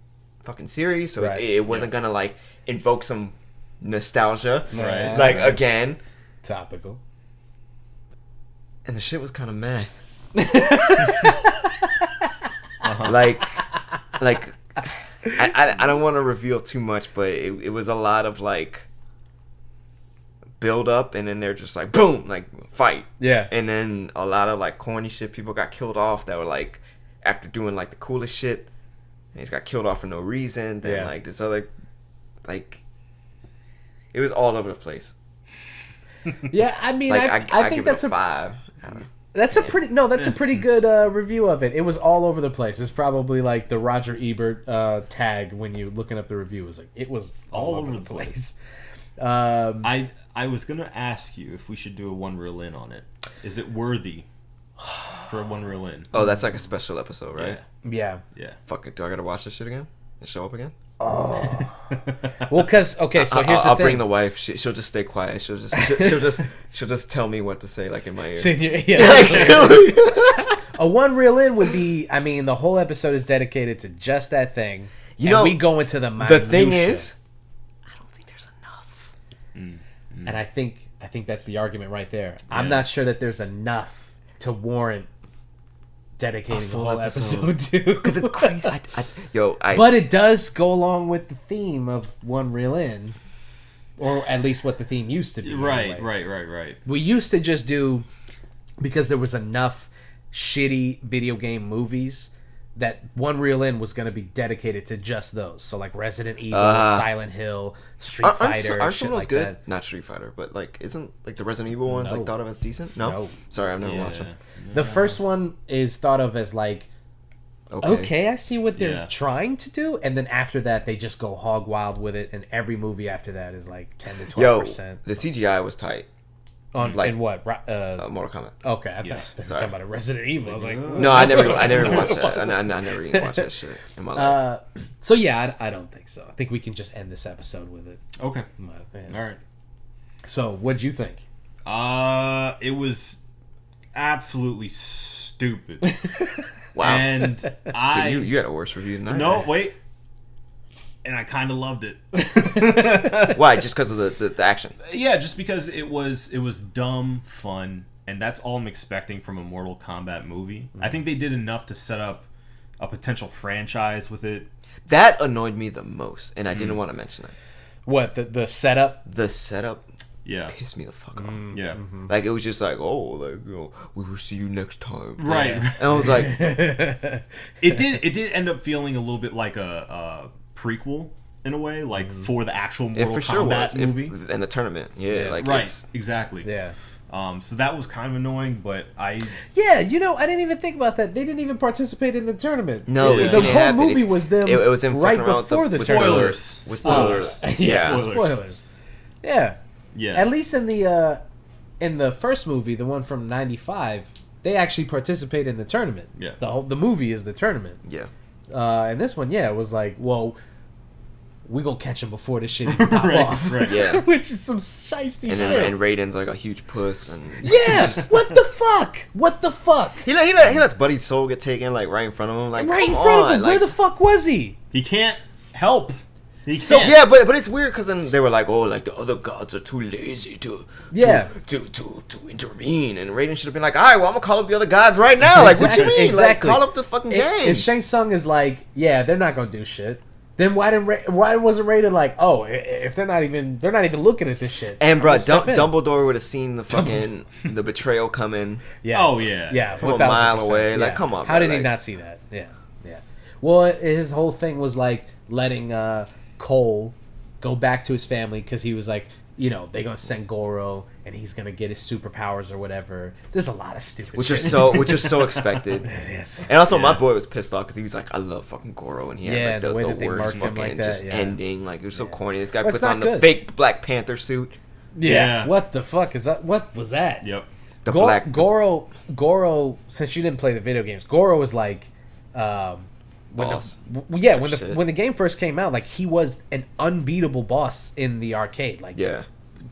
[SPEAKER 3] fucking series, so it wasn't gonna like invoke some nostalgia, again.
[SPEAKER 1] Topical.
[SPEAKER 3] And the shit was kind of meh. Like I don't want to reveal too much, but it was a lot of like build up, and then they're just like boom, like fight.
[SPEAKER 1] Yeah.
[SPEAKER 3] And then a lot of like corny shit. People got killed off that were like after doing like the coolest shit. And he's got killed off for no reason. Then like this other, like, it was all over the place.
[SPEAKER 1] Yeah, I mean,
[SPEAKER 3] Like
[SPEAKER 1] I
[SPEAKER 3] I
[SPEAKER 1] think
[SPEAKER 3] give
[SPEAKER 1] that's
[SPEAKER 3] it
[SPEAKER 1] a
[SPEAKER 3] 5. I don't know.
[SPEAKER 1] That's a pretty good review of it. It was all over the place. It's probably like the Roger Ebert tag when you're looking up the review. It was all over the place.
[SPEAKER 2] I was gonna ask you if we should do a one reel in on it. Is it worthy for a one reel in?
[SPEAKER 3] Oh, that's like a special episode, right?
[SPEAKER 1] Yeah.
[SPEAKER 2] Yeah.
[SPEAKER 3] Fuck it. Do I gotta watch this shit again? And show up again?
[SPEAKER 1] Oh. Well, because so here's the thing.
[SPEAKER 3] I'll bring the wife. She'll just stay quiet. She'll just tell me what to say, like in my ear.
[SPEAKER 1] A one reel in would be. I mean, the whole episode is dedicated to just that thing. You know, we go into the minutia.
[SPEAKER 3] The thing is, I don't think there's enough.
[SPEAKER 1] And I think that's the argument right there. Yeah. I'm not sure that there's enough to warrant dedicating the whole episode to,
[SPEAKER 3] because it's crazy.
[SPEAKER 1] But it does go along with the theme of one reel in, or at least what the theme used to be.
[SPEAKER 2] Right.
[SPEAKER 1] We used to just do, because there was enough shitty video game movies that one reel in was going to be dedicated to just those. So like Resident Evil, Silent Hill, Street Fighter,
[SPEAKER 3] aren't
[SPEAKER 1] shit
[SPEAKER 3] some of those
[SPEAKER 1] like
[SPEAKER 3] good?
[SPEAKER 1] that.
[SPEAKER 3] Not Street Fighter, but like isn't like the Resident Evil ones like thought of as decent? No. Sorry, I've never watched them.
[SPEAKER 1] The first one is thought of as like, okay, I see what they're trying to do, and then after that they just go hog wild with it, and every movie after that is like 10 to 12%.
[SPEAKER 3] The CGI was tight.
[SPEAKER 1] On
[SPEAKER 3] like,
[SPEAKER 1] in what?
[SPEAKER 3] Mortal Kombat.
[SPEAKER 1] Okay, I thought you were talking about a Resident Evil. I was like,
[SPEAKER 3] no, I never watched that. I never even watched that shit in my life.
[SPEAKER 1] So yeah, I don't think so. I think we can just end this episode with it.
[SPEAKER 2] Okay. All right.
[SPEAKER 1] So, what'd you think?
[SPEAKER 2] It was absolutely stupid.
[SPEAKER 3] Wow.
[SPEAKER 2] And
[SPEAKER 3] so you had a worse review than I did.
[SPEAKER 2] No, wait. And I kind of loved it.
[SPEAKER 3] Why? Just because of the action?
[SPEAKER 2] Yeah, just because it was dumb fun, and that's all I'm expecting from a Mortal Kombat movie. I think they did enough to set up a potential franchise with it.
[SPEAKER 3] That annoyed me the most, and I didn't want to mention it.
[SPEAKER 1] What, the setup?
[SPEAKER 3] The setup pissed me the fuck off.
[SPEAKER 2] Yeah.
[SPEAKER 3] Mm-hmm. Like, it was just like, we will see you next time.
[SPEAKER 2] Right.
[SPEAKER 3] And I was like...
[SPEAKER 2] It did end up feeling a little bit like a prequel in a way, like for the actual Mortal Kombat movie.
[SPEAKER 3] And the tournament. Yeah. Like,
[SPEAKER 2] right. Exactly.
[SPEAKER 1] Yeah.
[SPEAKER 2] So that was kind of annoying, but
[SPEAKER 1] Yeah, I didn't even think about that. They didn't even participate in the tournament.
[SPEAKER 3] No,
[SPEAKER 1] the whole movie was them. It was right before the tournament.
[SPEAKER 2] Spoilers.
[SPEAKER 3] Yeah.
[SPEAKER 1] Spoilers. Yeah.
[SPEAKER 2] Yeah.
[SPEAKER 1] At least in the first movie, the one from '95, they actually participate in the tournament.
[SPEAKER 2] Yeah.
[SPEAKER 1] The movie is the tournament.
[SPEAKER 3] Yeah.
[SPEAKER 1] And this one, it was like, well, we gonna catch him before this shit even pop off.
[SPEAKER 3] Right. Yeah.
[SPEAKER 1] Which is some shiesty shit.
[SPEAKER 3] And Raiden's like a huge puss. And
[SPEAKER 1] what the fuck? What the fuck?
[SPEAKER 3] He lets Buddy's soul get taken like right in front of him. Like,
[SPEAKER 1] right in front of him. Where the fuck was he?
[SPEAKER 2] He can't help.
[SPEAKER 3] So yeah, but it's weird because then they were like, oh, like the other gods are too lazy to intervene, and Raiden should have been like, all right, well, I'm gonna call up the other gods right now. Like, what you mean?
[SPEAKER 1] Exactly.
[SPEAKER 3] Like, call up the fucking game.
[SPEAKER 1] And Shang Tsung is like, yeah, they're not gonna do shit. Then why wasn't Raiden like, oh, if they're not even looking at this shit?
[SPEAKER 3] And bro, Dumbledore would have seen the fucking the betrayal coming.
[SPEAKER 1] Yeah.
[SPEAKER 2] Oh yeah.
[SPEAKER 3] From a mile away. Like, come on.
[SPEAKER 1] How did he not see that? Yeah. Well, his whole thing was like letting Cole go back to his family because he was like, they're gonna send Goro and he's gonna get his superpowers or whatever. There's a lot of stupid
[SPEAKER 3] which
[SPEAKER 1] shit.
[SPEAKER 3] is so expected.
[SPEAKER 1] Yes.
[SPEAKER 3] And also my boy was pissed off because he was like, I love fucking Goro, and he had
[SPEAKER 1] the
[SPEAKER 3] like the worst fucking
[SPEAKER 1] like that,
[SPEAKER 3] just ending. Like, it was so corny. This guy puts on
[SPEAKER 1] good.
[SPEAKER 3] the fake Black Panther suit.
[SPEAKER 1] Yeah. What the fuck is that? What was that?
[SPEAKER 2] Yep.
[SPEAKER 3] The black
[SPEAKER 1] Goro. Since you didn't play the video games, Goro was like,
[SPEAKER 3] boss.
[SPEAKER 1] When the game first came out, like, he was an unbeatable boss in the arcade. Like,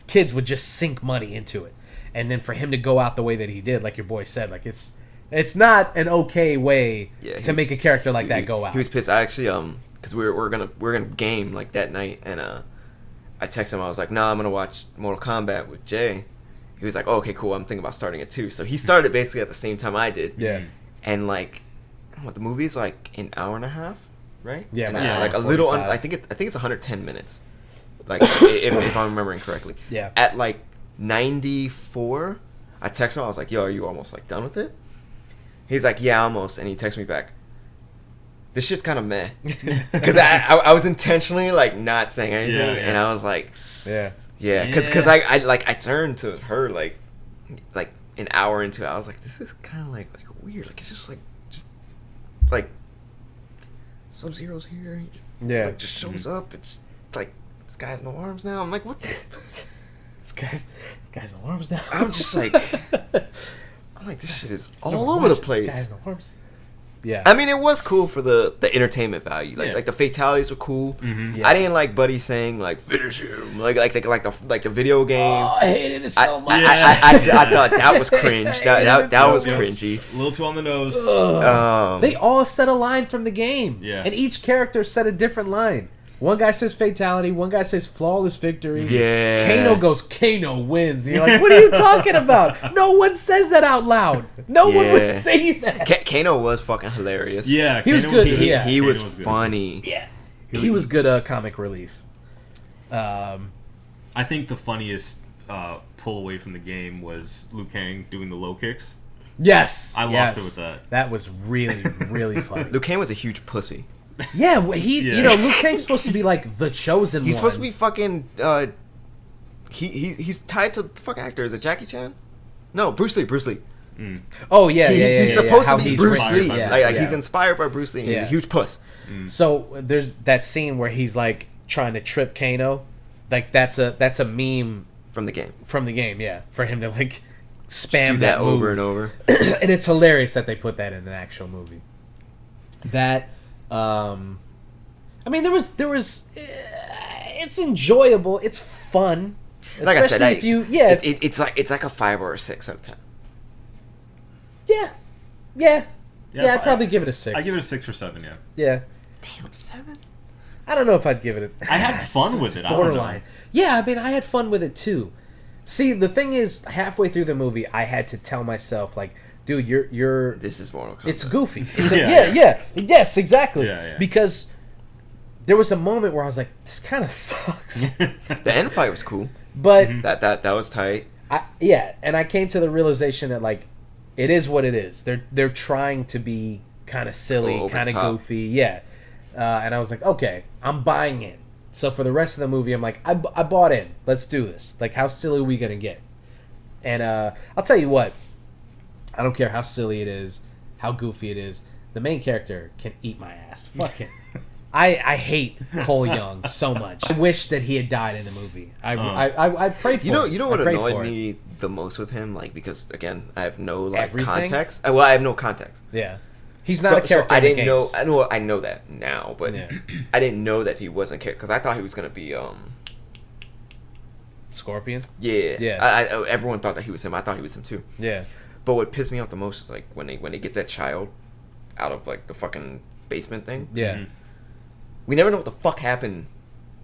[SPEAKER 1] kids would just sink money into it, and then for him to go out the way that he did, like your boy said, like it's not an okay way to make a character like that go out.
[SPEAKER 3] He was pissed. I actually because we're gonna game like that night, and I texted him. I was like, nah, I'm gonna watch Mortal Kombat with Jay. He was like, oh, okay, cool. I'm thinking about starting it too. So he started basically at the same time I did.
[SPEAKER 1] Yeah.
[SPEAKER 3] And like, the movie is like an hour and a half, right?
[SPEAKER 1] Yeah.
[SPEAKER 3] Like a little. I think it's 110 minutes. Like if I'm remembering correctly.
[SPEAKER 1] Yeah.
[SPEAKER 3] At like 94, I texted him. I was like, yo, are you almost like done with it? He's like, yeah, almost. And he texted me back, this shit's kind of meh. Because I was intentionally like not saying anything.
[SPEAKER 1] Yeah.
[SPEAKER 3] And I was like,
[SPEAKER 1] yeah.
[SPEAKER 3] Yeah, because I turned to her like an hour into it. I was like, this is kind of like weird. Like it's just like Sub-Zero's here.
[SPEAKER 1] Yeah.
[SPEAKER 3] Like just shows up. It's like this guy has no arms now. I'm like, what the?
[SPEAKER 1] This guy's no arms now.
[SPEAKER 3] I'm just like, this shit is all over the place.
[SPEAKER 1] This guy has no arms. Yeah.
[SPEAKER 3] I mean, it was cool for the entertainment value. Like
[SPEAKER 2] Yeah.
[SPEAKER 3] like the fatalities were cool.
[SPEAKER 1] Yeah.
[SPEAKER 3] I didn't like Buddy saying like finish him like the video game.
[SPEAKER 1] Oh, I hated it so much.
[SPEAKER 3] I thought that was cringe. That
[SPEAKER 1] so
[SPEAKER 3] was
[SPEAKER 1] much.
[SPEAKER 3] cringy.
[SPEAKER 2] A little too on the nose.
[SPEAKER 1] They all said a line from the game.
[SPEAKER 2] Yeah.
[SPEAKER 1] And each character said a different line. One guy says fatality, one guy says flawless victory.
[SPEAKER 3] Yeah.
[SPEAKER 1] Kano goes, Kano wins. And you're like, what are you talking about? No one says that out loud. No one would
[SPEAKER 3] Yeah.
[SPEAKER 1] say that.
[SPEAKER 3] Kano was fucking hilarious.
[SPEAKER 2] Yeah,
[SPEAKER 1] He was
[SPEAKER 2] Kano
[SPEAKER 1] good.
[SPEAKER 2] good.
[SPEAKER 3] He
[SPEAKER 1] Yeah.
[SPEAKER 3] was
[SPEAKER 2] Kano good.
[SPEAKER 3] funny.
[SPEAKER 1] Yeah. He was good comic relief.
[SPEAKER 2] I think the funniest pull away from the game was Liu Kang doing the low kicks.
[SPEAKER 1] Yes.
[SPEAKER 2] I lost
[SPEAKER 1] yes.
[SPEAKER 2] it with that.
[SPEAKER 1] That was really, really funny.
[SPEAKER 3] Liu Kang was a huge pussy.
[SPEAKER 1] Yeah, you
[SPEAKER 2] Yeah.
[SPEAKER 1] know, Liu Kang's supposed to be like the chosen
[SPEAKER 3] He's
[SPEAKER 1] one.
[SPEAKER 3] supposed to be fucking. He's tied to the fucking actor. Is it Jackie Chan? No, Bruce Lee.
[SPEAKER 1] Oh, yeah, yeah.
[SPEAKER 3] He's supposed
[SPEAKER 1] How
[SPEAKER 3] to be
[SPEAKER 1] he's
[SPEAKER 3] Bruce
[SPEAKER 2] inspired
[SPEAKER 3] Lee.
[SPEAKER 2] by
[SPEAKER 1] Yeah,
[SPEAKER 3] Like
[SPEAKER 1] yeah.
[SPEAKER 3] he's inspired by Bruce Lee. And He's
[SPEAKER 1] Yeah.
[SPEAKER 3] a huge puss.
[SPEAKER 1] So there's that scene where he's like trying to trip Kano. Like that's a meme
[SPEAKER 3] From the game.
[SPEAKER 1] from the game, yeah, for him to like
[SPEAKER 3] Just
[SPEAKER 1] spam
[SPEAKER 3] do that
[SPEAKER 1] move.
[SPEAKER 3] over and over.
[SPEAKER 1] And it's hilarious that they put that in an actual movie. That I mean there was it's enjoyable, it's fun.
[SPEAKER 3] Like I said,
[SPEAKER 1] Especially if you
[SPEAKER 3] it's like a 5 or a 6 out of 10.
[SPEAKER 1] yeah, I'd
[SPEAKER 2] I-
[SPEAKER 1] probably give it a 6.
[SPEAKER 2] I give it a 6 or 7. Yeah.
[SPEAKER 1] Yeah.
[SPEAKER 3] Damn, 7.
[SPEAKER 1] I don't know if I'd give it a...
[SPEAKER 2] I had fun with it. I don't
[SPEAKER 1] Borderline.
[SPEAKER 2] know.
[SPEAKER 1] Yeah, I mean, I had fun with it, too. See, the thing is, halfway through the movie, I had to tell myself, like, dude, you're...
[SPEAKER 3] This is Mortal Kombat.
[SPEAKER 1] It's goofy. It's
[SPEAKER 2] Yeah.
[SPEAKER 1] Yes, exactly.
[SPEAKER 2] Yeah.
[SPEAKER 1] Because there was a moment where I was like, this kind of sucks.
[SPEAKER 3] The end fight was cool.
[SPEAKER 1] But,
[SPEAKER 3] That was tight.
[SPEAKER 1] and I came to the realization that, like, it is what it is. They're trying to be kind of silly,
[SPEAKER 3] Over the
[SPEAKER 1] kind of
[SPEAKER 3] top.
[SPEAKER 1] goofy. Yeah. And I was like, okay, I'm buying in. So for the rest of the movie, I'm like, I bought in. Let's do this. Like, how silly are we going to get? And I'll tell you what. I don't care how silly it is, how goofy it is. The main character can eat my ass. Fuck him. I hate Cole Young so much. I wish that he had died in the movie. I prayed for him.
[SPEAKER 3] You know
[SPEAKER 1] I
[SPEAKER 3] what
[SPEAKER 1] prayed
[SPEAKER 3] annoyed
[SPEAKER 1] for it.
[SPEAKER 3] me the most with him? Like, because, again, I have no, like,
[SPEAKER 1] Everything?
[SPEAKER 3] context. Well, I have no context.
[SPEAKER 1] Yeah. He's not a character
[SPEAKER 3] I
[SPEAKER 1] in the
[SPEAKER 3] didn't know.
[SPEAKER 1] games.
[SPEAKER 3] I know that now, but
[SPEAKER 1] Yeah.
[SPEAKER 3] I didn't know that he wasn't character because I thought he was gonna be
[SPEAKER 1] Scorpion?
[SPEAKER 3] Yeah.
[SPEAKER 1] Yeah.
[SPEAKER 3] Everyone thought that he was him. I thought he was him too.
[SPEAKER 1] Yeah.
[SPEAKER 3] But what pissed me off the most is like when they get that child out of like the fucking basement thing.
[SPEAKER 1] Yeah.
[SPEAKER 2] Mhm.
[SPEAKER 3] We never know what the fuck happened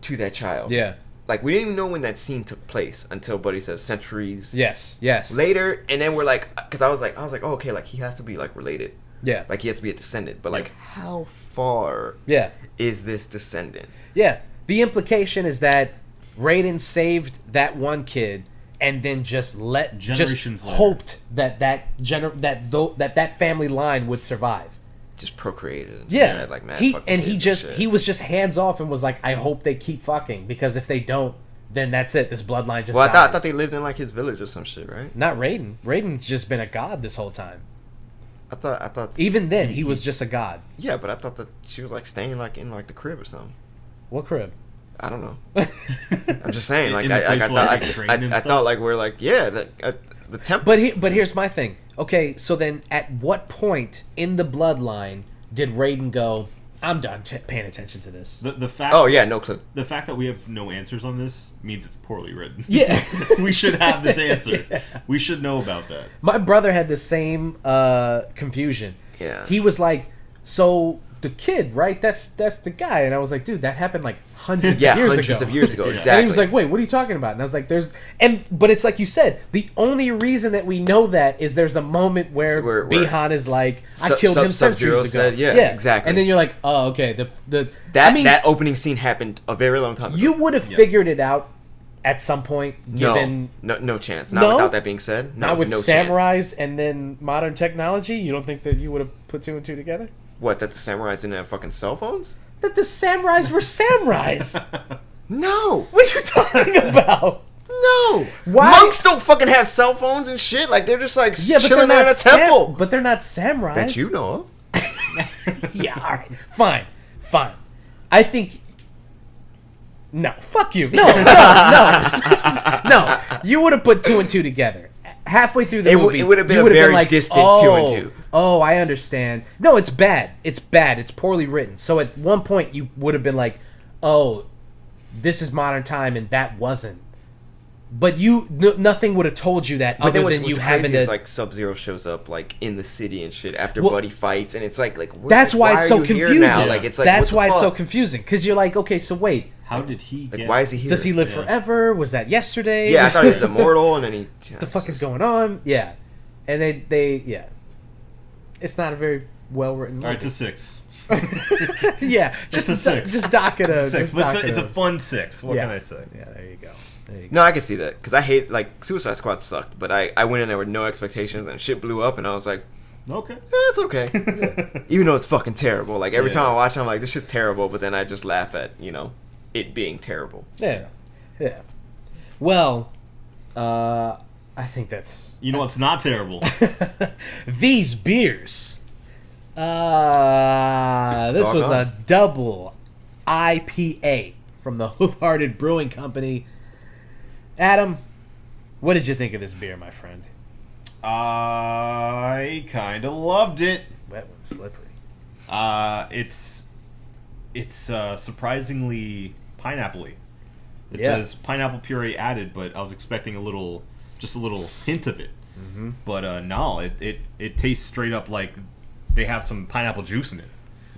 [SPEAKER 3] to that child.
[SPEAKER 1] Yeah.
[SPEAKER 3] Like we didn't even know when that scene took place until Buddy says centuries
[SPEAKER 1] Yes.
[SPEAKER 3] later, and then we're like, because I was like, oh, okay, like he has to be like related,
[SPEAKER 1] Yeah.
[SPEAKER 3] like he has to be a descendant. But like, how far
[SPEAKER 1] Yeah.
[SPEAKER 3] is this descendant?
[SPEAKER 1] Yeah. The implication is that Raiden saved that one kid and then just
[SPEAKER 2] Generations later.
[SPEAKER 1] hoped that that family line would survive.
[SPEAKER 3] Just procreated. And
[SPEAKER 1] Yeah.
[SPEAKER 3] just had, like, mad
[SPEAKER 1] he
[SPEAKER 3] fucking kids and shit.
[SPEAKER 1] he was just hands off and was like, I hope they keep fucking, because if they don't, then that's it. This bloodline just
[SPEAKER 3] Well, I
[SPEAKER 1] dies.
[SPEAKER 3] thought they lived in like his village or some shit, right?
[SPEAKER 1] Not Raiden. Raiden's just been a god this whole time.
[SPEAKER 3] I thought.
[SPEAKER 1] Even then, he was just a god.
[SPEAKER 3] Yeah, but I thought that she was like staying like in like the crib or something.
[SPEAKER 1] What crib?
[SPEAKER 3] I don't know. I'm just saying, like
[SPEAKER 2] In the place where they train and
[SPEAKER 3] I
[SPEAKER 2] stuff?
[SPEAKER 3] thought like we're like the temple.
[SPEAKER 1] But here's my thing. Okay, so then at what point in the bloodline did Raiden go, I'm done paying attention to this?
[SPEAKER 2] The fact.
[SPEAKER 3] Oh yeah, no clue.
[SPEAKER 2] The fact that we have no answers on this means it's poorly written.
[SPEAKER 1] Yeah.
[SPEAKER 2] We should have this answer. We should know about that.
[SPEAKER 1] My brother had the same confusion.
[SPEAKER 3] Yeah.
[SPEAKER 1] He was like, so the kid, right? That's the guy. And I was like, dude, that happened like hundreds
[SPEAKER 3] Yeah,
[SPEAKER 1] of years
[SPEAKER 3] hundreds
[SPEAKER 1] ago.
[SPEAKER 3] of years ago,
[SPEAKER 2] Yeah.
[SPEAKER 3] exactly.
[SPEAKER 1] And he was like, wait, what are you talking about? And I was like, but it's like you said, the only reason that we know that is there's a moment where
[SPEAKER 3] Where
[SPEAKER 1] Bihan is like, I killed him
[SPEAKER 3] Sub-Zero
[SPEAKER 1] centuries ago.
[SPEAKER 3] said, yeah, exactly.
[SPEAKER 1] And then you're like, oh, okay.
[SPEAKER 3] that opening scene happened a very long time ago.
[SPEAKER 1] You would have figured it out at some point, given
[SPEAKER 3] no chance. Not
[SPEAKER 1] No?
[SPEAKER 3] without that being said. No,
[SPEAKER 1] not with
[SPEAKER 3] no
[SPEAKER 1] samurais
[SPEAKER 3] chance.
[SPEAKER 1] and then modern technology. You don't think that you would have put 2 and 2 together?
[SPEAKER 3] What? That the samurais didn't have fucking cell phones?
[SPEAKER 1] That the samurais were samurais.
[SPEAKER 3] No.
[SPEAKER 1] What are you talking about?
[SPEAKER 3] No.
[SPEAKER 1] Why?
[SPEAKER 3] Monks don't fucking have cell phones and shit. Like, they're just, like,
[SPEAKER 1] Yeah, but they're
[SPEAKER 3] chilling
[SPEAKER 1] not
[SPEAKER 3] in a temple.
[SPEAKER 1] But they're not samurais.
[SPEAKER 3] That you know of.
[SPEAKER 1] Yeah, all right. Fine. I think... No, fuck you. No. You would have put 2 and 2 together. Halfway through the movie,
[SPEAKER 3] it would have been
[SPEAKER 1] you
[SPEAKER 3] a
[SPEAKER 1] would have
[SPEAKER 3] very
[SPEAKER 1] been like,
[SPEAKER 3] distant 2 and 2.
[SPEAKER 1] Oh, I understand. No, it's bad. It's poorly written. So at one point, you would have been like, oh, this is modern time, and that wasn't. But nothing would have told you that,
[SPEAKER 3] But
[SPEAKER 1] other
[SPEAKER 3] then
[SPEAKER 1] than you
[SPEAKER 3] what's
[SPEAKER 1] having
[SPEAKER 3] crazy
[SPEAKER 1] to...
[SPEAKER 3] is, like, Sub-Zero shows up, like, in the city and shit after
[SPEAKER 1] Well,
[SPEAKER 3] Buddy fights, and it's like
[SPEAKER 1] that's why it's so
[SPEAKER 3] are you here
[SPEAKER 1] confusing.
[SPEAKER 3] now? Like, it's like,
[SPEAKER 1] that's
[SPEAKER 3] what
[SPEAKER 1] why
[SPEAKER 3] the
[SPEAKER 1] it's so
[SPEAKER 3] fuck?
[SPEAKER 1] confusing. Because you're like, okay, so wait.
[SPEAKER 2] How did he
[SPEAKER 3] Like,
[SPEAKER 2] get...
[SPEAKER 3] why is he here?
[SPEAKER 1] Does he live
[SPEAKER 2] Yeah.
[SPEAKER 1] forever? Was that yesterday?
[SPEAKER 3] Yeah, I thought he was immortal, and then he...
[SPEAKER 1] What the fuck is going on? Yeah. And they it's not a very well written movie.
[SPEAKER 2] All right, it's a 6.
[SPEAKER 1] Yeah, just
[SPEAKER 2] a 6.
[SPEAKER 1] Just dock it a
[SPEAKER 2] 6,
[SPEAKER 1] just
[SPEAKER 2] but
[SPEAKER 1] dock
[SPEAKER 2] it's
[SPEAKER 1] it
[SPEAKER 2] a fun 6. What can I say?
[SPEAKER 1] Yeah, there you go.
[SPEAKER 3] No, I can see that, because I hate, like, Suicide Squad sucked, but I went in there with no expectations, and shit blew up, and I was like,
[SPEAKER 2] Okay.
[SPEAKER 3] it's okay. Even though it's fucking terrible. Like, every
[SPEAKER 2] Yeah.
[SPEAKER 3] time I watch it, I'm like, this shit's terrible, but then I just laugh at, it being terrible.
[SPEAKER 1] Yeah. Well, I think that's
[SPEAKER 2] You know what's not terrible?
[SPEAKER 1] these beers. This
[SPEAKER 3] all
[SPEAKER 1] was
[SPEAKER 3] gone.
[SPEAKER 1] a double IPA from the Hoof Brewing Company. Adam, what did you think of this beer, my friend?
[SPEAKER 2] I kind of loved it.
[SPEAKER 1] Wet one, slippery.
[SPEAKER 2] It's surprisingly pineapple-y. It
[SPEAKER 1] Yeah.
[SPEAKER 2] says pineapple puree added, but I was expecting just a little hint of it.
[SPEAKER 1] Mm-hmm.
[SPEAKER 2] But no, it tastes straight up like they have some pineapple juice in it,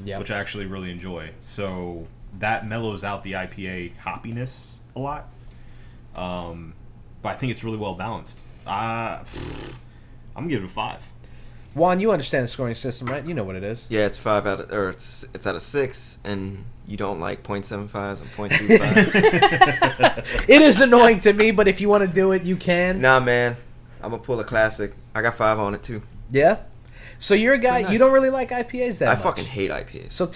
[SPEAKER 1] Yeah.
[SPEAKER 2] which I actually really enjoy. So that mellows out the IPA hoppiness a lot. But I think it's really well balanced. I'm gonna give it a 5.
[SPEAKER 1] Juan, you understand the scoring system, right? You know what it is.
[SPEAKER 3] Yeah, it's 5 out of, or it's out of 6, and you don't like 0.75s and 0.25.
[SPEAKER 1] It is annoying to me, but if you want to do it, you can.
[SPEAKER 3] Nah, man, I'm gonna pull a classic. I got 5 on it too.
[SPEAKER 1] Yeah. So you're a guy.
[SPEAKER 3] Pretty nice.
[SPEAKER 1] You don't really like IPAs that
[SPEAKER 3] I
[SPEAKER 1] much.
[SPEAKER 3] fucking hate IPAs.
[SPEAKER 1] So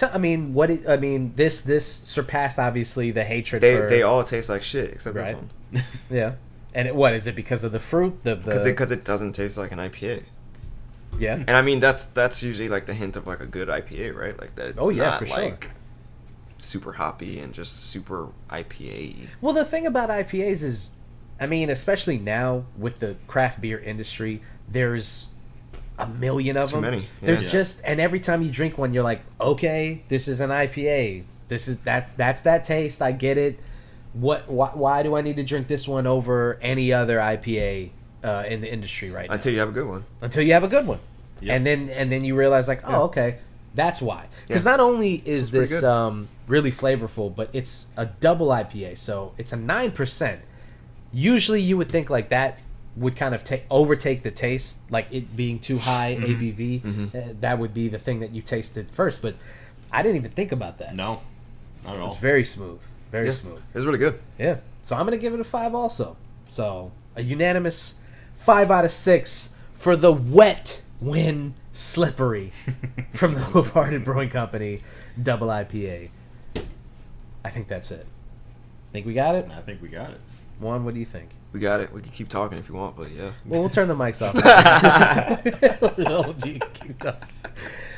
[SPEAKER 1] this surpassed obviously the hatred for.
[SPEAKER 3] They all taste like shit except
[SPEAKER 1] Right.
[SPEAKER 3] this one.
[SPEAKER 1] Yeah. And what is it because of the fruit?
[SPEAKER 3] Because it doesn't taste like an IPA.
[SPEAKER 1] Yeah.
[SPEAKER 3] And I mean that's usually like the hint of like a good IPA, right? Like that. It's not
[SPEAKER 1] for
[SPEAKER 3] like
[SPEAKER 1] sure.
[SPEAKER 3] super hoppy and just super IPA.
[SPEAKER 1] Well, the thing about IPAs is, I mean, especially now with the craft beer industry, there's a million of
[SPEAKER 3] Too
[SPEAKER 1] them.
[SPEAKER 3] many.
[SPEAKER 1] They're
[SPEAKER 3] Yeah.
[SPEAKER 1] just, and every time you drink one, you're like, okay, this is an IPA. This is that's that taste. I get it. Why do I need to drink this one over any other IPA in the industry right now?
[SPEAKER 3] Until you have a good one.
[SPEAKER 1] Until you have a good one.
[SPEAKER 2] Yep.
[SPEAKER 1] And then you realize like, oh, okay, that's why. Because
[SPEAKER 3] Yeah.
[SPEAKER 1] not only is
[SPEAKER 3] pretty
[SPEAKER 1] this
[SPEAKER 3] good.
[SPEAKER 1] really flavorful, but it's a double IPA, so it's a 9%. Usually you would think like that would kind of overtake the taste, like it being too high ABV. That would be the thing that you tasted first, but I didn't even think about that.
[SPEAKER 2] No, not at
[SPEAKER 1] It
[SPEAKER 2] all.
[SPEAKER 1] was very smooth. Very
[SPEAKER 3] Yeah,
[SPEAKER 1] smooth.
[SPEAKER 3] it was really good.
[SPEAKER 1] Yeah. So I'm going to give it a 5 also. So a unanimous 5 out of 6 for the wet win slippery from the Hoof Brewing Company double IPA. I think that's it. Think we got it?
[SPEAKER 2] I think we got it.
[SPEAKER 1] Juan, what do you think?
[SPEAKER 3] We got it. We can keep talking if you want, but yeah.
[SPEAKER 1] Well, we'll turn the mics off. We'll keep talking.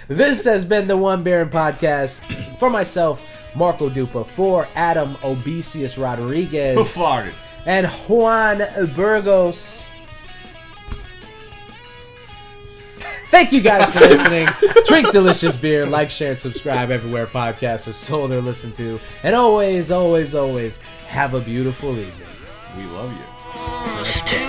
[SPEAKER 1] This has been the One Baron Podcast. For myself, Marco Dupa. For Adam Obesius Rodriguez.
[SPEAKER 2] Who farted?
[SPEAKER 1] And Juan Burgos. Thank you guys for listening. Drink delicious beer. Like, share, and subscribe everywhere podcasts are sold or listened to. And always, always, always have a beautiful evening.
[SPEAKER 2] We love you.
[SPEAKER 1] Let's go.